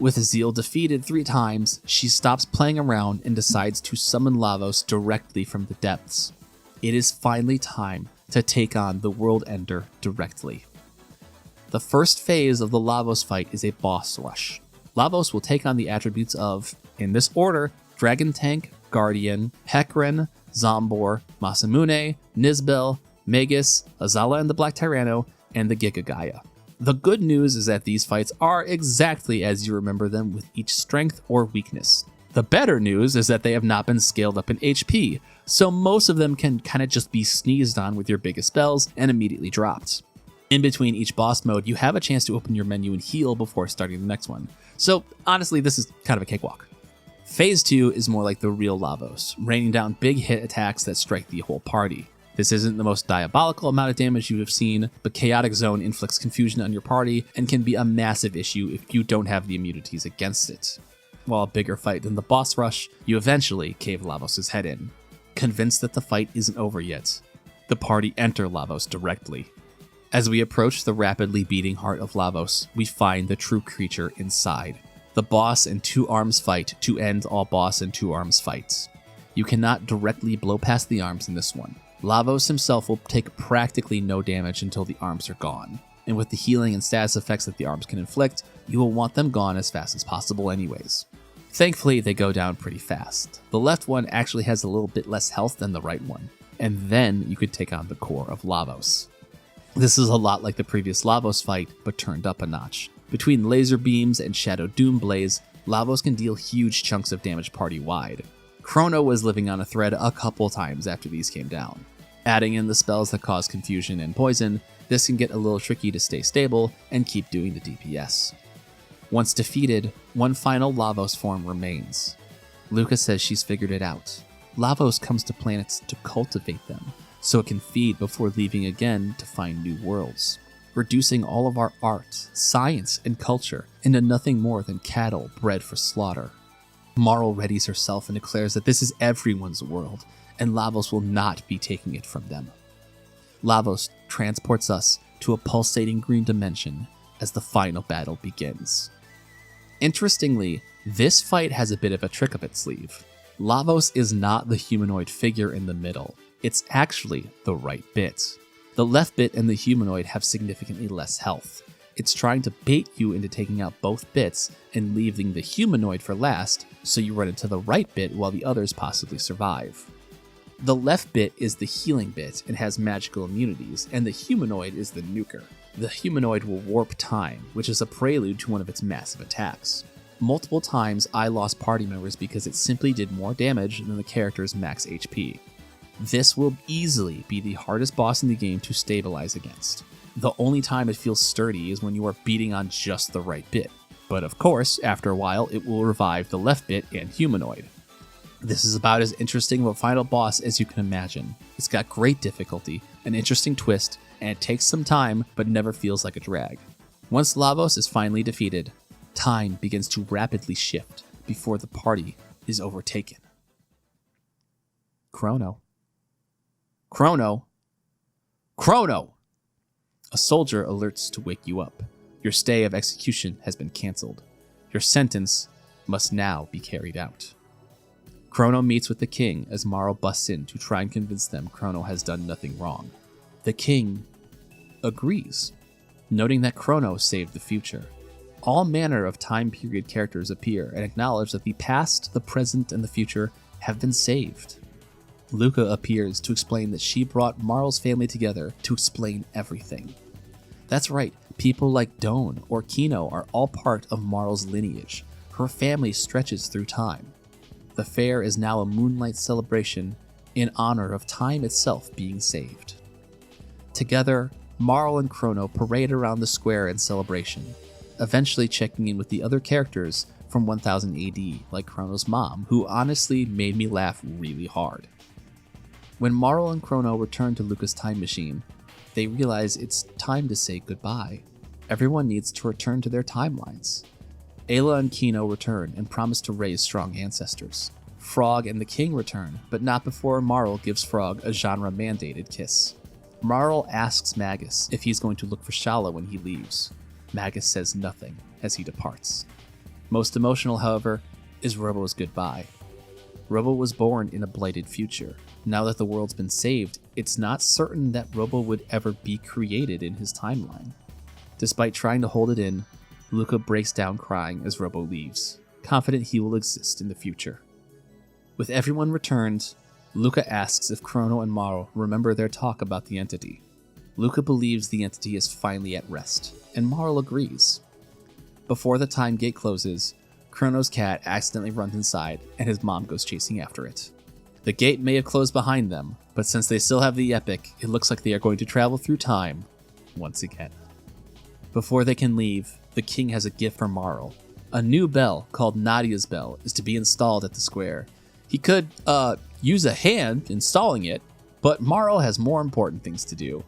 With Zeal defeated 3 times, she stops playing around and decides to summon Lavos directly from the depths. It is finally time to take on the World Ender directly. The first phase of the Lavos fight is a boss rush. Lavos will take on the attributes of, in this order, Dragon Tank, Guardian, Hecarim, Zombor, Masamune, Nizbel, Magus, Azala and the Black Tyranno, and the Giga Gaia. The good news is that these fights are exactly as you remember them with each strength or weakness. The better news is that they have not been scaled up in HP, so most of them can kind of just be sneezed on with your biggest spells and immediately dropped. In between each boss mode, you have a chance to open your menu and heal before starting the next one. So honestly, this is kind of a cakewalk. Phase 2 is more like the real Lavos, raining down big hit attacks that strike the whole party. This isn't the most diabolical amount of damage you have seen, but Chaotic Zone inflicts confusion on your party and can be a massive issue if you don't have the immunities against it. While a bigger fight than the boss rush, you eventually cave Lavos' head in. Convinced that the fight isn't over yet, the party enter Lavos directly. As we approach the rapidly beating heart of Lavos, we find the true creature inside. The boss and 2 arms fight to end all boss and 2 arms fights. You cannot directly blow past the arms in this one. Lavos himself will take practically no damage until the arms are gone. And with the healing and status effects that the arms can inflict, you will want them gone as fast as possible anyways. Thankfully, they go down pretty fast. The left one actually has a little bit less health than the right one. And then you could take on the core of Lavos. This is a lot like the previous Lavos fight, but turned up a notch. Between laser beams and Shadow Doom Blaze, Lavos can deal huge chunks of damage party-wide. Chrono was living on a thread a couple times after these came down. Adding in the spells that cause confusion and poison, this can get a little tricky to stay stable and keep doing the DPS. Once defeated, one final Lavos form remains. Luca says she's figured it out. Lavos comes to planets to cultivate them, so it can feed before leaving again to find new worlds, reducing all of our art, science, and culture into nothing more than cattle bred for slaughter. Marl readies herself and declares that this is everyone's world, and Lavos will not be taking it from them. Lavos transports us to a pulsating green dimension as the final battle begins. Interestingly, this fight has a bit of a trick up its sleeve. Lavos is not the humanoid figure in the middle, it's actually the right bit. The left bit and the humanoid have significantly less health. It's trying to bait you into taking out both bits and leaving the humanoid for last, so you run into the right bit while the others possibly survive. The left bit is the healing bit and has magical immunities, and the humanoid is the nuker. The humanoid will warp time, which is a prelude to one of its massive attacks. Multiple times I lost party members because it simply did more damage than the character's max HP. This will easily be the hardest boss in the game to stabilize against. The only time it feels sturdy is when you are beating on just the right bit. But of course, after a while, it will revive the left bit and humanoid. This is about as interesting of a final boss as you can imagine. It's got great difficulty, an interesting twist, and it takes some time, but never feels like a drag. Once Lavos is finally defeated, time begins to rapidly shift before the party is overtaken. Chrono. Chrono. Chrono! A soldier alerts to wake you up. Your stay of execution has been cancelled. Your sentence must now be carried out. Chrono meets with the king as Marl busts in to try and convince them Chrono has done nothing wrong. The king agrees, noting that Chrono saved the future. All manner of time period characters appear and acknowledge that the past, the present, and the future have been saved. Luca appears to explain that she brought Marl's family together to explain everything. That's right, people like Doan or Kino are all part of Marl's lineage. Her family stretches through time. The fair is now a moonlight celebration in honor of time itself being saved. Together, Marl and Chrono parade around the square in celebration, eventually checking in with the other characters from 1000 AD, like Chrono's mom, who honestly made me laugh really hard. When Marl and Chrono return to Luca's time machine, they realize it's time to say goodbye. Everyone needs to return to their timelines. Ayla and Kino return and promise to raise strong ancestors. Frog and the King return, but not before Marl gives Frog a genre-mandated kiss. Marl asks Magus if he's going to look for Shala when he leaves. Magus says nothing as he departs. Most emotional, however, is Robo's goodbye. Robo was born in a blighted future. Now that the world's been saved, it's not certain that Robo would ever be created in his timeline. Despite trying to hold it in, Luca breaks down crying as Robo leaves, confident he will exist in the future. With everyone returned, Luca asks if Chrono and Marl remember their talk about the entity. Luca believes the entity is finally at rest, and Marl agrees. Before the time gate closes, Chrono's cat accidentally runs inside, and his mom goes chasing after it. The gate may have closed behind them, but since they still have the epic, it looks like they are going to travel through time once again. Before they can leave, the king has a gift for Marl. A new bell called Nadia's Bell is to be installed at the square. He could, use a hand installing it, but Marl has more important things to do.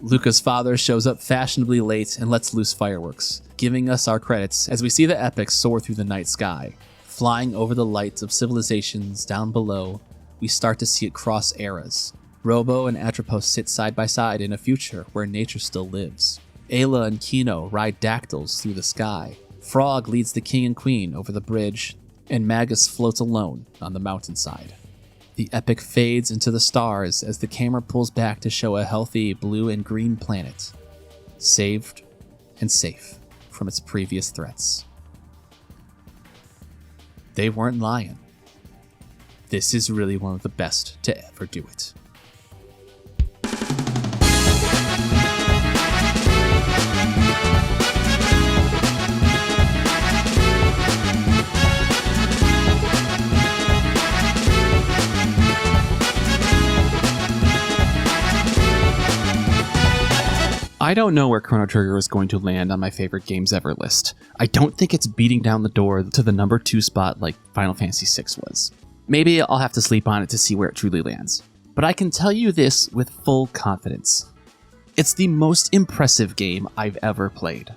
Luca's father shows up fashionably late and lets loose fireworks, giving us our credits as we see the epic soar through the night sky. Flying over the lights of civilizations down below, we start to see it cross eras. Robo and Atropos sit side by side in a future where nature still lives. Ayla and Kino ride dactyls through the sky. Frog leads the king and queen over the bridge, and Magus floats alone on the mountainside. The epic fades into the stars as the camera pulls back to show a healthy blue and green planet, saved and safe from its previous threats. They weren't lying. This is really one of the best to ever do it. I don't know where Chrono Trigger is going to land on my favorite games ever list. I don't think it's beating down the door to the number 2 spot like Final Fantasy VI was. Maybe I'll have to sleep on it to see where it truly lands. But I can tell you this with full confidence. It's the most impressive game I've ever played.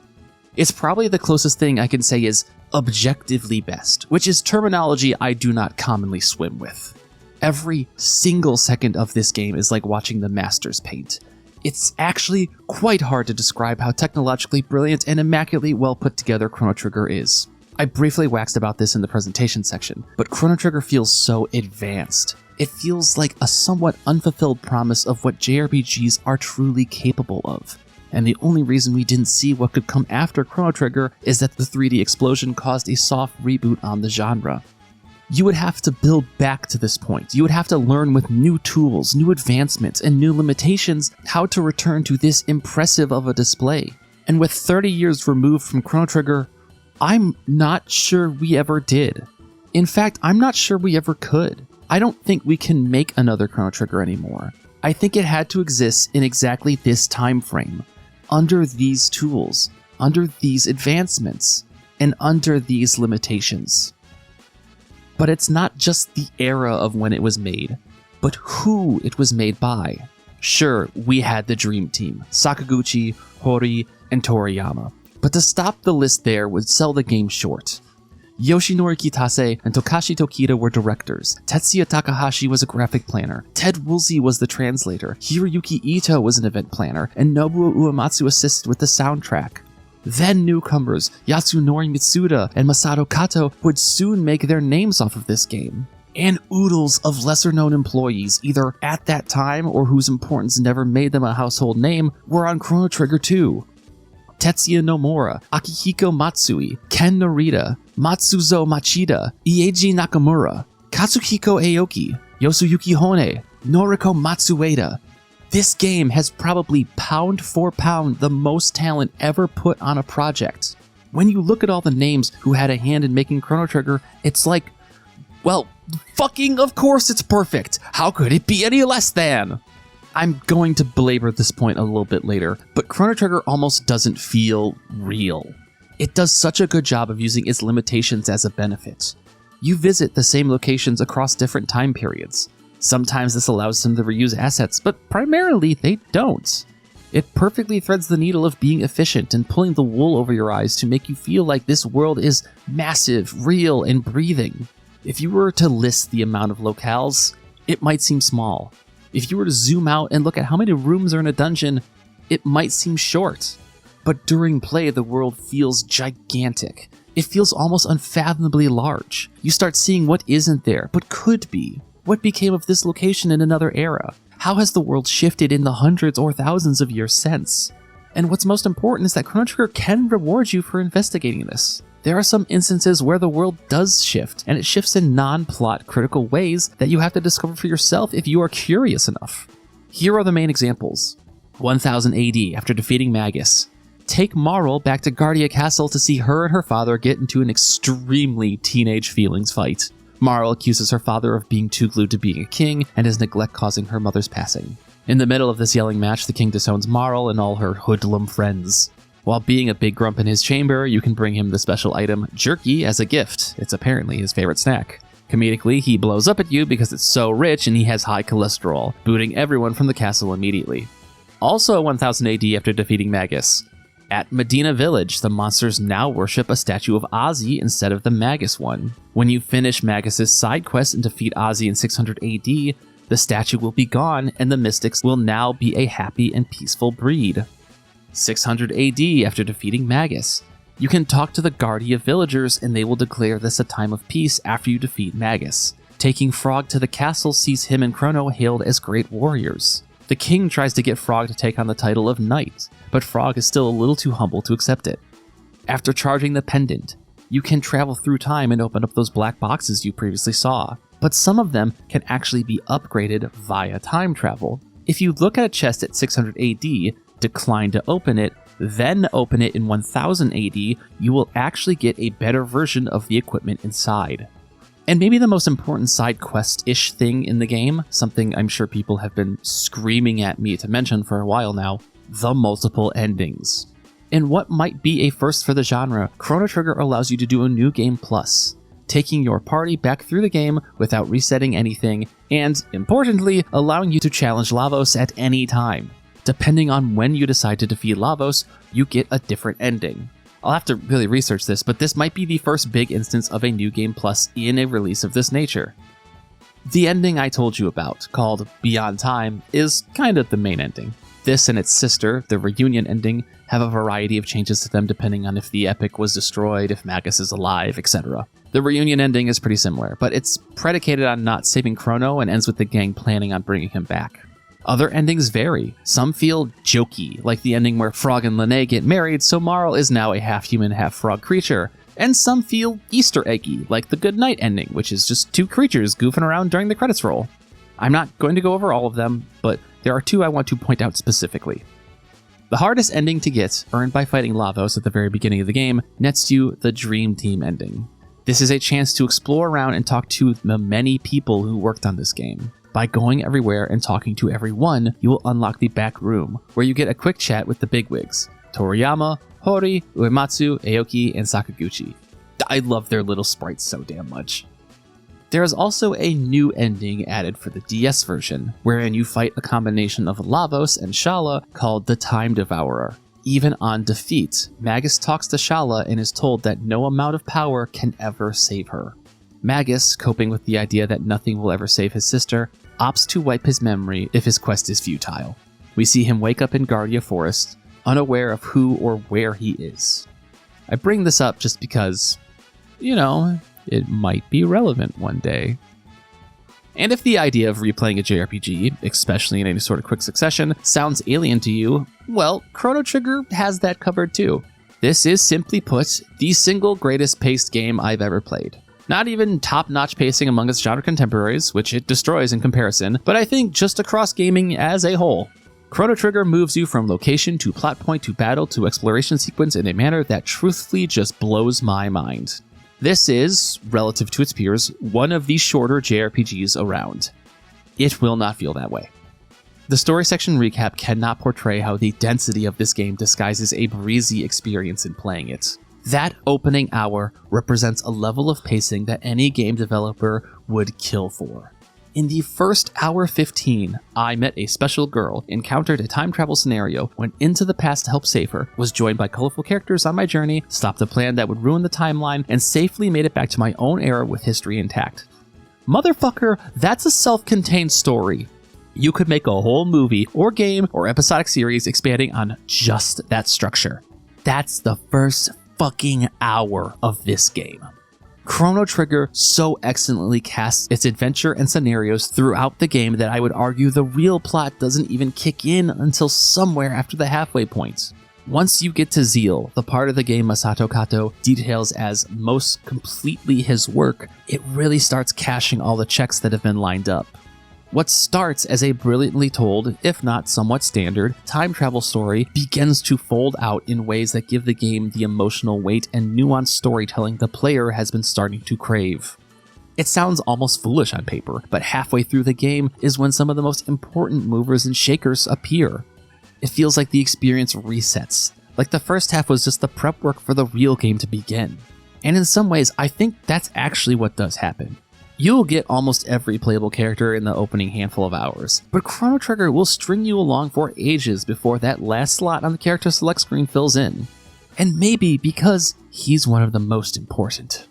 It's probably the closest thing I can say is objectively best, which is terminology I do not commonly swim with. Every single second of this game is like watching the masters paint. It's actually quite hard to describe how technologically brilliant and immaculately well put together Chrono Trigger is. I briefly waxed about this in the presentation section, but Chrono Trigger feels so advanced. It feels like a somewhat unfulfilled promise of what JRPGs are truly capable of. And the only reason we didn't see what could come after Chrono Trigger is that the 3D explosion caused a soft reboot on the genre. You would have to build back to this point. You would have to learn with new tools, new advancements, and new limitations how to return to this impressive of a display. And with 30 years removed from Chrono Trigger, I'm not sure we ever did. In fact, I'm not sure we ever could. I don't think we can make another Chrono Trigger anymore. I think it had to exist in exactly this time frame, under these tools, under these advancements, and under these limitations. But it's not just the era of when it was made, but who it was made by. Sure, we had the Dream Team, Sakaguchi, Hori, and Toriyama. But to stop the list there would sell the game short. Yoshinori Kitase and Tokashi Tokita were directors. Tetsuya Takahashi was a graphic planner. Ted Woolsey was the translator. Hiroyuki Ito was an event planner. And Nobuo Uematsu assisted with the soundtrack. Then newcomers Yasunori Mitsuda and Masato Kato would soon make their names off of this game. And oodles of lesser-known employees, either at that time or whose importance never made them a household name, were on Chrono Trigger 2. Tetsuya Nomura, Akihiko Matsui, Ken Narita, Matsuzo Machida, Ieiji Nakamura, Katsuhiko Aoki, Yosuyuki Hone, Noriko Matsueda. This game has probably pound for pound the most talent ever put on a project. When you look at all the names who had a hand in making Chrono Trigger, it's like, well, fucking of course it's perfect. How could it be any less than? I'm going to belabor this point a little bit later, but Chrono Trigger almost doesn't feel real. It does such a good job of using its limitations as a benefit. You visit the same locations across different time periods. Sometimes this allows them to reuse assets, but primarily they don't. It perfectly threads the needle of being efficient and pulling the wool over your eyes to make you feel like this world is massive, real, and breathing. If you were to list the amount of locales, it might seem small. If you were to zoom out and look at how many rooms are in a dungeon, it might seem short. But during play, the world feels gigantic. It feels almost unfathomably large. You start seeing what isn't there, but could be. What became of this location in another era? How has the world shifted in the hundreds or thousands of years since? And what's most important is that Chrono Trigger can reward you for investigating this. There are some instances where the world does shift, and it shifts in non-plot critical ways that you have to discover for yourself if you are curious enough. Here are the main examples. 1000 AD, after defeating Magus. Take Marl back to Guardia Castle to see her and her father get into an extremely teenage feelings fight. Marl accuses her father of being too glued to being a king, and his neglect causing her mother's passing. In the middle of this yelling match, the king disowns Marl and all her hoodlum friends. While being a big grump in his chamber, you can bring him the special item, Jerky, as a gift. It's apparently his favorite snack. Comedically, he blows up at you because it's so rich and he has high cholesterol, booting everyone from the castle immediately. Also 1000 AD after defeating Magus. At Medina Village, the monsters now worship a statue of Ozzy instead of the Magus one. When you finish Magus' side quest and defeat Ozzy in 600 AD, the statue will be gone and the mystics will now be a happy and peaceful breed. 600 AD after defeating Magus. You can talk to the Guardia villagers and they will declare this a time of peace after you defeat Magus. Taking Frog to the castle sees him and Chrono hailed as great warriors. The king tries to get Frog to take on the title of knight, but Frog is still a little too humble to accept it. After charging the pendant, you can travel through time and open up those black boxes you previously saw, but some of them can actually be upgraded via time travel. If you look at a chest at 600 AD, decline to open it, then open it in 1000 AD, you will actually get a better version of the equipment inside. And maybe the most important side quest-ish thing in the game, something I'm sure people have been screaming at me to mention for a while now, the multiple endings. In what might be a first for the genre, Chrono Trigger allows you to do a new game plus, taking your party back through the game without resetting anything, and, importantly, allowing you to challenge Lavos at any time. Depending on when you decide to defeat Lavos, you get a different ending. I'll have to really research this, but this might be the first big instance of a new game plus in a release of this nature. The ending I told you about, called Beyond Time, is kind of the main ending. This and its sister, the reunion ending, have a variety of changes to them depending on if the epic was destroyed, if Magus is alive, etc. The reunion ending is pretty similar, but it's predicated on not saving Chrono and ends with the gang planning on bringing him back. Other endings vary. Some feel jokey, like the ending where Frog and Lene get married, so Marl is now a half-human, half-frog creature. And some feel Easter eggy, like the Good Night ending, which is just two creatures goofing around during the credits roll. I'm not going to go over all of them, but there are two I want to point out specifically. The hardest ending to get, earned by fighting Lavos at the very beginning of the game, nets you the Dream Team ending. This is a chance to explore around and talk to the many people who worked on this game. By going everywhere and talking to everyone, you will unlock the back room, where you get a quick chat with the bigwigs: Toriyama, Hori, Uematsu, Aoki, and Sakaguchi. I love their little sprites so damn much. There is also a new ending added for the DS version, wherein you fight a combination of Lavos and Shala called the Time Devourer. Even on defeat, Magus talks to Shala and is told that no amount of power can ever save her. Magus, coping with the idea that nothing will ever save his sister, opts to wipe his memory if his quest is futile. We see him wake up in Guardia Forest, unaware of who or where he is. I bring this up just because, it might be relevant one day. And if the idea of replaying a JRPG, especially in any sort of quick succession, sounds alien to you, well, Chrono Trigger has that covered too. This is, simply put, the single greatest paced game I've ever played. Not even top-notch pacing among its genre contemporaries, which it destroys in comparison, but I think just across gaming as a whole. Chrono Trigger moves you from location to plot point to battle to exploration sequence in a manner that truthfully just blows my mind. This is, relative to its peers, one of the shorter JRPGs around. It will not feel that way. The story section recap cannot portray how the density of this game disguises a breezy experience in playing it. That opening hour represents a level of pacing that any game developer would kill for. In the first hour 15, I met a special girl, encountered a time travel scenario, went into the past to help save her, was joined by colorful characters on my journey, stopped a plan that would ruin the timeline, and safely made it back to my own era with history intact. Motherfucker, that's a self-contained story. You could make a whole movie, or game, or episodic series expanding on just that structure. That's the first fucking hour of this game. Chrono Trigger so excellently casts its adventure and scenarios throughout the game that I would argue the real plot doesn't even kick in until somewhere after the halfway point. Once you get to Zeal, the part of the game Masato Kato details as most completely his work, it really starts cashing all the checks that have been lined up. What starts as a brilliantly told, if not somewhat standard, time travel story begins to fold out in ways that give the game the emotional weight and nuanced storytelling the player has been starting to crave. It sounds almost foolish on paper, but halfway through the game is when some of the most important movers and shakers appear. It feels like the experience resets, like the first half was just the prep work for the real game to begin. And in some ways, I think that's actually what does happen. You'll get almost every playable character in the opening handful of hours, but Chrono Trigger will string you along for ages before that last slot on the character select screen fills in. And maybe because he's one of the most important.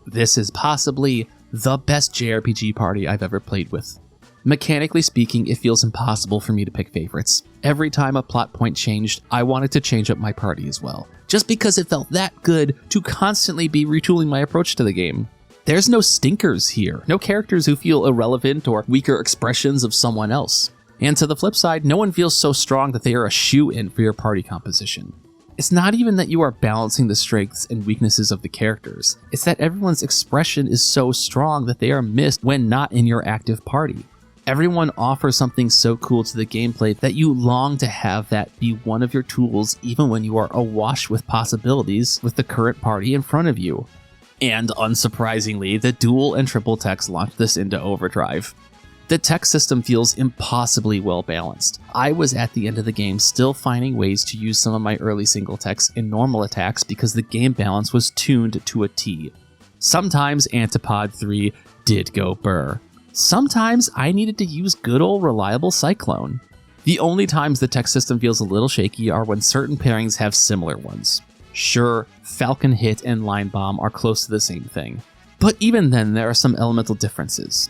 This is possibly the best JRPG party I've ever played with. Mechanically speaking, it feels impossible for me to pick favorites. Every time a plot point changed, I wanted to change up my party as well, just because it felt that good to constantly be retooling my approach to the game. There's no stinkers here, no characters who feel irrelevant or weaker expressions of someone else. And to the flip side, no one feels so strong that they are a shoe-in for your party composition. It's not even that you are balancing the strengths and weaknesses of the characters, it's that everyone's expression is so strong that they are missed when not in your active party. Everyone offers something so cool to the gameplay that you long to have that be one of your tools even when you are awash with possibilities with the current party in front of you. And unsurprisingly, the dual and triple text launched this into overdrive. The tech system feels impossibly well balanced. I was at the end of the game still finding ways to use some of my early single techs in normal attacks because the game balance was tuned to a T. Sometimes Antipod 3 did go burr. Sometimes I needed to use good old reliable Cyclone. The only times the tech system feels a little shaky are when certain pairings have similar ones. Sure, Falcon Hit and Line Bomb are close to the same thing, but even then there are some elemental differences.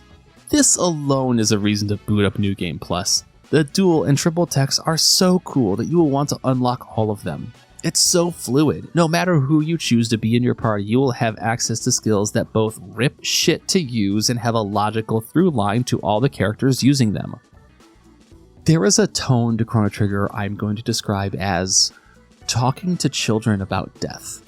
This alone is a reason to boot up New Game Plus. The dual and triple techs are so cool that you will want to unlock all of them. It's so fluid. No matter who you choose to be in your party, you will have access to skills that both rip shit to use and have a logical through line to all the characters using them. There is a tone to Chrono Trigger I'm going to describe as talking to children about death.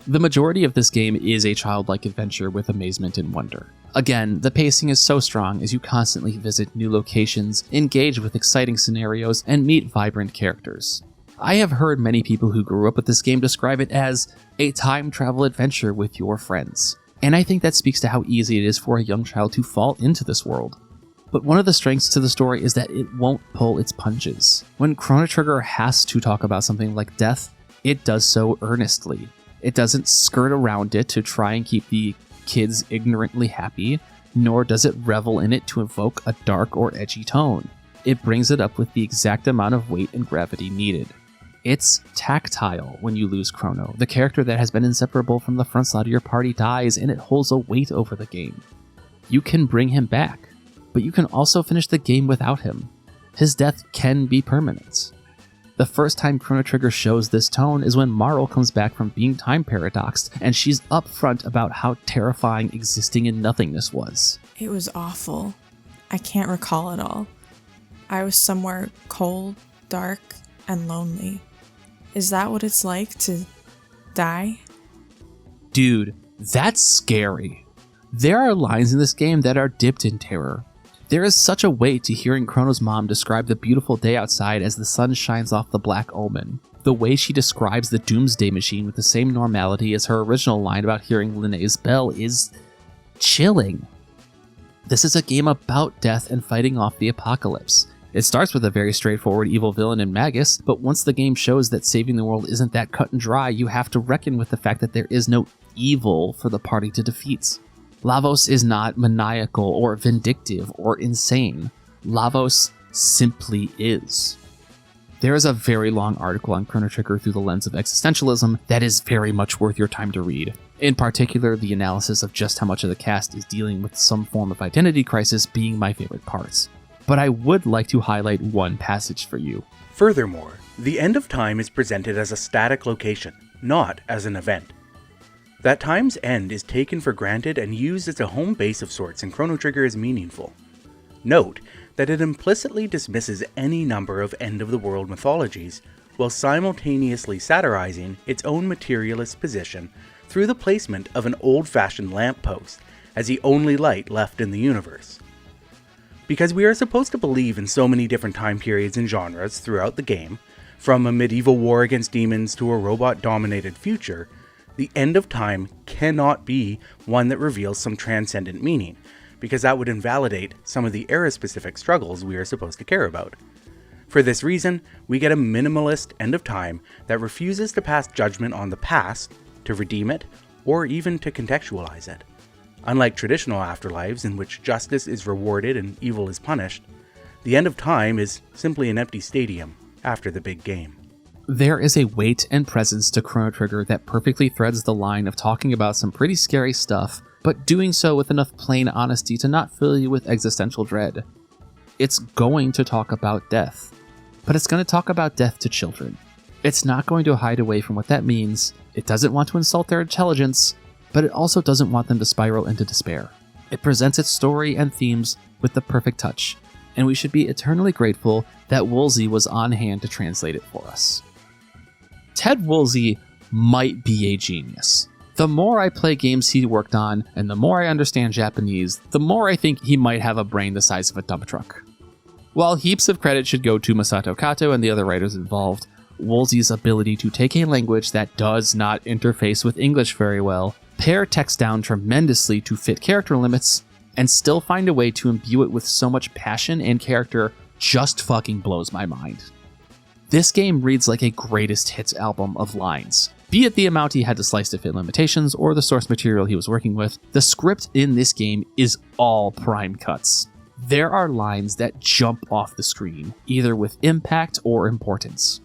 The majority of this game is a childlike adventure with amazement and wonder. Again, the pacing is so strong as you constantly visit new locations, engage with exciting scenarios, and meet vibrant characters. I have heard many people who grew up with this game describe it as a time travel adventure with your friends, and I think that speaks to how easy it is for a young child to fall into this world. But one of the strengths to the story is that it won't pull its punches. When Chrono Trigger has to talk about something like death, it does so earnestly. It doesn't skirt around it to try and keep the kids ignorantly happy, nor does it revel in it to evoke a dark or edgy tone. It brings it up with the exact amount of weight and gravity needed. It's tactile when you lose Chrono. The character that has been inseparable from the front side of your party dies, and it holds a weight over the game. You can bring him back, but you can also finish the game without him. His death can be permanent. The first time Chrono Trigger shows this tone is when Marle comes back from being time paradoxed, and she's upfront about how terrifying existing in nothingness was. It was awful. I can't recall it all. I was somewhere cold, dark, and lonely. Is that what it's like to die? Dude, that's scary. There are lines in this game that are dipped in terror. There is such a weight to hearing Chrono's mom describe the beautiful day outside as the sun shines off the Black Omen. The way she describes the Doomsday Machine with the same normality as her original line about hearing Linnéa's bell is chilling. This is a game about death and fighting off the apocalypse. It starts with a very straightforward evil villain in Magus, but once the game shows that saving the world isn't that cut and dry, you have to reckon with the fact that there is no evil for the party to defeat. Lavos is not maniacal or vindictive or insane. Lavos simply is. There is a very long article on Chrono Trigger through the lens of existentialism that is very much worth your time to read. In particular, the analysis of just how much of the cast is dealing with some form of identity crisis being my favorite parts. But I would like to highlight one passage for you. Furthermore, the end of time is presented as a static location, not as an event. That time's end is taken for granted and used as a home base of sorts in Chrono Trigger is meaningful. Note that it implicitly dismisses any number of end-of-the-world mythologies, while simultaneously satirizing its own materialist position through the placement of an old-fashioned lamppost as the only light left in the universe. Because we are supposed to believe in so many different time periods and genres throughout the game, from a medieval war against demons to a robot-dominated future, the end of time cannot be one that reveals some transcendent meaning, because that would invalidate some of the era-specific struggles we are supposed to care about. For this reason, we get a minimalist end of time that refuses to pass judgment on the past, to redeem it, or even to contextualize it. Unlike traditional afterlives in which justice is rewarded and evil is punished, the end of time is simply an empty stadium after the big game. There is a weight and presence to Chrono Trigger that perfectly threads the line of talking about some pretty scary stuff, but doing so with enough plain honesty to not fill you with existential dread. It's going to talk about death, but it's going to talk about death to children. It's not going to hide away from what that means. It doesn't want to insult their intelligence, but it also doesn't want them to spiral into despair. It presents its story and themes with the perfect touch, and we should be eternally grateful that Woolsey was on hand to translate it for us. Ted Woolsey might be a genius. The more I play games he worked on, and the more I understand Japanese, the more I think he might have a brain the size of a dump truck. While heaps of credit should go to Masato Kato and the other writers involved, Woolsey's ability to take a language that does not interface with English very well, pare text down tremendously to fit character limits, and still find a way to imbue it with so much passion and character just fucking blows my mind. This game reads like a greatest hits album of lines. Be it the amount he had to slice to fit limitations or the source material he was working with, the script in this game is all prime cuts. There are lines that jump off the screen, either with impact or importance.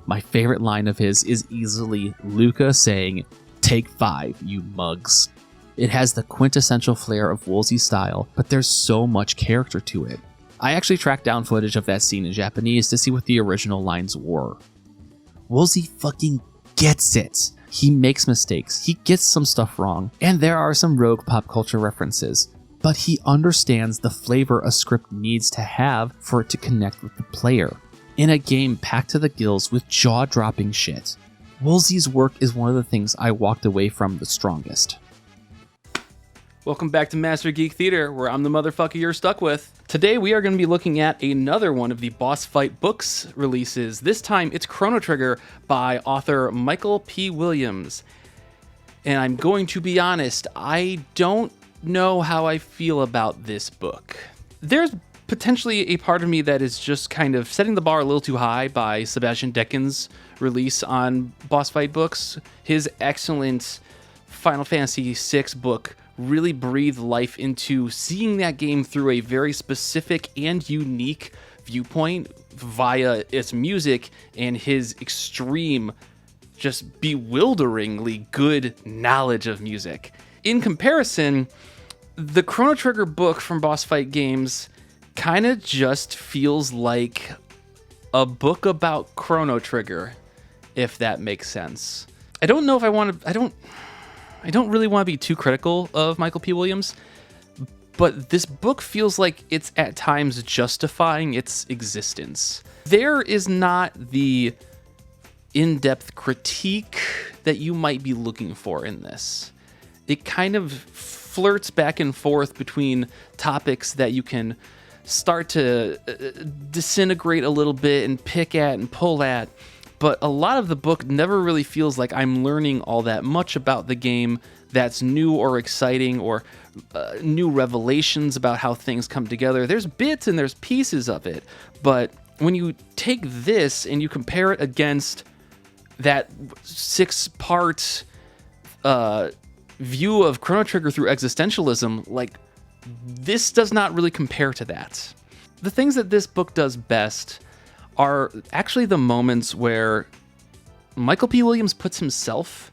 My favorite line of his is easily Luca saying, "Take 5, you mugs." It has the quintessential flair of Woolsey's style, but there's so much character to it. I actually tracked down footage of that scene in Japanese to see what the original lines were. Woolsey fucking gets it. He makes mistakes, he gets some stuff wrong, and there are some rogue pop culture references, but he understands the flavor a script needs to have for it to connect with the player. In a game packed to the gills with jaw-dropping shit, Woolsey's work is one of the things I walked away from the strongest. Welcome back to Master Geek Theater, where I'm the motherfucker you're stuck with. Today we are going to be looking at another one of the Boss Fight Books releases. This time it's Chrono Trigger by author Michael P. Williams. And I'm going to be honest, I don't know how I feel about this book. There's potentially a part of me that is just kind of setting the bar a little too high by Sebastian Decken's release on Boss Fight Books. His excellent Final Fantasy VI book really breathed life into seeing that game through a very specific and unique viewpoint via its music and his extreme, just bewilderingly good knowledge of music. In comparison, the Chrono Trigger book from Boss Fight Games kind of just feels like a book about Chrono Trigger, if that makes sense. I don't know if I don't really want to be too critical of Michael P. Williams, but this book feels like it's at times justifying its existence. There is not the in-depth critique that you might be looking for in this. It kind of flirts back and forth between topics that you can start to disintegrate a little bit and pick at and pull at. But a lot of the book never really feels like I'm learning all that much about the game that's new or exciting or new revelations about how things come together. There's bits and there's pieces of it, but when you take this and you compare it against that 6-part view of Chrono Trigger through existentialism, like, this does not really compare to that. The things that this book does best are actually the moments where Michael P. Williams puts himself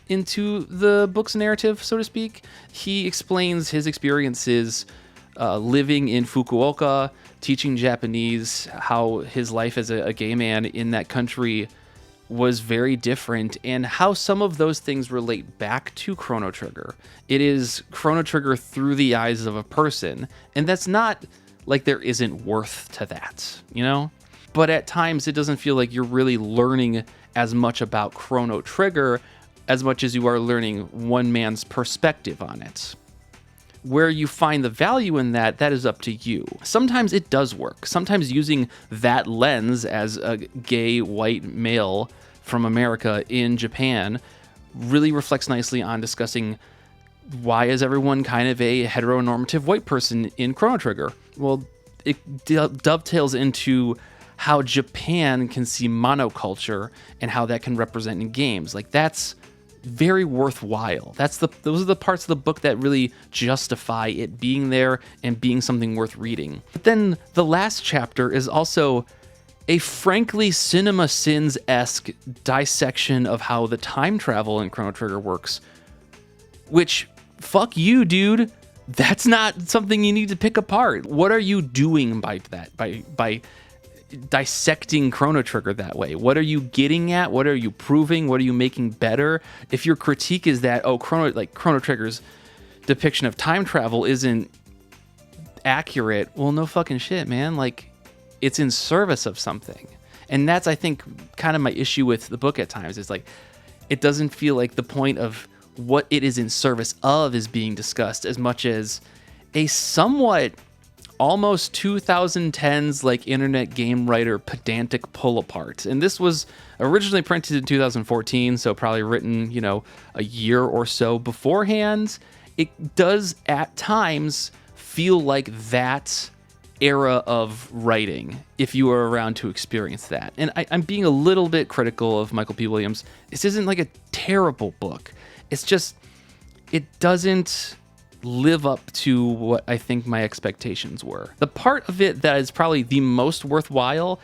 into the book's narrative, so to speak. He explains his experiences living in Fukuoka, teaching Japanese, how his life as a gay man in that country was very different, and how some of those things relate back to Chrono Trigger. It is Chrono Trigger through the eyes of a person, and that's not like there isn't worth to that, you know? But at times it doesn't feel like you're really learning as much about Chrono Trigger as much as you are learning one man's perspective on it. Where you find the value in that is up to you. Sometimes it does work. Sometimes using that lens as a gay white male from America in Japan really reflects nicely on discussing why is everyone kind of a heteronormative white person in Chrono Trigger. Well, it dovetails into how Japan can see monoculture and how that can represent in games. Like, that's very worthwhile. Those are the parts of the book that really justify it being there and being something worth reading. But then the last chapter is also a frankly Cinema Sins-esque dissection of how the time travel in Chrono Trigger works, which, fuck you, dude. That's not something you need to pick apart. What are you doing by that? By dissecting Chrono Trigger that way? What are you getting at? What are you proving? What are you making better? If your critique is that, Chrono Trigger's depiction of time travel isn't accurate, well, no fucking shit, man. Like, it's in service of something. And that's, I think, kind of my issue with the book at times. Is like, it doesn't feel like the point of what it is in service of is being discussed as much as a somewhat almost 2010s like internet game writer pedantic pull apart. And this was originally printed in 2014, so probably written, a year or so beforehand. It does at times feel like that era of writing if you were around to experience that. And I'm being a little bit critical of Michael P. Williams. This isn't like a terrible book. It's just, it doesn't live up to what I think my expectations were. The part of it that is probably the most worthwhile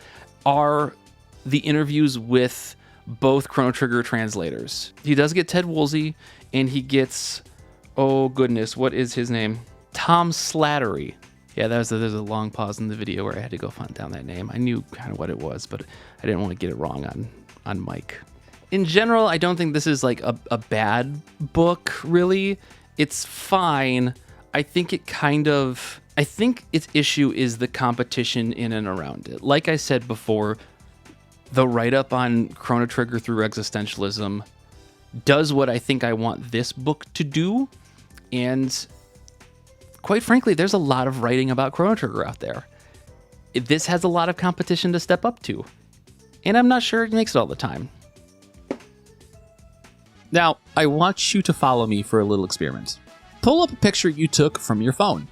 are the interviews with both Chrono Trigger translators. He does get Ted Woolsey, and he gets, oh goodness, what is his name? Tom Slattery. Yeah, there's a long pause in the video where I had to go find down that name. I knew kind of what it was, but I didn't want to get it wrong on mic. In general, I don't think this is like a bad book, really. It's fine. I think its issue is the competition in and around it. Like I said before, the write-up on Chrono Trigger through existentialism does what I think I want this book to do, and quite frankly, there's a lot of writing about Chrono Trigger out there. This has a lot of competition to step up to, and I'm not sure it makes it all the time. Now, I want you to follow me for a little experiment. Pull up a picture you took from your phone.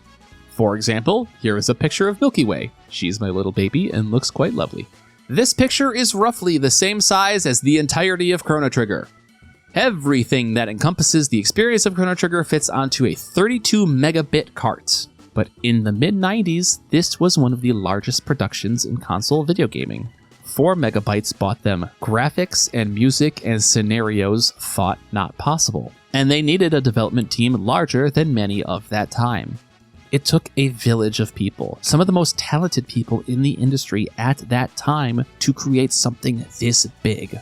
For example, here is a picture of Milky Way. She's my little baby and looks quite lovely. This picture is roughly the same size as the entirety of Chrono Trigger. Everything that encompasses the experience of Chrono Trigger fits onto a 32 megabit cart. But in the mid-90s, this was one of the largest productions in console video gaming. 4 megabytes bought them graphics and music and scenarios thought not possible. And they needed a development team larger than many of that time. It took a village of people, some of the most talented people in the industry at that time, to create something this big.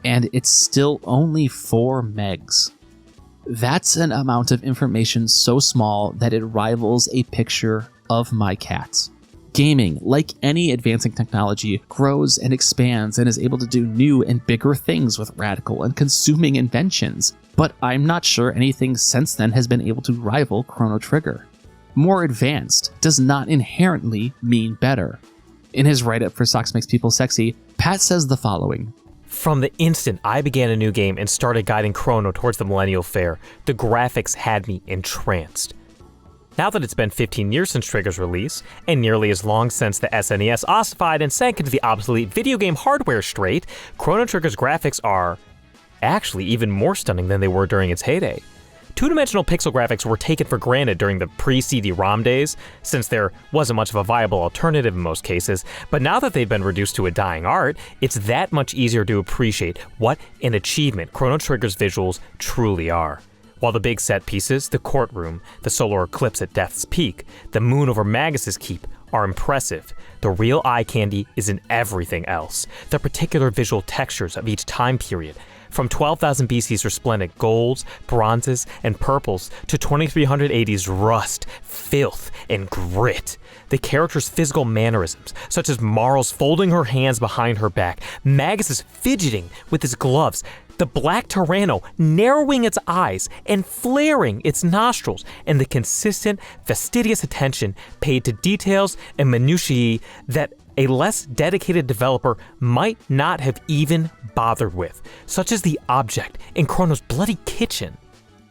And it's still only 4 megs. That's an amount of information so small that it rivals a picture of my cat. Gaming, like any advancing technology, grows and expands and is able to do new and bigger things with radical and consuming inventions, but I'm not sure anything since then has been able to rival Chrono Trigger. More advanced does not inherently mean better. In his write-up for Socks Makes People Sexy, Pat says the following: "From the instant I began a new game and started guiding Chrono towards the Millennial Fair, the graphics had me entranced. Now that it's been 15 years since Trigger's release, and nearly as long since the SNES ossified and sank into the obsolete video game hardware strait, Chrono Trigger's graphics are actually even more stunning than they were during its heyday. Two-dimensional pixel graphics were taken for granted during the pre-CD-ROM days, since there wasn't much of a viable alternative in most cases, but now that they've been reduced to a dying art, it's that much easier to appreciate what an achievement Chrono Trigger's visuals truly are. While the big set pieces, the courtroom, the solar eclipse at Death's Peak, the moon over Magus's Keep, are impressive, the real eye candy is in everything else, the particular visual textures of each time period, from 12,000 BC's resplendent golds, bronzes, and purples to 2300 AD's rust, filth, and grit. The character's physical mannerisms, such as Marl's folding her hands behind her back, Magus's fidgeting with his gloves, the black Tyranno narrowing its eyes and flaring its nostrils, and the consistent, fastidious attention paid to details and minutiae that a less dedicated developer might not have even bothered with, such as the object in Chrono's bloody kitchen.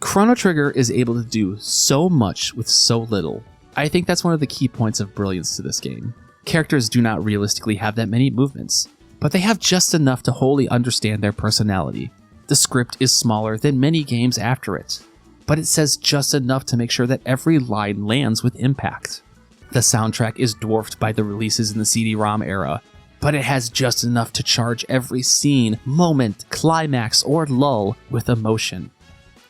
Chrono Trigger is able to do so much with so little. I think that's one of the key points of brilliance to this game. Characters do not realistically have that many movements, but they have just enough to wholly understand their personality. The script is smaller than many games after it, but it says just enough to make sure that every line lands with impact. The soundtrack is dwarfed by the releases in the CD-ROM era, but it has just enough to charge every scene, moment, climax, or lull with emotion.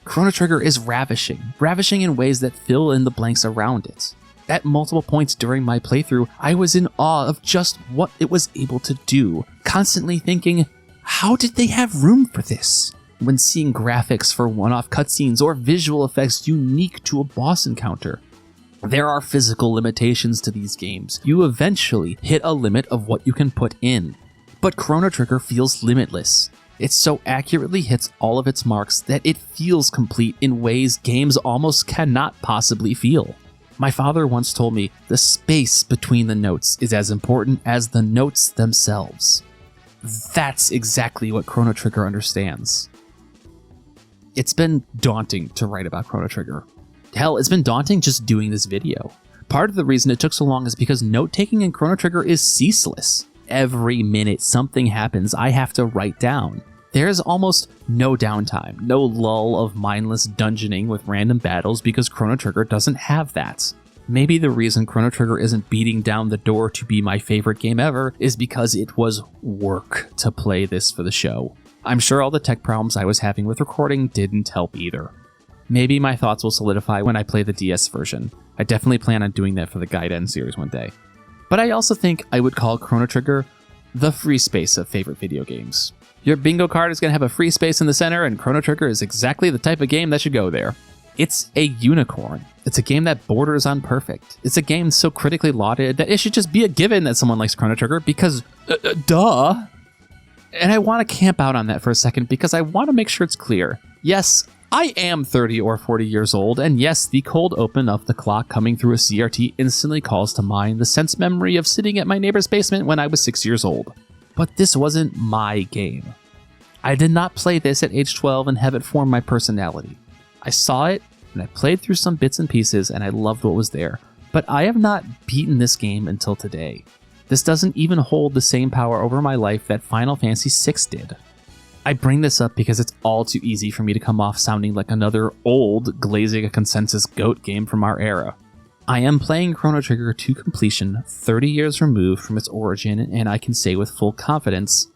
Chrono Trigger is ravishing in ways that fill in the blanks around it. At multiple points during my playthrough, I was in awe of just what it was able to do, constantly thinking, how did they have room for this? When seeing graphics for one-off cutscenes or visual effects unique to a boss encounter. There are physical limitations to these games. You eventually hit a limit of what you can put in. But Chrono Trigger feels limitless. It so accurately hits all of its marks that it feels complete in ways games almost cannot possibly feel. My father once told me the space between the notes is as important as the notes themselves. That's exactly what Chrono Trigger understands. It's been daunting to write about Chrono Trigger. Hell, it's been daunting just doing this video. Part of the reason it took so long is because note-taking in Chrono Trigger is ceaseless. Every minute something happens, I have to write down. There's almost no downtime, no lull of mindless dungeoning with random battles because Chrono Trigger doesn't have that. Maybe the reason Chrono Trigger isn't beating down the door to be my favorite game ever is because it was work to play this for the show. I'm sure all the tech problems I was having with recording didn't help either. Maybe my thoughts will solidify when I play the DS version. I definitely plan on doing that for the Gaiden series one day. But I also think I would call Chrono Trigger the free space of favorite video games. Your bingo card is going to have a free space in the center, and Chrono Trigger is exactly the type of game that should go there. It's a unicorn. It's a game that borders on perfect. It's a game so critically lauded that it should just be a given that someone likes Chrono Trigger because, duh. And I want to camp out on that for a second because I want to make sure it's clear. Yes, I am 30 or 40 years old, and yes, the cold open of the clock coming through a CRT instantly calls to mind the sense memory of sitting at my neighbor's basement when I was 6 years old. But this wasn't my game. I did not play this at age 12 and have it form my personality. I saw it, and I played through some bits and pieces, and I loved what was there. But I have not beaten this game until today. This doesn't even hold the same power over my life that Final Fantasy VI did. I bring this up because it's all too easy for me to come off sounding like another old glazing a consensus GOAT game from our era. I am playing Chrono Trigger to completion 30 years removed from its origin, and I can say with full confidence,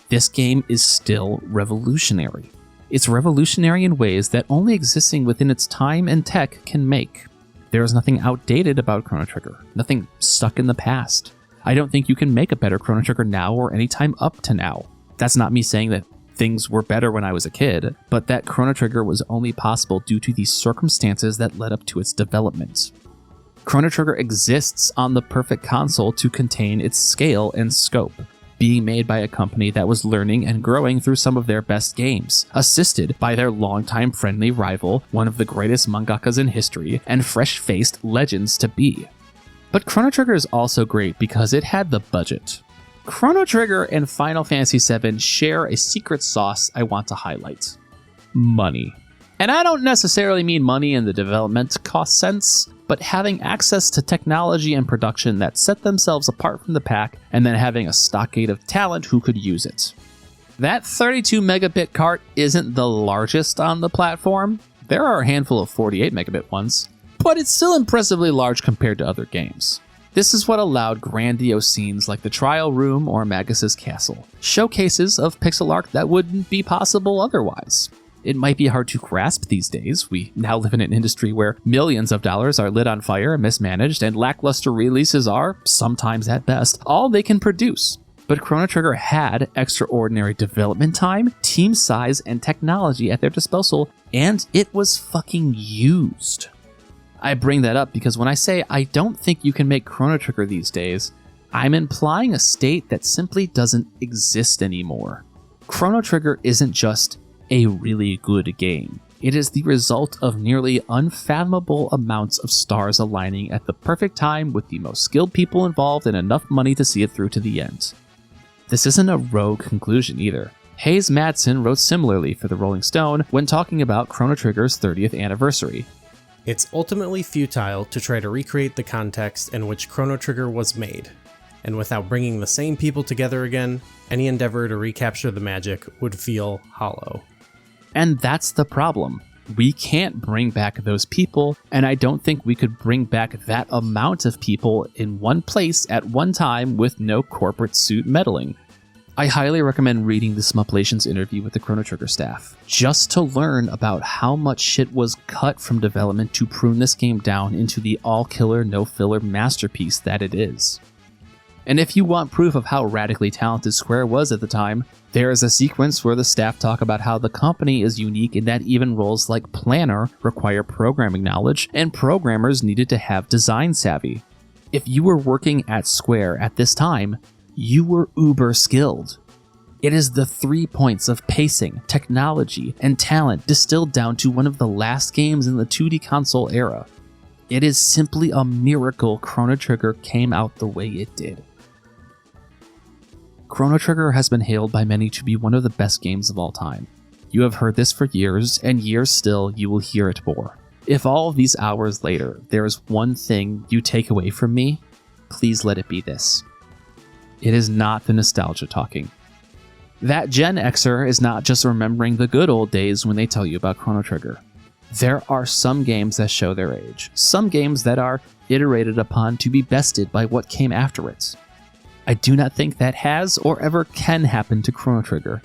this game is still revolutionary. It's revolutionary in ways that only existing within its time and tech can make. There is nothing outdated about Chrono Trigger, nothing stuck in the past. I don't think you can make a better Chrono Trigger now or any time up to now. That's not me saying that things were better when I was a kid, but that Chrono Trigger was only possible due to the circumstances that led up to its development. Chrono Trigger exists on the perfect console to contain its scale and scope, being made by a company that was learning and growing through some of their best games, assisted by their longtime friendly rival, one of the greatest mangakas in history, and fresh-faced legends to be. But Chrono Trigger is also great because it had the budget. Chrono Trigger and Final Fantasy VII share a secret sauce I want to highlight. Money. And I don't necessarily mean money in the development cost sense, but having access to technology and production that set themselves apart from the pack, and then having a stockade of talent who could use it. That 32 megabit cart isn't the largest on the platform. There are a handful of 48 megabit ones, but it's still impressively large compared to other games. This is what allowed grandiose scenes like the Trial Room or Magus's Castle, showcases of pixel art that wouldn't be possible otherwise. It might be hard to grasp these days. We now live in an industry where millions of dollars are lit on fire, mismanaged, and lackluster releases are, sometimes at best, all they can produce. But Chrono Trigger had extraordinary development time, team size, and technology at their disposal, and it was fucking used. I bring that up because when I say I don't think you can make Chrono Trigger these days, I'm implying a state that simply doesn't exist anymore. Chrono Trigger isn't just a really good game. It is the result of nearly unfathomable amounts of stars aligning at the perfect time with the most skilled people involved and enough money to see it through to the end. This isn't a rogue conclusion either. Hayes Madsen wrote similarly for the Rolling Stone when talking about Chrono Trigger's 30th anniversary. It's ultimately futile to try to recreate the context in which Chrono Trigger was made, and without bringing the same people together again, any endeavor to recapture the magic would feel hollow. And that's the problem. We can't bring back those people, and I don't think we could bring back that amount of people in one place at one time with no corporate suit meddling. I highly recommend reading the Smuplation's interview with the Chrono Trigger staff, just to learn about how much shit was cut from development to prune this game down into the all-killer, no-filler masterpiece that it is. And if you want proof of how radically talented Square was at the time, there is a sequence where the staff talk about how the company is unique in that even roles like planner require programming knowledge, and programmers needed to have design savvy. If you were working at Square at this time, you were uber skilled. It is the 3 points of pacing, technology, and talent distilled down to one of the last games in the 2D console era. It is simply a miracle Chrono Trigger came out the way it did. Chrono Trigger has been hailed by many to be one of the best games of all time. You have heard this for years, and years still you will hear it more. If all of these hours later, there is one thing you take away from me, please let it be this. It is not the nostalgia talking. That Gen Xer is not just remembering the good old days when they tell you about Chrono Trigger. There are some games that show their age, some games that are iterated upon to be bested by what came after it. I do not think that has or ever can happen to Chrono Trigger.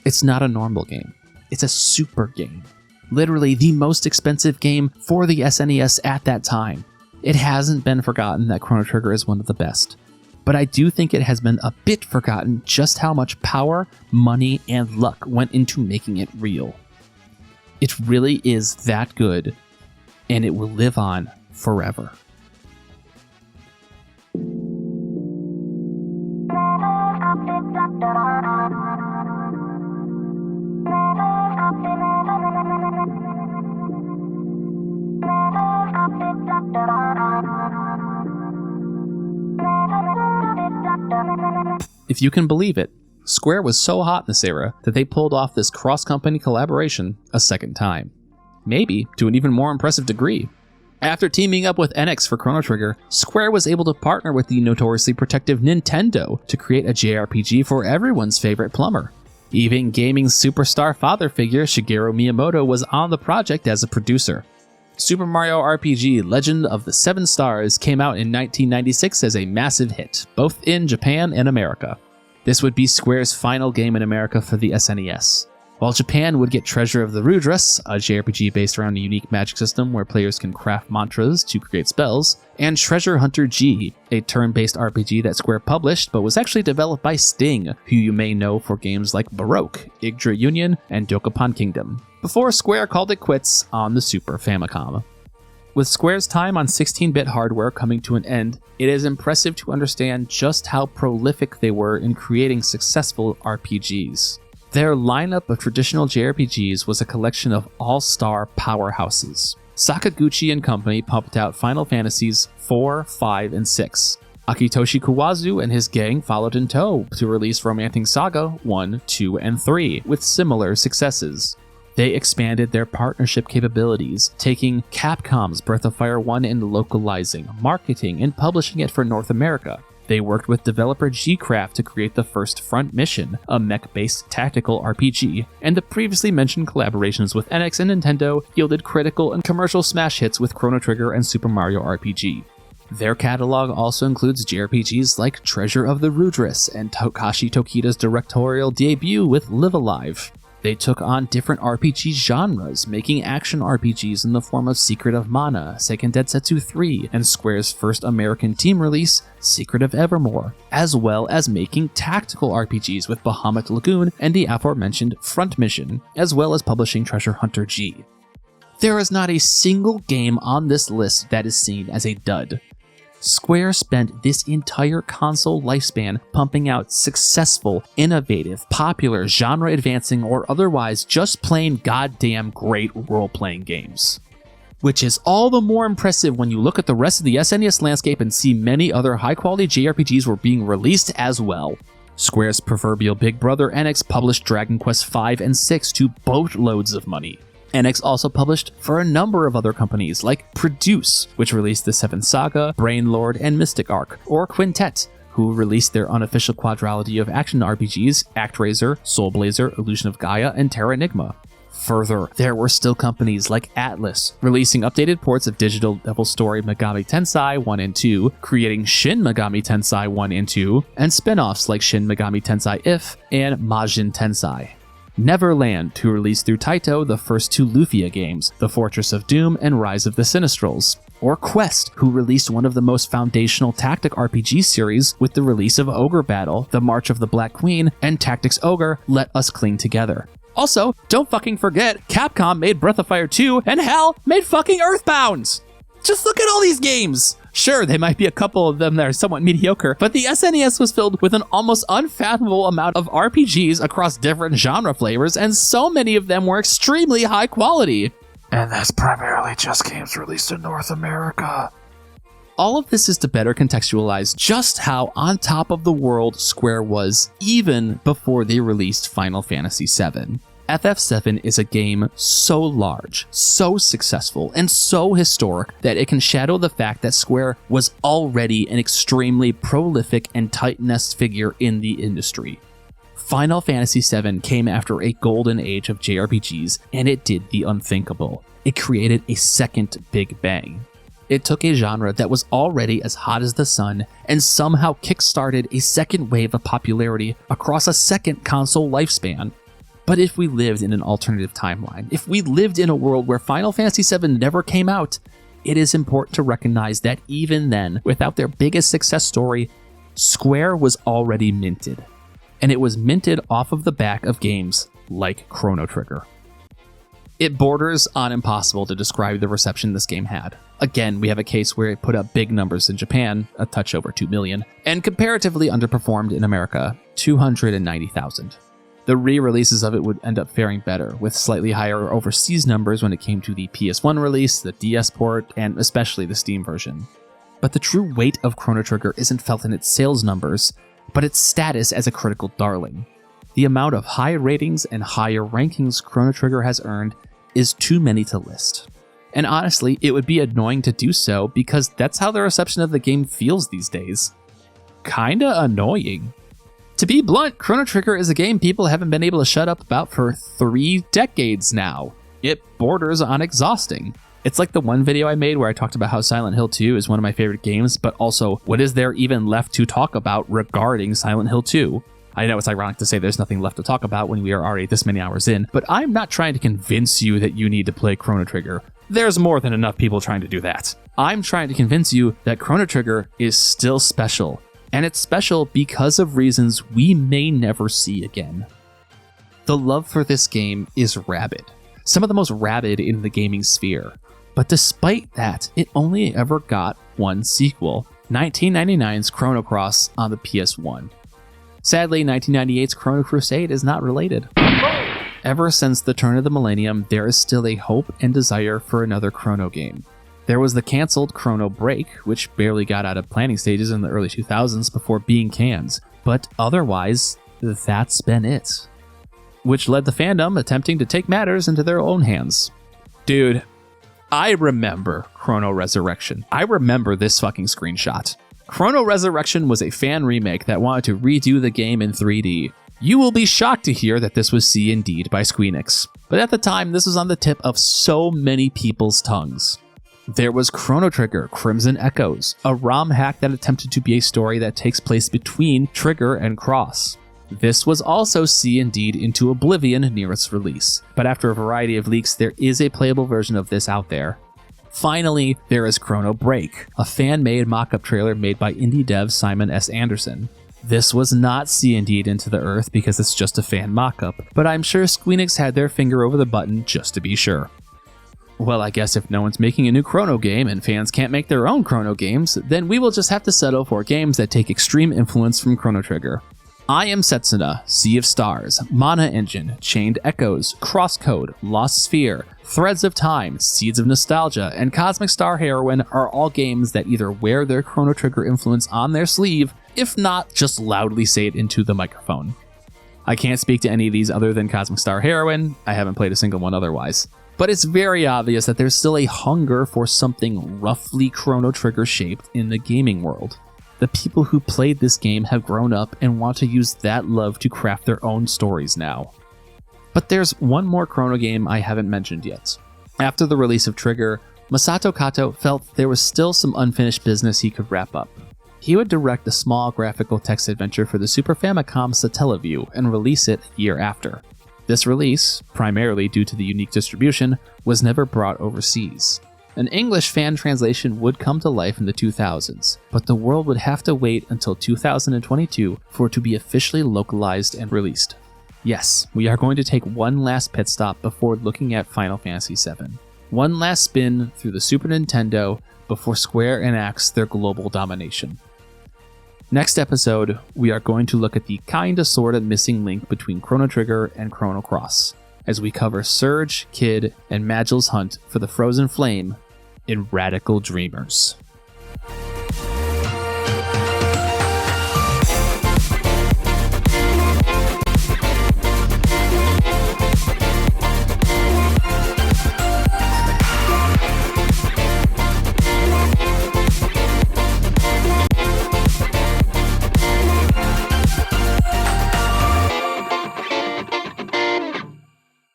It's not a normal game. It's a super game. Literally the most expensive game for the SNES at that time. It hasn't been forgotten that Chrono Trigger is one of the best. But I do think it has been a bit forgotten just how much power, money, and luck went into making it real. It really is that good, and it will live on forever. If you can believe it, Square was so hot in this era that they pulled off this cross-company collaboration a second time. Maybe to an even more impressive degree. After teaming up with NX for Chrono Trigger, Square was able to partner with the notoriously protective Nintendo to create a JRPG for everyone's favorite plumber. Even gaming superstar father figure Shigeru Miyamoto was on the project as a producer. Super Mario RPG Legend of the Seven Stars came out in 1996 as a massive hit, both in Japan and America. This would be Square's final game in America for the SNES. While Japan would get Treasure of the Rudras, a JRPG based around a unique magic system where players can craft mantras to create spells, and Treasure Hunter G, a turn-based RPG that Square published but was actually developed by Sting, who you may know for games like Baroque, Yggdra Union, and Dokapon Kingdom, before Square called it quits on the Super Famicom. With Square's time on 16-bit hardware coming to an end, it is impressive to understand just how prolific they were in creating successful RPGs. Their lineup of traditional JRPGs was a collection of all-star powerhouses. Sakaguchi and Company pumped out Final Fantasies 4, 5, and 6. Akitoshi Kawazu and his gang followed in tow to release Romantic Saga 1, 2, and 3, with similar successes. They expanded their partnership capabilities, taking Capcom's Breath of Fire 1 and localizing, marketing, and publishing it for North America. They worked with developer G-Craft to create the first Front Mission, a mech-based tactical RPG, and the previously mentioned collaborations with NX and Nintendo yielded critical and commercial smash hits with Chrono Trigger and Super Mario RPG. Their catalog also includes JRPGs like Treasure of the Rudras and Tokashi Tokida's directorial debut with Live Alive. They took on different RPG genres, making action RPGs in the form of Secret of Mana, Seiken Densetsu 3, and Square's first American team release, Secret of Evermore, as well as making tactical RPGs with Bahamut Lagoon and the aforementioned Front Mission, as well as publishing Treasure Hunter G. There is not a single game on this list that is seen as a dud. Square spent this entire console lifespan pumping out successful, innovative, popular, genre-advancing, or otherwise just plain goddamn great role-playing games. Which is all the more impressive when you look at the rest of the SNES landscape and see many other high-quality JRPGs were being released as well. Square's proverbial big brother NX published Dragon Quest V and VI to boatloads of money. NX also published for a number of other companies like Produce, which released the Seventh Saga, Brainlord, and Mystic Arc, or Quintet, who released their unofficial quadrilogy of action RPGs, ActRaiser, Soul Blazer, Illusion of Gaia, and Terra Enigma. Further, there were still companies like Atlus, releasing updated ports of Digital Devil Story Megami Tensei 1 and 2, creating Shin Megami Tensei 1 and 2, and spin-offs like Shin Megami Tensei If and Majin Tensei. Neverland, who released through Taito the first two Lufia games, The Fortress of Doom and Rise of the Sinistrals. Or Quest, who released one of the most foundational tactic RPG series with the release of Ogre Battle, The March of the Black Queen, and Tactics Ogre, Let Us Cling Together. Also, don't fucking forget, Capcom made Breath of Fire 2, and hell, made fucking Earthbound! Just look at all these games! Sure, there might be a couple of them that are somewhat mediocre, but the SNES was filled with an almost unfathomable amount of RPGs across different genre flavors, and so many of them were extremely high quality. And that's primarily just games released in North America. All of this is to better contextualize just how on top of the world Square was even before they released Final Fantasy VII. FF7 is a game so large, so successful, and so historic that it can shadow the fact that Square was already an extremely prolific and tight-nested figure in the industry. Final Fantasy VII came after a golden age of JRPGs, and it did the unthinkable. It created a second Big Bang. It took a genre that was already as hot as the sun and somehow kickstarted a second wave of popularity across a second console lifespan. But if we lived in an alternative timeline, if we lived in a world where Final Fantasy VII never came out, it is important to recognize that even then, without their biggest success story, Square was already minted. And it was minted off of the back of games like Chrono Trigger. It borders on impossible to describe the reception this game had. Again, we have a case where it put up big numbers in Japan, a touch over 2 million, and comparatively underperformed in America, 290,000. The re-releases of it would end up faring better, with slightly higher overseas numbers when it came to the PS1 release, the DS port, and especially the Steam version. But the true weight of Chrono Trigger isn't felt in its sales numbers, but its status as a critical darling. The amount of high ratings and higher rankings Chrono Trigger has earned is too many to list. And honestly, it would be annoying to do so because that's how the reception of the game feels these days. Kinda annoying. To be blunt, Chrono Trigger is a game people haven't been able to shut up about for 3 decades now. It borders on exhausting. It's like the one video I made where I talked about how Silent Hill 2 is one of my favorite games, but also, what is there even left to talk about regarding Silent Hill 2? I know it's ironic to say there's nothing left to talk about when we are already this many hours in, but I'm not trying to convince you that you need to play Chrono Trigger. There's more than enough people trying to do that. I'm trying to convince you that Chrono Trigger is still special, and it's special because of reasons we may never see again. The love for this game is rabid, some of the most rabid in the gaming sphere. But despite that, it only ever got one sequel, 1999's Chrono Cross on the PS1. Sadly, 1998's Chrono Crusade is not related. Ever since the turn of the millennium, there is still a hope and desire for another Chrono game. There was the cancelled Chrono Break, which barely got out of planning stages in the early 2000s before being canned, but otherwise, that's been it. Which led the fandom attempting to take matters into their own hands. Dude, I remember Chrono Resurrection. I remember this fucking screenshot. Chrono Resurrection was a fan remake that wanted to redo the game in 3D. You will be shocked to hear that this was C&D'd by Squeenix. But at the time, this was on the tip of so many people's tongues. There was Chrono Trigger Crimson Echoes, a ROM hack that attempted to be a story that takes place between Trigger and Cross. This was also C&D'd into oblivion near its release, but after a variety of leaks, there is a playable version of this out there. Finally, there is Chrono Break, a fan-made mock-up trailer made by indie dev Simon S. Anderson. This was not C&D'd into the earth because it's just a fan mock-up, but I'm sure Squeenix had their finger over the button just to be sure. Well, I guess if no one's making a new Chrono game and fans can't make their own Chrono games, then we will just have to settle for games that take extreme influence from Chrono Trigger. I Am Setsuna, Sea of Stars, Mana Engine, Chained Echoes, Crosscode, Lost Sphere, Threads of Time, Seeds of Nostalgia, and Cosmic Star Heroine are all games that either wear their Chrono Trigger influence on their sleeve, if not just loudly say it into the microphone. I can't speak to any of these other than Cosmic Star Heroine, I haven't played a single one otherwise. But it's very obvious that there's still a hunger for something roughly Chrono Trigger shaped in the gaming world. The people who played this game have grown up and want to use that love to craft their own stories now. But there's one more Chrono game I haven't mentioned yet. After the release of Trigger, Masato Kato felt there was still some unfinished business he could wrap up. He would direct a small graphical text adventure for the Super Famicom Satellaview and release it a year after. This release, primarily due to the unique distribution, was never brought overseas. An English fan translation would come to life in the 2000s, but the world would have to wait until 2022 for it to be officially localized and released. Yes, we are going to take one last pit stop before looking at Final Fantasy VII. One last spin through the Super Nintendo before Square enacts their global domination. Next episode, we are going to look at the kinda sorta missing link between Chrono Trigger and Chrono Cross, as we cover Surge, Kid, and Magil's hunt for the Frozen Flame in Radical Dreamers.